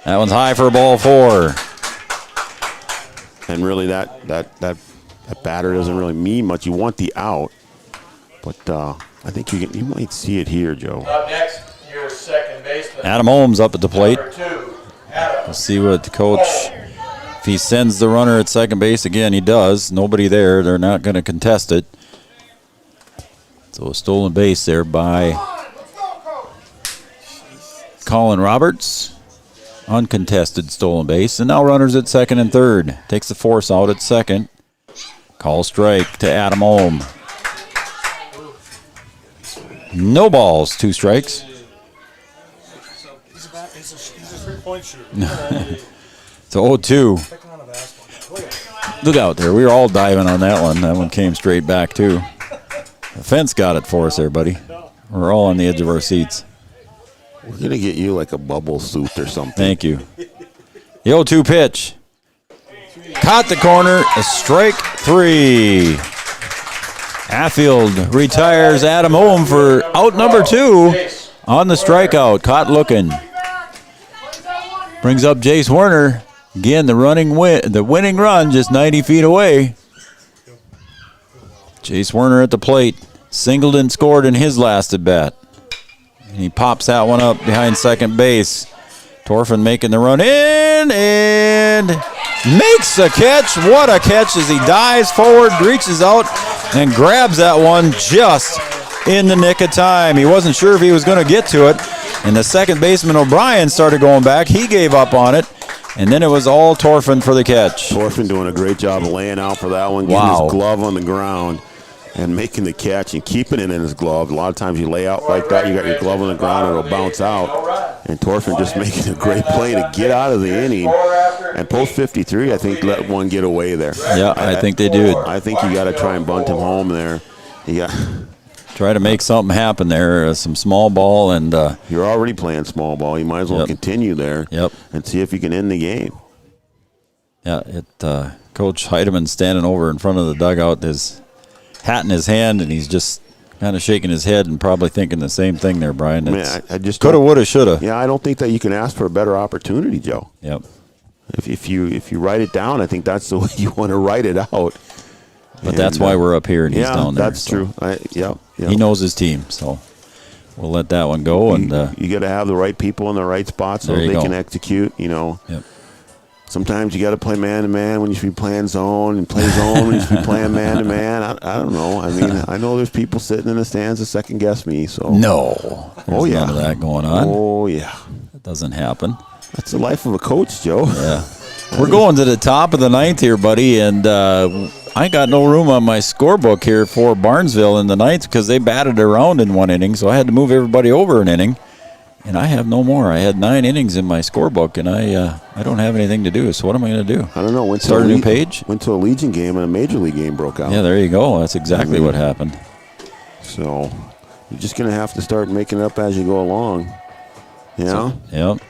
That one's high for ball 4. And really that batter doesn't really mean much. You want the out, but I think you might see it here, Joe. Up next, your second baseman. Adam Holmes up at the plate. Number 2, Adam. We'll see what the coach, if he sends the runner at second base again, he does. Nobody there. They're not going to contest it. So a stolen base there by Colin Roberts. Uncontested stolen base. And now runners at second and third. Takes the force out at second. Call strike to Adam Holm. No balls, 2 strikes. He's a 3-point shooter. It's 0-2. Look out there. We were all diving on that one. That one came straight back, too. The fence got it for us there, buddy. We're all on the edge of our seats. We're going to get you like a bubble suit or something. Thank you. The 0-2 pitch. Caught the corner. A strike 3. Affield retires Adam Holm for out number 2 on the strikeout. Caught looking. Brings up Jace Werner. Again, the winning run just 90 feet away. Jace Werner at the plate. Singled and scored in his last at bat. And he pops that one up behind second base. Torfin making the run in, and makes a catch. What a catch as he dives forward, reaches out, and grabs that one just in the nick of time. He wasn't sure if he was going to get to it, and the second baseman, O'Brien, started going back. He gave up on it, and then it was all Torfin for the catch. Torfin doing a great job of laying out for that one, getting his glove on the ground and making the catch and keeping it in his glove. A lot of times you lay out like that, you got your glove on the ground, it'll bounce out. And Torfin just making a great play to get out of the inning. And post 53, I think, let one get away there. Yeah, I think they did. I think you got to try and bunt him home there. Yeah. Try to make something happen there, some small ball. And you're already playing small ball. You might as well continue there and see if you can end the game. Yeah, Coach Heidemann standing over in front of the dugout, his hat in his hand, and he's just kind of shaking his head and probably thinking the same thing there, Brian. I just coulda, woulda, shoulda. Yeah, I don't think that you can ask for a better opportunity, Joe. Yep. If you write it down, I think that's the way you want to write it out. But that's why we're up here and he's down there. That's true. He knows his team, so we'll let that one go. And you got to have the right people in the right spots so they can execute. Yep. Sometimes you got to play man-to-man when you should be playing zone, and play zone when you should be playing man-to-man. I don't know. I mean, I know there's people sitting in the stands to second-guess me. So no. There's none of that going on. Oh, yeah. That doesn't happen. That's the life of a coach, Joe. Yeah. We're going to the top of the ninth here, buddy, and I got no room on my scorebook here for Barnesville in the ninth because they batted around in one inning, so I had to move everybody over an inning. And I have no more. I had 9 innings in my scorebook, and I don't have anything to do. So what am I going to do? I don't know. Start a new page? Went to a Legion game, and a Major League game broke out. Yeah, there you go. That's exactly what happened. So you're just going to have to start making it up as you go along. Yeah.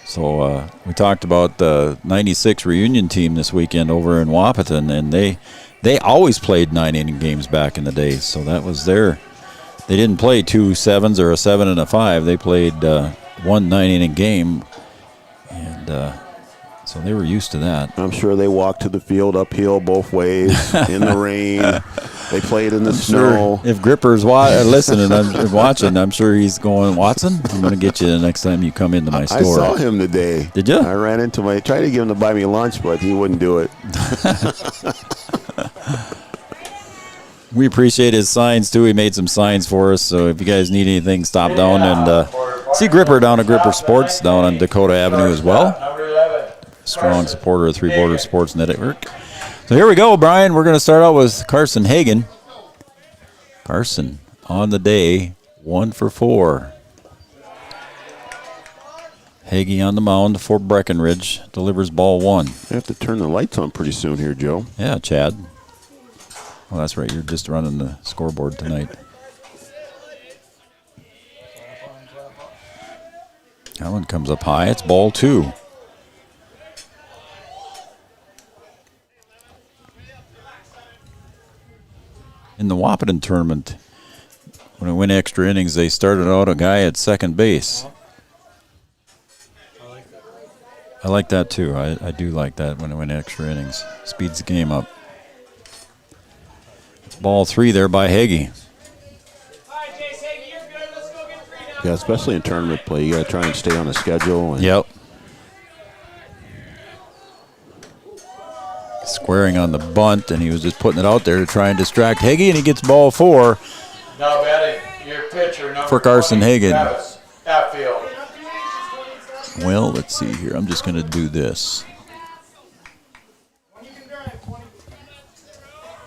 So we talked about the 96 reunion team this weekend over in Wahpeton, and they always played 9-inning games back in the day. So that was their – they didn't play 2 7s or a 7 and a 5. They played one 9-inning game, and so they were used to that. I'm sure they walked to the field uphill both ways in the rain. They played in the snow. Sure if Gripper's listening and watching, I'm sure he's going, Watson, I'm going to get you the next time you come into my store. I saw him today. Did you? I ran into tried to get him to buy me lunch, but he wouldn't do it. We appreciate his signs, too. He made some signs for us, so if you guys need anything, stop down and see Gripper down at Gripper Sports down on Dakota Avenue as well. Strong supporter of Three Borders Sports Network. So here we go, Brian. We're going to start out with Carson Hagan. Carson on the day, 1 for 4. Hagee on the mound for Breckenridge. Delivers ball 1. I have to turn the lights on pretty soon here, Joe. Yeah, Chad. Oh, that's right. You're just running the scoreboard tonight. That one comes up high. It's ball 2. In the Wahpeton tournament, when it went extra innings, they started out a guy at second base. I like that too. I do like that when it went extra innings. Speeds the game up. Ball 3 there by Hagee. Yeah, especially in tournament play, you got to try and stay on the schedule. Yep. Squaring on the bunt, and he was just putting it out there to try and distract Hagee, and he gets ball 4. Now batting your pitcher, number for Carson 20, Hagan. Travis Atfield. Well, let's see here. I'm just going to do this.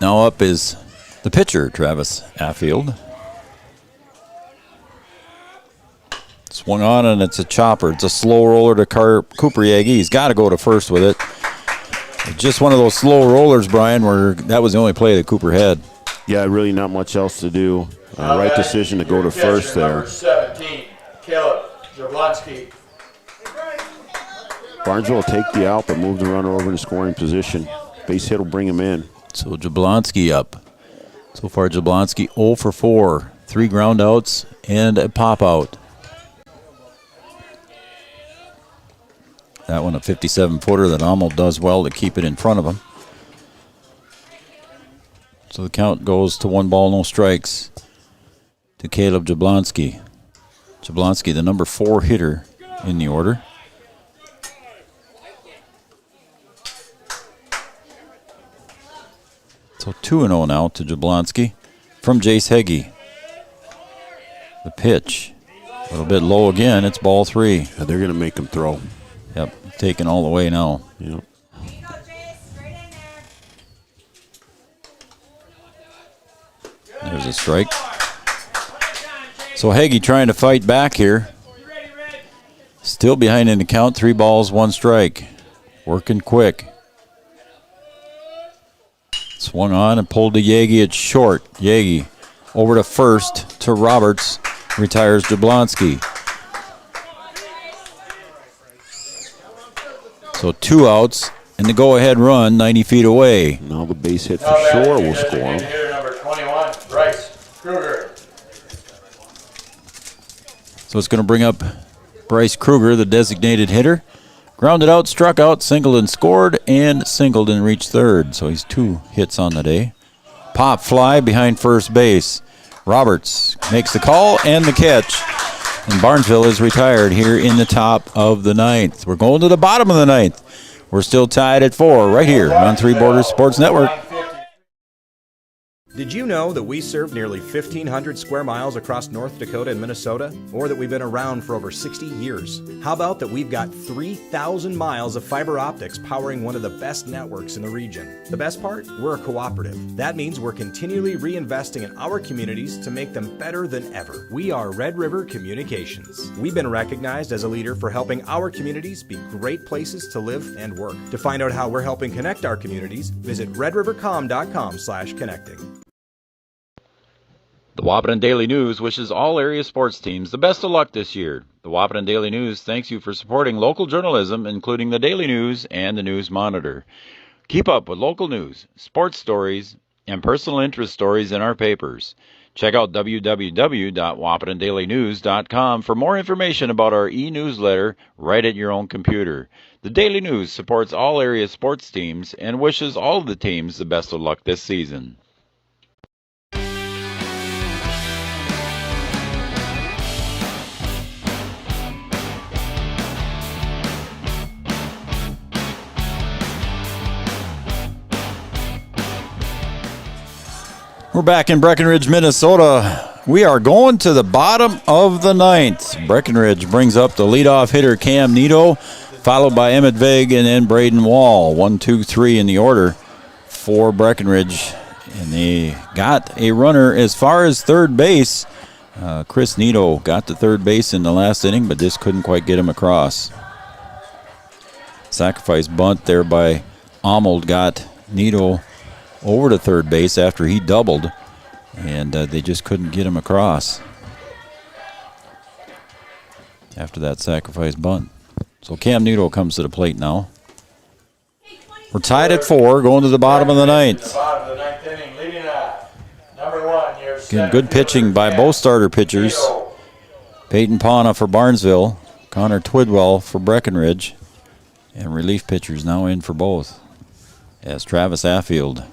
Now up is the pitcher, Travis Atfield. Swung on, and it's a chopper. It's a slow roller to Cooper Yagi. He's got to go to first with it. Just one of those slow rollers, Brian, where that was the only play that Cooper had. Yeah, really not much else to do. Right decision to go to first there. Number 17, Caleb Jablonski. Barnesville will take the out, but move the runner over in scoring position. Base hit will bring him in. So Jablonski up. So far, Jablonski 0 for 4. 3 ground outs and a pop out. That one a 57-footer that almost does well to keep it in front of him. So the count goes to 1 ball, no strikes to Caleb Jablonski. Jablonski, the number 4 hitter in the order. So 2-0 now to Jablonski from Jace Heggie. The pitch. A little bit low again. It's ball 3. Yeah, they're going to make him throw. Yep, taking all the way now. Yep. There's a strike. So Heggie trying to fight back here. Still behind in the count. 3 balls, 1 strike. Working quick. Swung on and pulled to Yagi at short. Yagi over to first to Roberts. Retires Jablonski. So 2 outs and the go-ahead run 90 feet away. Now the base hit for sure will score him. Hitter number 21, Bryce Kruger. So it's going to bring up Bryce Kruger, the designated hitter. Grounded out, struck out, singled and scored, and singled and reached third. So he's 2 hits on the day. Pop fly behind first base. Roberts makes the call and the catch. And Barnesville is retired here in the top of the 9th. We're going to the bottom of the 9th. We're still tied at 4 right here on Three Borders Sports Network. Did you know that we serve nearly 1,500 square miles across North Dakota and Minnesota? Or that we've been around for over 60 years? How about that we've got 3,000 miles of fiber optics powering one of the best networks in the region? The best part? We're a cooperative. That means we're continually reinvesting in our communities to make them better than ever. We are Red River Communications. We've been recognized as a leader for helping our communities be great places to live and work. To find out how we're helping connect our communities, visit redrivercom.com/connecting. The Wahpeton Daily News wishes all area sports teams the best of luck this year. The Wahpeton Daily News thanks you for supporting local journalism, including the Daily News and the News Monitor. Keep up with local news, sports stories, and personal interest stories in our papers. Check out www.wahpetondailynews.com for more information about our e-newsletter right at your own computer. The Daily News supports all area sports teams and wishes all of the teams the best of luck this season. We're back in Breckenridge, Minnesota. We are going to the bottom of the 9th. Breckenridge brings up the leadoff hitter Cam Nito, followed by Emmett Vig and then Braden Wall. 1, 2, 3 in the order for Breckenridge. And they got a runner as far as third base. Chris Nito got to third base in the last inning, but just couldn't quite get him across. Sacrifice bunt there by Arnold got Nito over to third base after he doubled, and they just couldn't get him across after that sacrifice bunt. So Cam Nito comes to the plate now. We're tied at 4, going to the bottom of the 9th. Again, good pitching by both starter pitchers. Peyton Pauna for Barnesville, Connor Twidwell for Breckenridge, and relief pitchers now in for both as Travis Affield.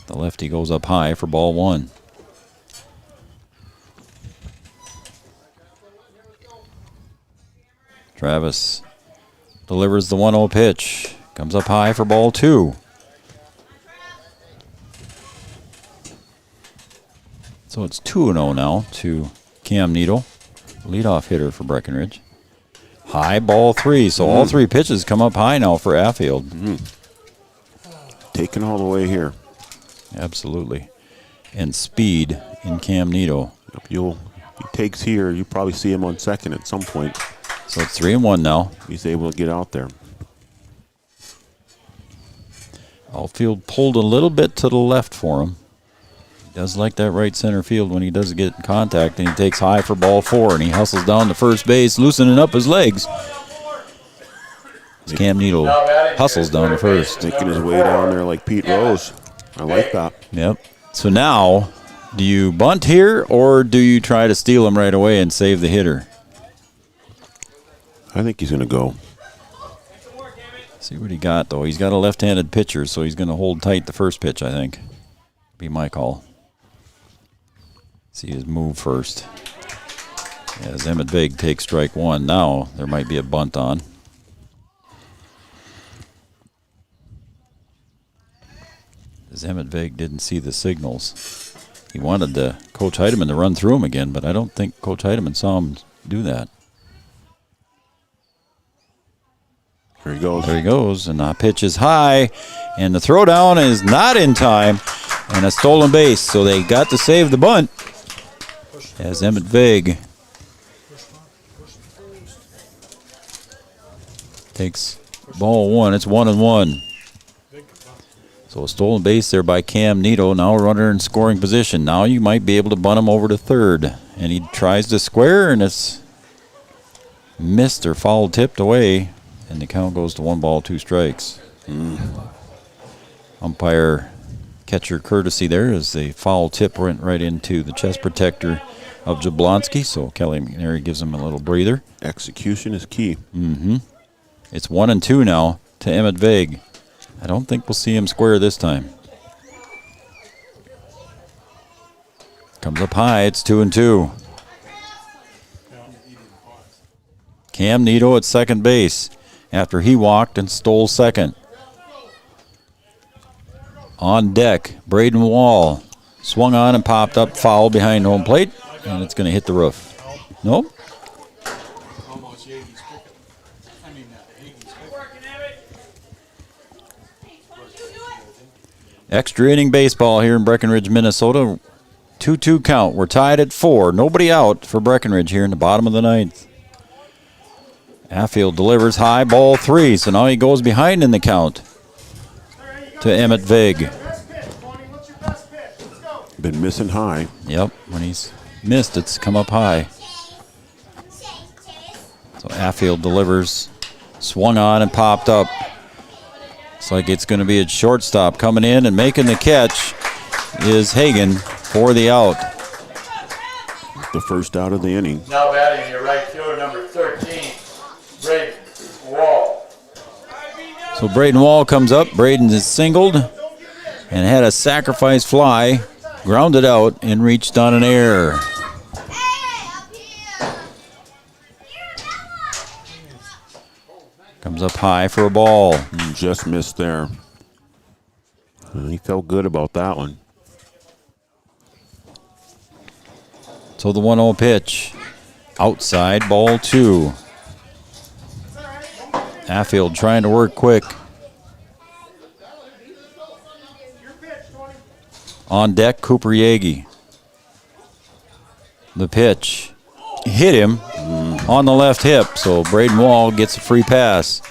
The lefty goes up high for ball 1. Travis delivers the 1-0 pitch. Comes up high for ball 2. So it's 2-0 now to Cam Nito, leadoff hitter for Breckenridge. High ball 3. So all 3 pitches come up high now for Affield. Taking all the way here. Absolutely. And speed in Cam Nito. If he takes here, you probably see him on second at some point. So it's 3-1 now. He's able to get out there. Outfield pulled a little bit to the left for him. He does like that right center field when he does get in contact, and he takes high for ball 4, and he hustles down to first base, loosening up his legs. As Cam Nito hustles down to first. Making his way down there like Pete Rose. I like that. Yep. So now, do you bunt here, or do you try to steal him right away and save the hitter? I think he's going to go. See what he got, though. He's got a left-handed pitcher, so he's going to hold tight the first pitch, I think. Be my call. See his move first. As Emmett Vig takes strike 1. Now there might be a bunt on. As Emmett Vig didn't see the signals. He wanted Coach Heidemann to run through him again, but I don't think Coach Heidemann saw him do that. There he goes. There he goes, and the pitch is high, and the throwdown is not in time, and a stolen base, so they got to save the bunt. As Emmett Vig takes ball one. It's 1-1. So a stolen base there by Cam Nito. Now a runner in scoring position. Now you might be able to bunt him over to third. And he tries to square, and it's missed or foul tipped away. And the count goes to 1 ball, 2 strikes. Umpire catcher courtesy there as the foul tip went right into the chest protector of Jablonski. So Kelly McNary gives him a little breather. Execution is key. It's 1-2 now to Emmett Vig. I don't think we'll see him square this time. Comes up high. It's 2-2. Cam Nito at second base after he walked and stole second. On deck, Braden Wall swung on and popped up, foul behind home plate, and it's going to hit the roof. Nope. Almost Yagi's pick. I mean, Hagan's pick. Extra inning baseball here in Breckenridge, Minnesota. 2-2 count. We're tied at 4. Nobody out for Breckenridge here in the bottom of the 9th. Affield delivers high, ball 3. So now he goes behind in the count to Emmett Vig. Been missing high. Yep, when he's missed, it's come up high. So Affield delivers, swung on and popped up. Looks like it's going to be a shortstop coming in and making the catch is Hagan for the out. The first out of the inning. Now batting your right fielder, number 13, Braden Wall. So Braden Wall comes up. Braden is singled and had a sacrifice fly, grounded out and reached on an error. Comes up high for a ball. Just missed there. He felt good about that one. So the 1-0 pitch. Outside, ball 2. Affield trying to work quick. On deck, Cooper Yagi. The pitch. Hit him on the left hip, so Braden Wall gets a free pass.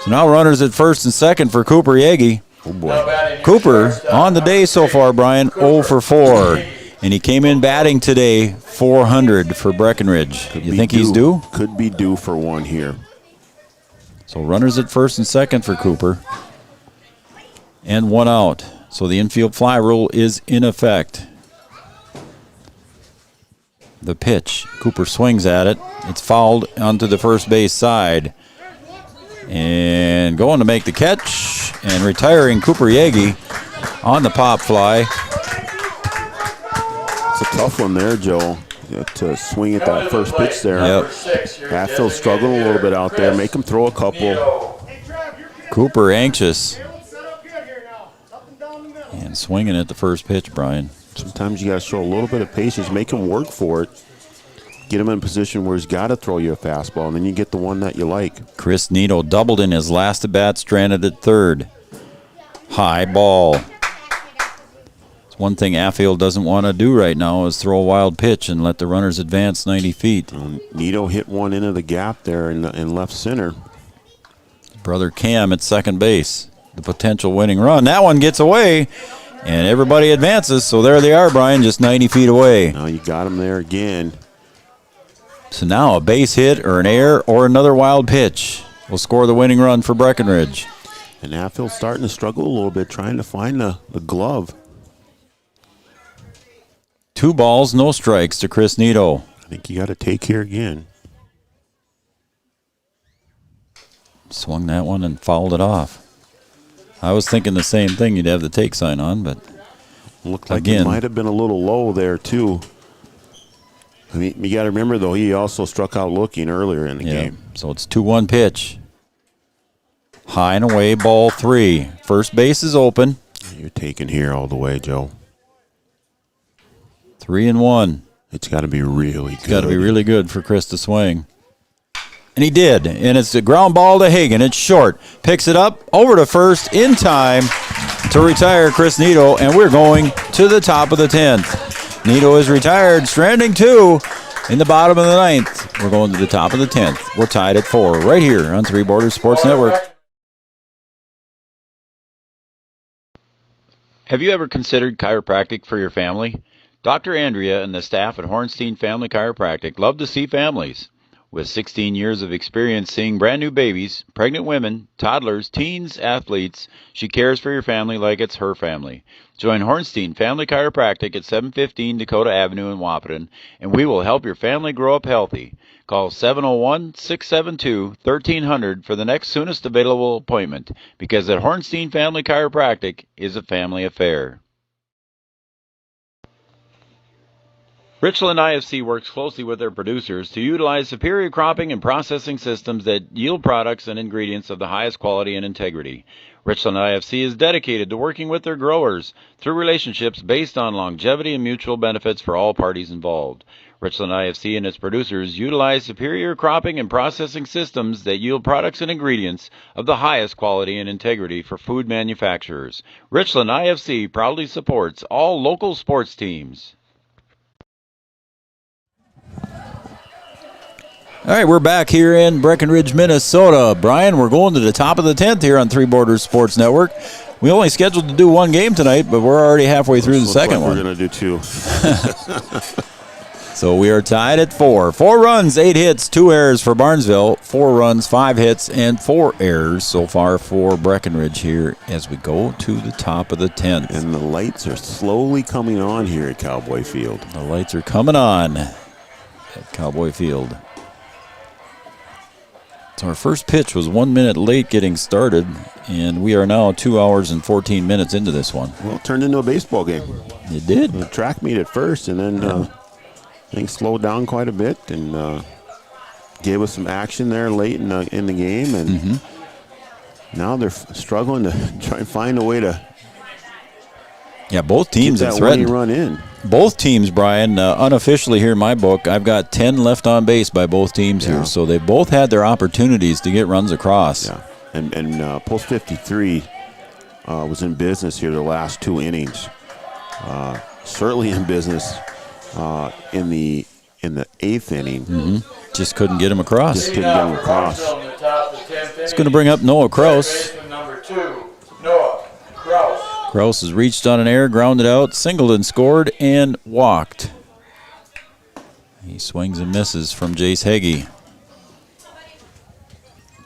So now runners at first and second for Cooper Yagi. Oh boy. Cooper on the day so far, Brian, 0 for 4. And he came in batting today, 400 for Breckenridge. You think he's due? Could be due for one here. So runners at first and second for Cooper. And 1 out. So the infield fly rule is in effect. The pitch. Cooper swings at it. It's fouled onto the first base side. And going to make the catch and retiring Cooper Yagi on the pop fly. It's a tough one there, Joe, to swing at that first pitch there. Yep. Hatfield struggling a little bit out there. Make him throw a couple. Cooper anxious. And swinging at the first pitch, Brian. Sometimes you got to show a little bit of patience. Make him work for it. Get him in a position where he's got to throw you a fastball, and then you get the one that you like. Chris Nito doubled in his last at-bat, stranded at third. High ball. It's one thing Affield doesn't want to do right now is throw a wild pitch and let the runners advance 90 feet. Nito hit one into the gap there in left center. Brother Cam at second base. The potential winning run. That one gets away, and everybody advances. So there they are, Brian, just 90 feet away. Now you got him there again. So now a base hit or an error or another wild pitch will score the winning run for Breckenridge. And Affield's starting to struggle a little bit, trying to find the glove. 2 balls, no strikes to Chris Nito. I think you got to take here again. Swung that one and fouled it off. I was thinking the same thing. You'd have the take sign on, but looked like again, it might have been a little low there, too. I mean, you got to remember, though, he also struck out looking earlier in the game. So it's 2-1 pitch. High and away, ball 3. First base is open. You're taking here all the way, Joe. 3-1. It's got to be really good. It's got to be really good for Chris to swing. And he did. And it's a ground ball to Hagan. It's short. Picks it up over to first in time to retire Chris Nito. And we're going to the top of the 10th. Nito is retired, stranding 2 in the bottom of the 9th. We're going to the top of the 10th. We're tied at 4 right here on Three Borders Sports Network. Have you ever considered chiropractic for your family? Dr. Andrea and the staff at Hornstein Family Chiropractic love to see families. With 16 years of experience seeing brand new babies, pregnant women, toddlers, teens, athletes, she cares for your family like it's her family. Join Hornstein Family Chiropractic at 715 Dakota Avenue in Wahpeton, and we will help your family grow up healthy. Call 701-672-1300 for the next soonest available appointment, because at Hornstein Family Chiropractic is a family affair. Richland IFC works closely with their producers to utilize superior cropping and processing systems that yield products and ingredients of the highest quality and integrity. Richland IFC is dedicated to working with their growers through relationships based on longevity and mutual benefits for all parties involved. Richland IFC and its producers utilize superior cropping and processing systems that yield products and ingredients of the highest quality and integrity for food manufacturers. Richland IFC proudly supports all local sports teams. All right, we're back here in Breckenridge, Minnesota. Brian, we're going to the top of the 10th here on Three Borders Sports Network. We only scheduled to do one game tonight, but we're already halfway through the second one. We're going to do 2. So we are tied at 4. 4 runs, 8 hits, 2 errors for Barnesville. 4 runs, 5 hits, and 4 errors so far for Breckenridge here as we go to the top of the 10th. And the lights are slowly coming on here at Cowboy Field. The lights are coming on at Cowboy Field. So our first pitch was 1 minute late getting started, and we are now 2 hours and 14 minutes into this one. Well, it turned into a baseball game. It did. The track meet at first, and then things slowed down quite a bit, and gave us some action there late in the game, and now they're struggling to try and find a way to both teams have threatened. Run in. Both teams, Brian, unofficially here in my book, I've got 10 left on base by both teams here. So they both had their opportunities to get runs across. Yeah, and Post 53 was in business here the last 2 innings. Certainly in business in the 8th inning. Just couldn't get him across. Just couldn't get him across. It's going to bring up Noah Kraus. Number 2, Noah Kraus. Kraus has reached on an error, grounded out, singled and scored, and walked. He swings and misses from Jace Heggie.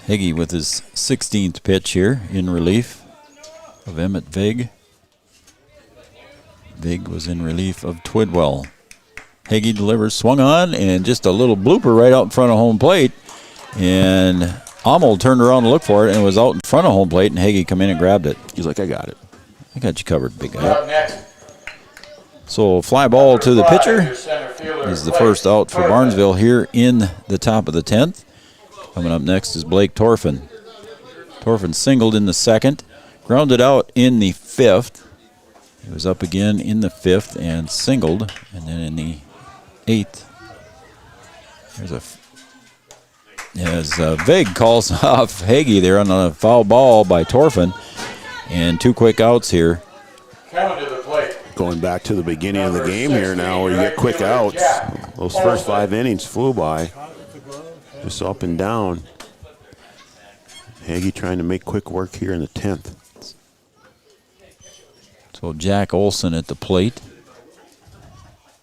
Heggie with his 16th pitch here in relief of Emmett Vig. Vig was in relief of Twidwell. Heggie delivers, swung on, and just a little blooper right out in front of home plate. And Ammel turned around to look for it, and it was out in front of home plate, and Heggie come in and grabbed it. He's like, I got it. I got you covered, big guy. So fly ball to the pitcher is the first out for Barnesville here in the top of the 10th. Coming up next is Blake Torfin. Torfin singled in the 2nd, grounded out in the 5th. He was up again in the 5th and singled, and then in the 8th. As Vig calls off Heggie there on a foul ball by Torfin. And 2 quick outs here. Coming to the plate. Going back to the beginning of the game here now where you get quick outs. Those first 5 innings flew by. Just up and down. Heggie trying to make quick work here in the 10th. So Jack Olson at the plate.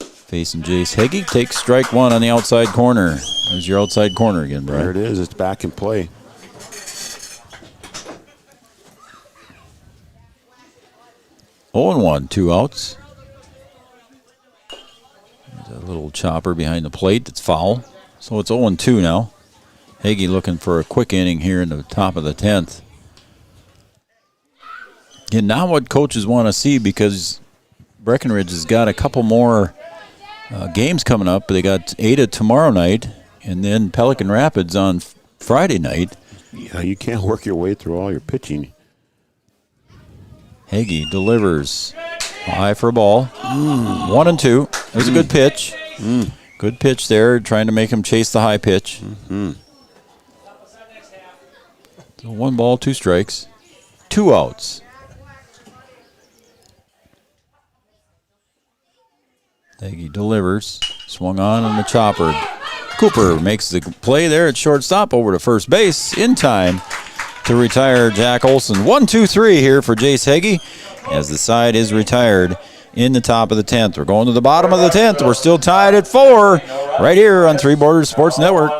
Facing Jace Heggie. Takes strike 1 on the outside corner. There's your outside corner again, Brian. There it is. It's back in play. 0-1, 2 outs. There's a little chopper behind the plate that's foul. So it's 0-2 now. Heggie looking for a quick inning here in the top of the 10th. And now what coaches want to see, because Breckenridge has got a couple more games coming up. They got Ada tomorrow night and then Pelican Rapids on Friday night. Yeah, you can't work your way through all your pitching. Hagee delivers. High for a ball. 1-2. It was a good pitch. Good pitch there, trying to make him chase the high pitch. So 1 ball, 2 strikes. 2 outs. Hagee delivers. Swung on the chopper. Cooper makes the play there at shortstop over to first base in time to retire Jack Olson. 1-2-3 here for Jace Hagee as the side is retired in the top of the 10th. We're going to the bottom of the 10th. We're still tied at 4 right here on Three Borders Sports Network.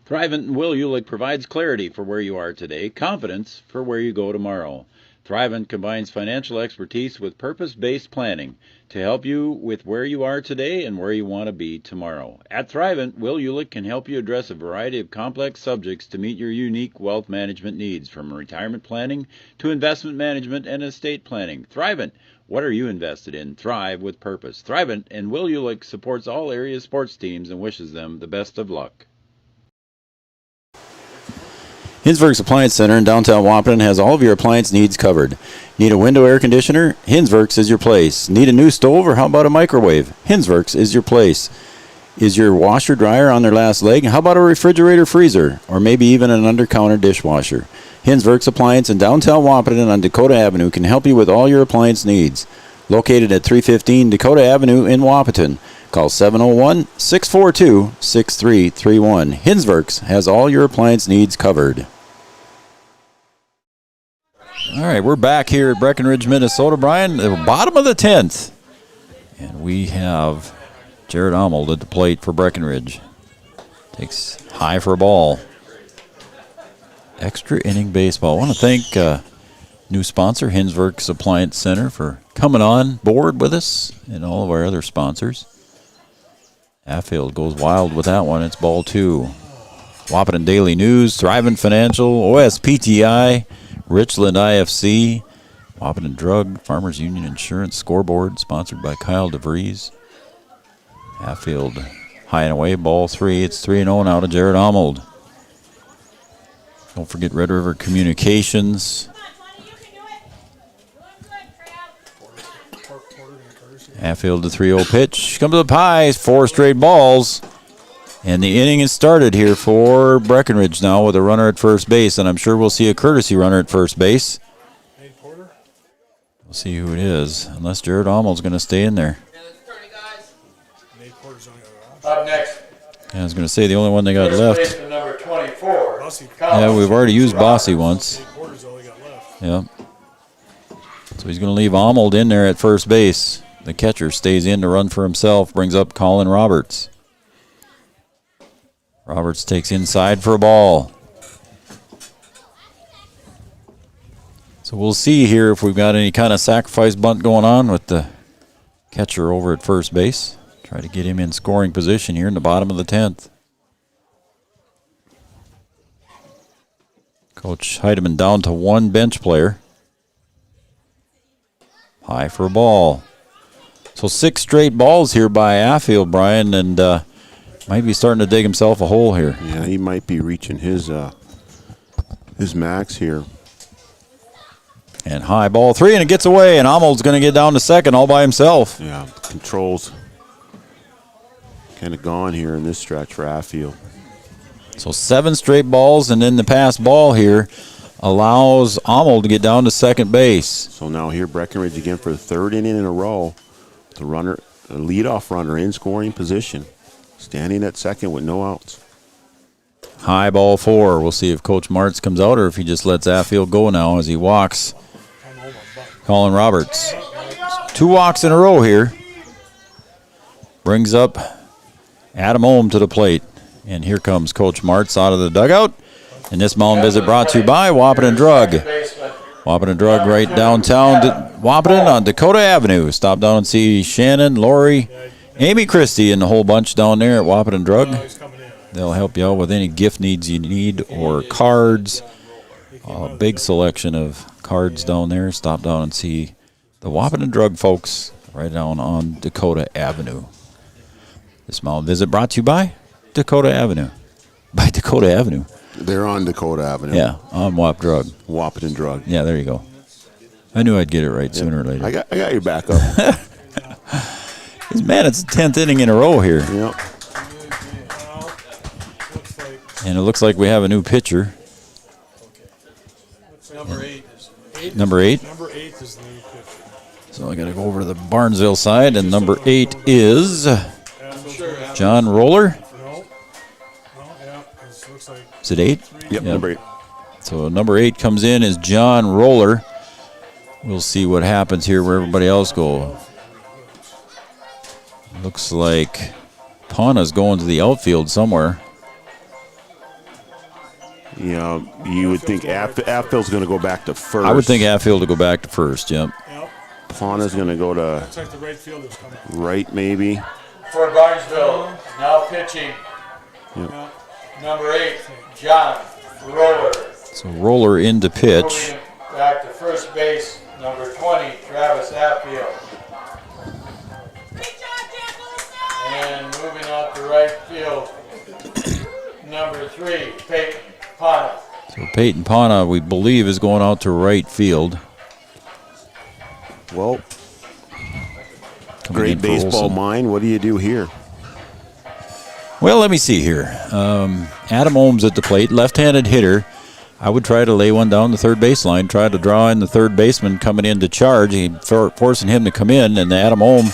Thrivent and Will Ulick provides clarity for where you are today, confidence for where you go tomorrow. Thrivent combines financial expertise with purpose-based planning to help you with where you are today and where you want to be tomorrow. At Thrivent, Will Ulick can help you address a variety of complex subjects to meet your unique wealth management needs, from retirement planning to investment management and estate planning. Thrivent, what are you invested in? Thrive with purpose. Thrivent and Will Ulick supports all area sports teams and wishes them the best of luck. Hinsberg's Appliance Center in downtown Wapaton has all of your appliance needs covered. Need a window air conditioner? Hinsberg's is your place. Need a new stove, or how about a microwave? Hinsberg's is your place. Is your washer dryer on their last leg? How about a refrigerator freezer, or maybe even an under-counter dishwasher? Hinsberg's Appliance in downtown Wapaton on Dakota Avenue can help you with all your appliance needs. Located at 315 Dakota Avenue in Wapaton. Call 701-642-6331. Hinsberg's has all your appliance needs covered. All right, we're back here at Breckenridge, Minnesota, Brian. The bottom of the 10th. And we have Jared Arnold at the plate for Breckenridge. Takes high for a ball. Extra inning baseball. I want to thank new sponsor, Hinsberg's Appliance Center, for coming on board with us, and all of our other sponsors. Affield goes wild with that one. It's ball 2. Wapaton Daily News, Thrivent Financial, OSPTI, Richland IFC, Wapaton Drug, Farmers Union Insurance Scoreboard, sponsored by Kyle DeVries. Affield high and away, ball 3. It's 3-0 now to Jared Arnold. Don't forget Red River Communications. Affield, the 3-0 pitch. Comes to the Pies, 4 straight balls. And the inning is started here for Breckenridge now with a runner at first base. And I'm sure we'll see a courtesy runner at first base. We'll see who it is, unless Jared Arnold's going to stay in there. Up next. I was going to say the only one they got left. Baseman number 24. Yeah, we've already used Bossy once. Yeah. So he's going to leave Arnold in there at first base. The catcher stays in to run for himself, brings up Colin Roberts. Roberts takes inside for a ball. So we'll see here if we've got any kind of sacrifice bunt going on with the catcher over at first base. Try to get him in scoring position here in the bottom of the 10th. Coach Heidemann down to 1 bench player. High for a ball. So 6 straight balls here by Affield, Brian, and might be starting to dig himself a hole here. Yeah, he might be reaching his max here. And high ball 3, and it gets away, and Arnold's going to get down to second all by himself. Yeah, controls kind of gone here in this stretch for Affield. So 7 straight balls, and then the pass ball here allows Arnold to get down to second base. So now here Breckenridge again for the 3rd inning in a row. The leadoff runner in scoring position, standing at second with no outs. High ball 4. We'll see if Coach Martz comes out or if he just lets Affield go now as he walks Colin Roberts. 2 walks in a row here. Brings up Adam Ohm to the plate. And here comes Coach Martz out of the dugout. And this mound visit brought to you by Wapaton Drug. Wapaton Drug right downtown Wapaton on Dakota Avenue. Stop down and see Shannon, Lori, Amy Christie, and the whole bunch down there at Wapaton Drug. They'll help you out with any gift needs you need or cards. A big selection of cards down there. Stop down and see the Wapaton Drug folks right down on Dakota Avenue. This mound visit brought to you by Dakota Avenue. By Dakota Avenue. They're on Dakota Avenue. Yeah, on Wap-Drug. Wahpeton Drug. Yeah, there you go. I knew I'd get it right sooner or later. I got your back up. Man, it's the 10th inning in a row here. Yep. And it looks like we have a new pitcher. Number 8 is Number 8? Number 8 is the new pitcher. So I got to go over to the Barnesville side, and number 8 is John Roller. No, yeah, it looks like. Is it 8? Yep, number 8. So number 8 comes in is John Roller. We'll see what happens here where everybody else go. Looks like Pana's going to the outfield somewhere. Yeah, you would think Affield's going to go back to first. I would think Affield to go back to first, yep. Pana's going to go to Looks like the right fielder's coming. right, maybe. For Barnesville, now pitching. Yep. Number 8, John Roller. So Roller in to pitch. Moving back to first base, number 20, Travis Hatfield. And moving out to right field, number 3, Peyton Pana. So Peyton Pana, we believe, is going out to right field. Well, Coming in great for baseball Olsen. mind. What do you do here? Well, let me see here. Adam Ohms at the plate, left-handed hitter. I would try to lay one down the third baseline, try to draw in the third baseman coming in to charge, forcing him to come in. And Adam Ohm,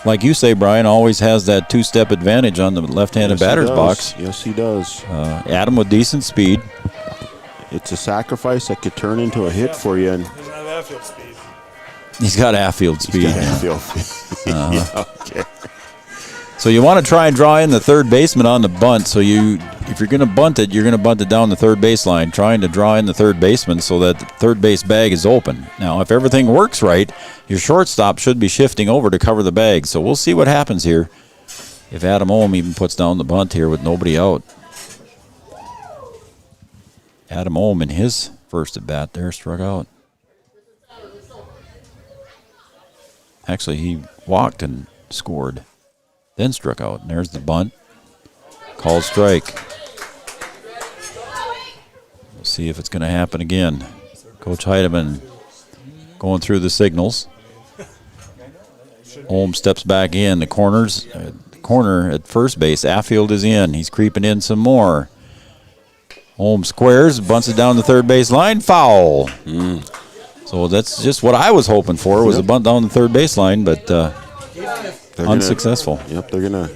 like you say, Brian, always has that two-step advantage on the left-handed batter's box. Yes, he does. Adam with decent speed. It's a sacrifice that could turn into a hit for you. And Doesn't have outfield speed. He's got Affield speed. Yeah, okay. So you want to try and draw in the third baseman on the bunt. So if you're going to bunt it, you're going to bunt it down the third baseline, trying to draw in the third baseman so that the third base bag is open. Now, if everything works right, your shortstop should be shifting over to cover the bag. So we'll see what happens here if Adam Ohm even puts down the bunt here with nobody out. Adam Ohm in his first at bat there struck out. Actually, he walked and scored, then struck out. And there's the bunt. Called strike. We'll see if it's going to happen again. Coach Heidemann going through the signals. Holmes steps back in. The corner at first base. Affield is in. He's creeping in some more. Holmes squares, bunts it down the third base line. Foul. So that's just what I was hoping for, was a bunt down the third baseline, but unsuccessful. They're going to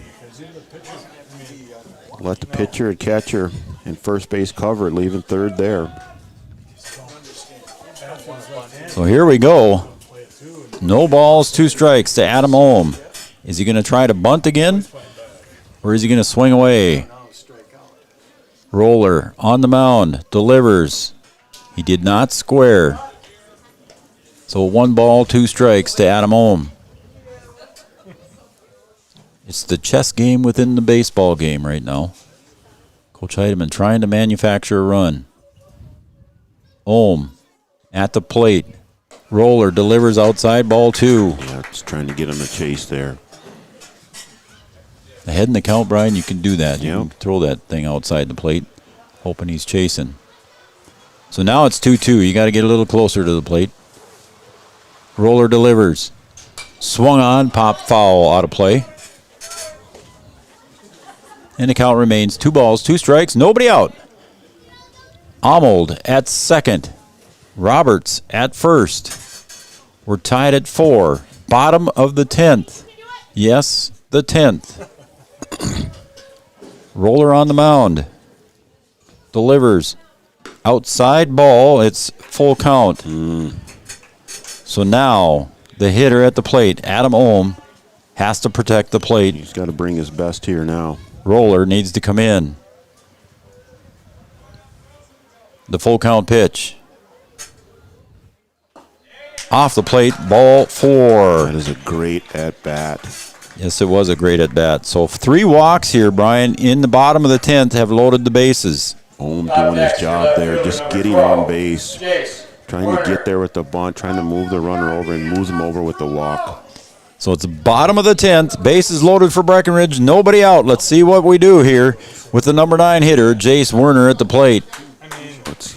let the pitcher and catcher and first base cover, leaving third there. So here we go. No balls, 2 strikes to Adam Ohm. Is he going to try to bunt again, or is he going to swing away? Roller on the mound, delivers. He did not square. So 1 ball, 2 strikes to Adam Ohm. It's the chess game within the baseball game right now. Coach Heidemann trying to manufacture a run. Ohm at the plate. Roller delivers outside, ball 2. Yeah, it's trying to get him a chase there. Ahead in the count, Brian, you can do that. You can throw that thing outside the plate, hoping he's chasing. So now it's 2-2. You got to get a little closer to the plate. Roller delivers. Swung on, pop foul, out of play. And the count remains 2 balls, 2 strikes, nobody out. Arnold at second. Roberts at first. We're tied at 4. Bottom of the 10th. Yes, the 10th. Roller on the mound. Delivers. Outside ball. It's full count. So now the hitter at the plate, Adam Ohm, has to protect the plate. He's got to bring his best here now. Roller needs to come in. The full count pitch. Off the plate, ball 4. That is a great at-bat. Yes, it was a great at-bat. So 3 walks here, Brian, in the bottom of the 10th have loaded the bases. Ohm doing his job there, just getting on base. Trying to get there with the bunt, trying to move the runner over and moves him over with the walk. So it's the bottom of the 10th. Bases loaded for Breckenridge. Nobody out. Let's see what we do here with the number 9 hitter, Jace Werner, at the plate.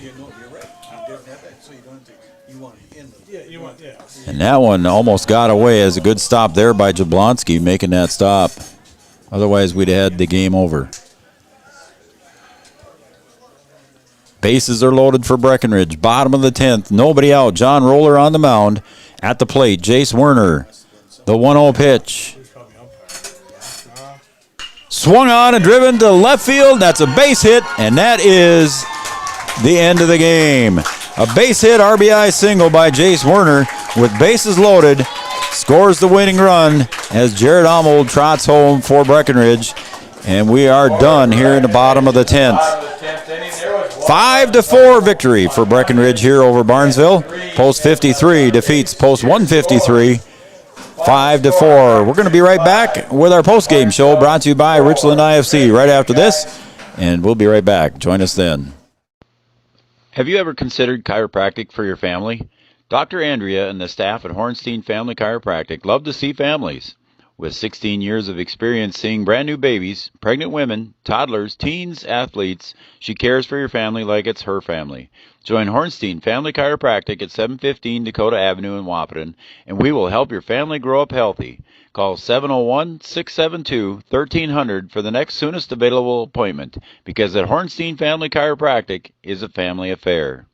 You know, you're right. You don't have that, so you don't have to. You want to end the. Yeah, you want, yeah. And that one almost got away as a good stop there by Jablonski making that stop. Otherwise, we'd have had the game over. Bases are loaded for Breckenridge. Bottom of the 10th. Nobody out. John Roller on the mound. At the plate, Jace Werner. The 1-0 pitch. Swung on and driven to left field. That's a base hit, and that is the end of the game. A base hit RBI single by Jace Werner with bases loaded. Scores the winning run as Jared Arnold trots home for Breckenridge. And we are done here in the bottom of the 10th. 5-4 victory for Breckenridge here over Barnesville. Post 53 defeats Post 153. 5-4. We're going to be right back with our post-game show brought to you by Richland IFC right after this. And we'll be right back. Join us then. Have you ever considered chiropractic for your family? Dr. Andrea and the staff at Hornstein Family Chiropractic love to see families. With 16 years of experience seeing brand new babies, pregnant women, toddlers, teens, athletes, she cares for your family like it's her family. Join Hornstein Family Chiropractic at 715 Dakota Avenue in Wahpeton, and we will help your family grow up healthy. Call 701-672-1300 for the next soonest available appointment, because at Hornstein Family Chiropractic is a family affair.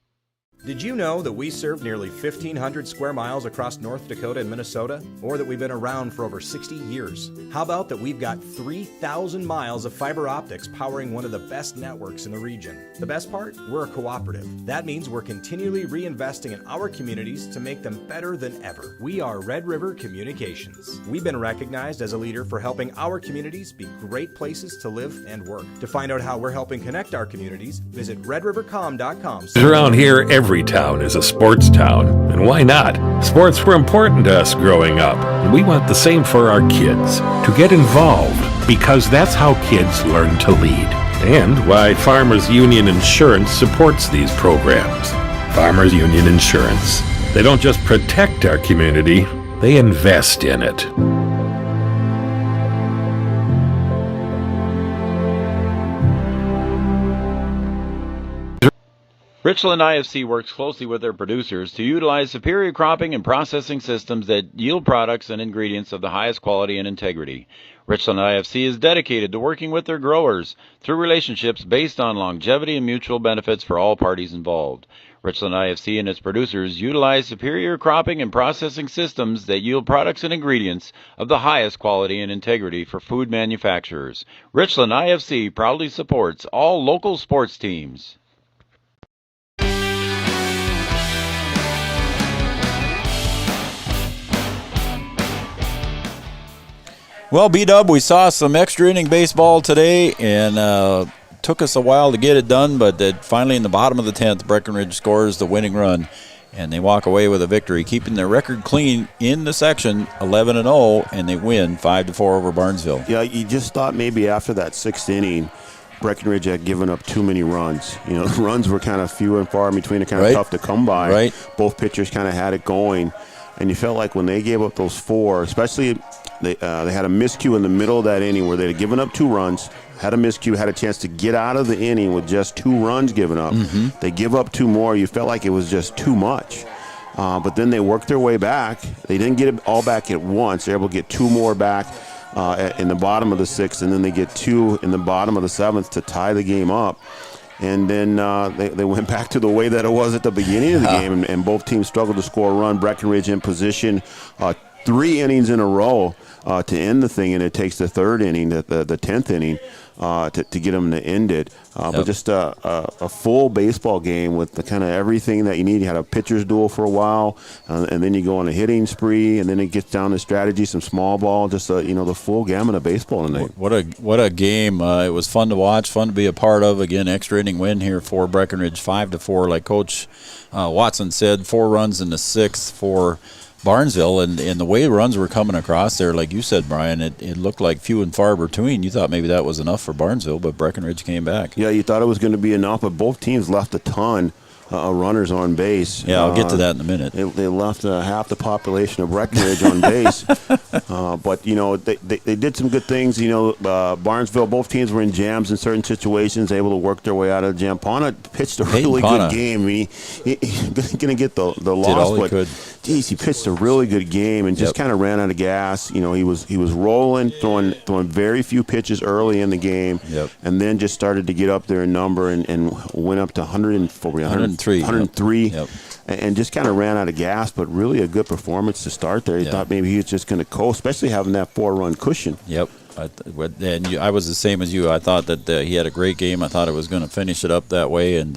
Did you know that we serve nearly 1,500 square miles across North Dakota and Minnesota? Or that we've been around for over 60 years? How about that we've got 3,000 miles of fiber optics powering one of the best networks in the region? The best part? We're a cooperative. That means we're continually reinvesting in our communities to make them better than ever. We are Red River Communications. We've been recognized as a leader for helping our communities be great places to live and work. To find out how we're helping connect our communities, visit redrivercom.com. Around here, every town is a sports town, and why not? Sports were important to us growing up, and we want the same for our kids. To get involved, because that's how kids learn to lead. And why Farmers Union Insurance supports these programs. Farmers Union Insurance. They don't just protect our community, they invest in it. Richland IFC works closely with their producers to utilize superior cropping and processing systems that yield products and ingredients of the highest quality and integrity. Richland IFC is dedicated to working with their growers through relationships based on longevity and mutual benefits for all parties involved. Richland IFC and its producers utilize superior cropping and processing systems that yield products and ingredients of the highest quality and integrity for food manufacturers. Richland IFC proudly supports all local sports teams. Well, B-Dub, we saw some extra inning baseball today, and took us a while to get it done, but finally in the bottom of the 10th, Breckenridge scores the winning run, and they walk away with a victory, keeping their record clean in the section, 11-0, and they win 5-4 over Barnesville. Yeah, you just thought maybe after that sixth inning, Breckenridge had given up too mmany runs. You know, runs were kind of few and far in between, and kind of tough to come by. Right. Both pitchers kind of had it going, and you felt like when they gave up those four, especially they had a miscue in the middle of that inning where they had given up 2 runs, had a miscue, had a chance to get out of the inning with just 2 runs given up. Mm-hmm. They give up 2 more. You felt like it was just too much. But then they worked their way back. They didn't get it all back at once. They were able to get 2 more back in the bottom of the 6th, and then they get 2 in the bottom of the 7th to tie the game up. And then they went back to the way that it was at the beginning of the game, and both teams struggled to score a run. Breckenridge in position 3 innings in a row to end the thing, and it takes the 3rd inning, the 10th inning, to get them to end it. But just a full baseball game with the kind of everything that you need. You had a pitcher's duel for a while, and then you go on a hitting spree, and then it gets down to strategy, some small ball, just the full gamut of baseball tonight. What a game! It was fun to watch, fun to be a part of. Again, extra inning win here for Breckenridge, 5-4. Like Coach Watson said, 4 runs in the 6th for Barnesville, and the way runs were coming across there, like you said, Brian, it looked like few and far between. You thought maybe that was enough for Barnesville, but Breckenridge came back. Yeah, you thought it was going to be enough, but both teams left a ton runners on base. Yeah, I'll get to that in a minute. They left half the population of Breckenridge on base. But, you know, they did some good things. You know, Barnesville, both teams were in jams in certain situations, able to work their way out of the jam. Pana pitched a really good game. I mean, he's going to get the loss. Did all he could. Geez, he pitched a really good game and just kind of ran out of gas. You know, he was rolling, throwing very few pitches early in the game, and then just started to get up there in number and went up to 103, and just kind of ran out of gas. But really a good performance to start there. He thought maybe he was just going to coast, especially having that 4-run cushion. Yep. And I was the same as you. I thought that he had a great game. I thought it was going to finish it up that way, and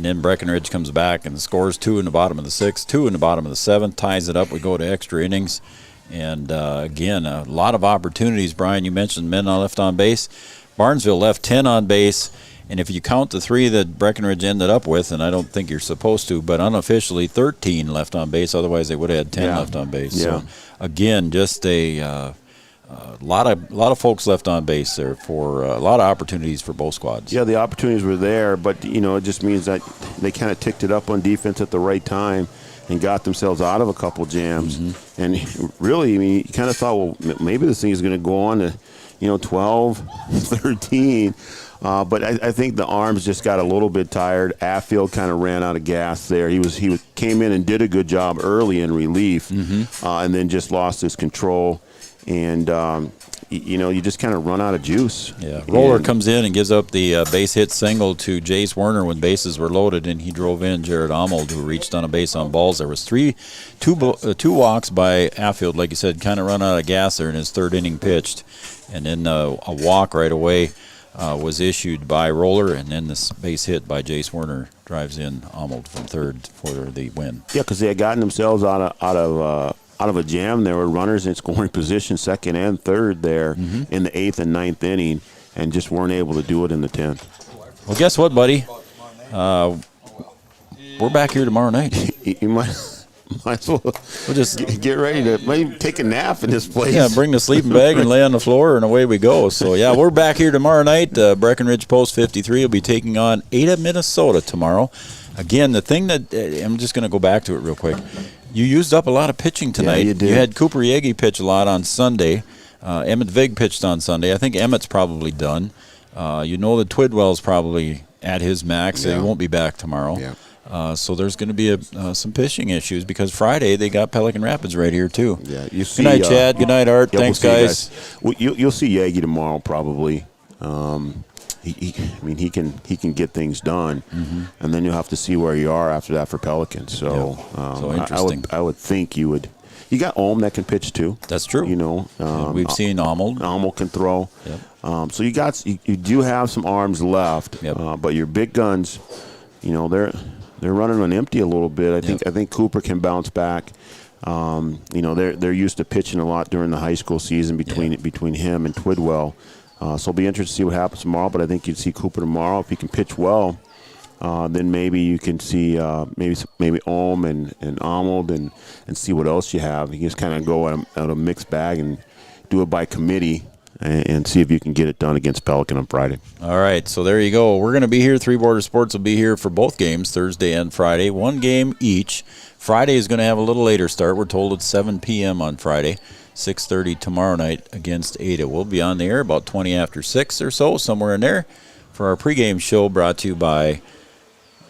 then Breckenridge comes back and scores 2 in the bottom of the 6th, 2 in the bottom of the 7th, ties it up. We go to extra innings. And, again, a lot of opportunities. Brian, you mentioned men left on base. Barnesville left 10 on base. And if you count the 3 that Breckenridge ended up with, and I don't think you're supposed to, but unofficially 13 left on base. Otherwise, they would have had 10 left on base. So, again, just a lot of folks left on base there for a lot of opportunities for both squads. Yeah, the opportunities were there, but you know, it just means that they kind of ticked it up on defense at the right time and got themselves out of a couple jams. And really, I mean, you kind of thought, well, maybe this thing is going to go on to, 12, 13. But I think the arms just got a little bit tired. Affield kind of ran out of gas there. He came in and did a good job early in relief, and then just lost his control. And, you just kind of run out of juice. Yeah, Roller comes in and gives up the base hit single to Jace Werner when bases were loaded, and he drove in Jared Arnold, who reached on a base on balls. There was two walks by Affield, like you said, kind of run out of gas there in his 3rd inning pitched. And then a walk right away was issued by Roller, and then this base hit by Jace Werner drives in Arnold from 3rd for the win. Yeah, because they had gotten themselves out of a jam. There were runners in scoring position 2nd and 3rd there in the 8th and 9th inning, and just weren't able to do it in the 10th. Well, guess what, buddy? We're back here tomorrow night. You might as well we'll just get ready to maybe take a nap in this place. Yeah, bring the sleeping bag and lay on the floor, and away we go. So, yeah, we're back here tomorrow night. Breckenridge Post 53 will be taking on Ada, Minnesota tomorrow. Again, the thing that I'm just going to go back to it real quick. You used up a lot of pitching tonight. Yeah, you did. You had Cooper Yegi pitch a lot on Sunday. Emmett Vig pitched on Sunday. I think Emmett's probably done. That Twidwell's probably at his max. So he won't be back tomorrow. Yeah. So there's going to be some pitching issues because Friday they got Pelican Rapids right here too. Yeah. You see, good night, Chad. Good night, Art. Thanks, guys. You'll see Yagi tomorrow probably. He can get things done, and then you'll have to see where you are after that for Pelicans. So, interesting. I would think you would. You got Ohm that can pitch too. That's true. We've seen Arnold. Arnold can throw. Yep. So you do have some arms left, but your big guns, they're running on empty a little bit. I think Cooper can bounce back. They're used to pitching a lot during the high school season between him and Twidwell. So it'll be interesting to see what happens tomorrow, but I think you'd see Cooper tomorrow. If he can pitch well, then maybe you can see maybe Ohm and Arnold and see what else you have. You just kind of go at a mixed bag and do it by committee and see if you can get it done against Pelican on Friday. All right, so there you go. We're going to be here. Three Border Sports will be here for both games, Thursday and Friday. One game each. Friday is going to have a little later start. We're told it's 7 p.m. on Friday. 6:30 tomorrow night against Ada. We'll be on the air about 20 after 6 or so, somewhere in there, for our pregame show brought to you by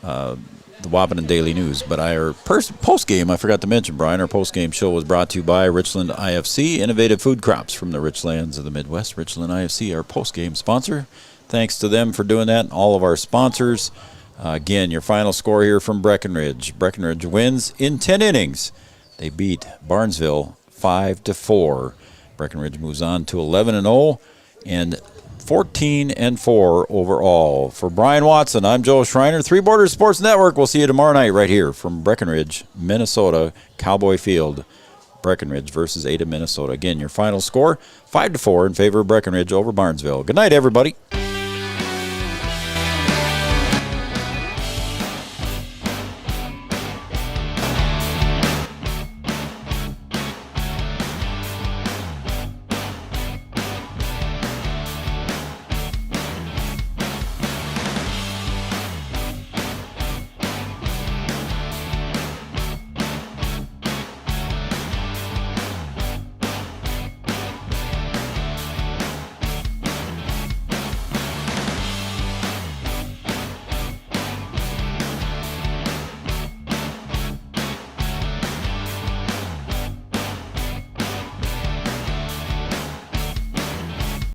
the Wahpeton Daily News. But our postgame, I forgot to mention, Brian, our postgame show was brought to you by Richland IFC, innovative food crops from the rich lands of the Midwest. Richland IFC, our postgame sponsor. Thanks to them for doing that and all of our sponsors. Again, your final score here from Breckenridge. Breckenridge wins in 10 innings. They beat Barnesville 5-4. Breckenridge moves on to 11-0 and 14-4 overall. For Brian Watson, I'm Joe Schreiner, Three Borders Sports Network. We'll see you tomorrow night right here from Breckenridge, Minnesota, Cowboy Field. Breckenridge versus Ada, Minnesota. Again, your final score, 5-4 in favor of Breckenridge over Barnesville. Good night, everybody.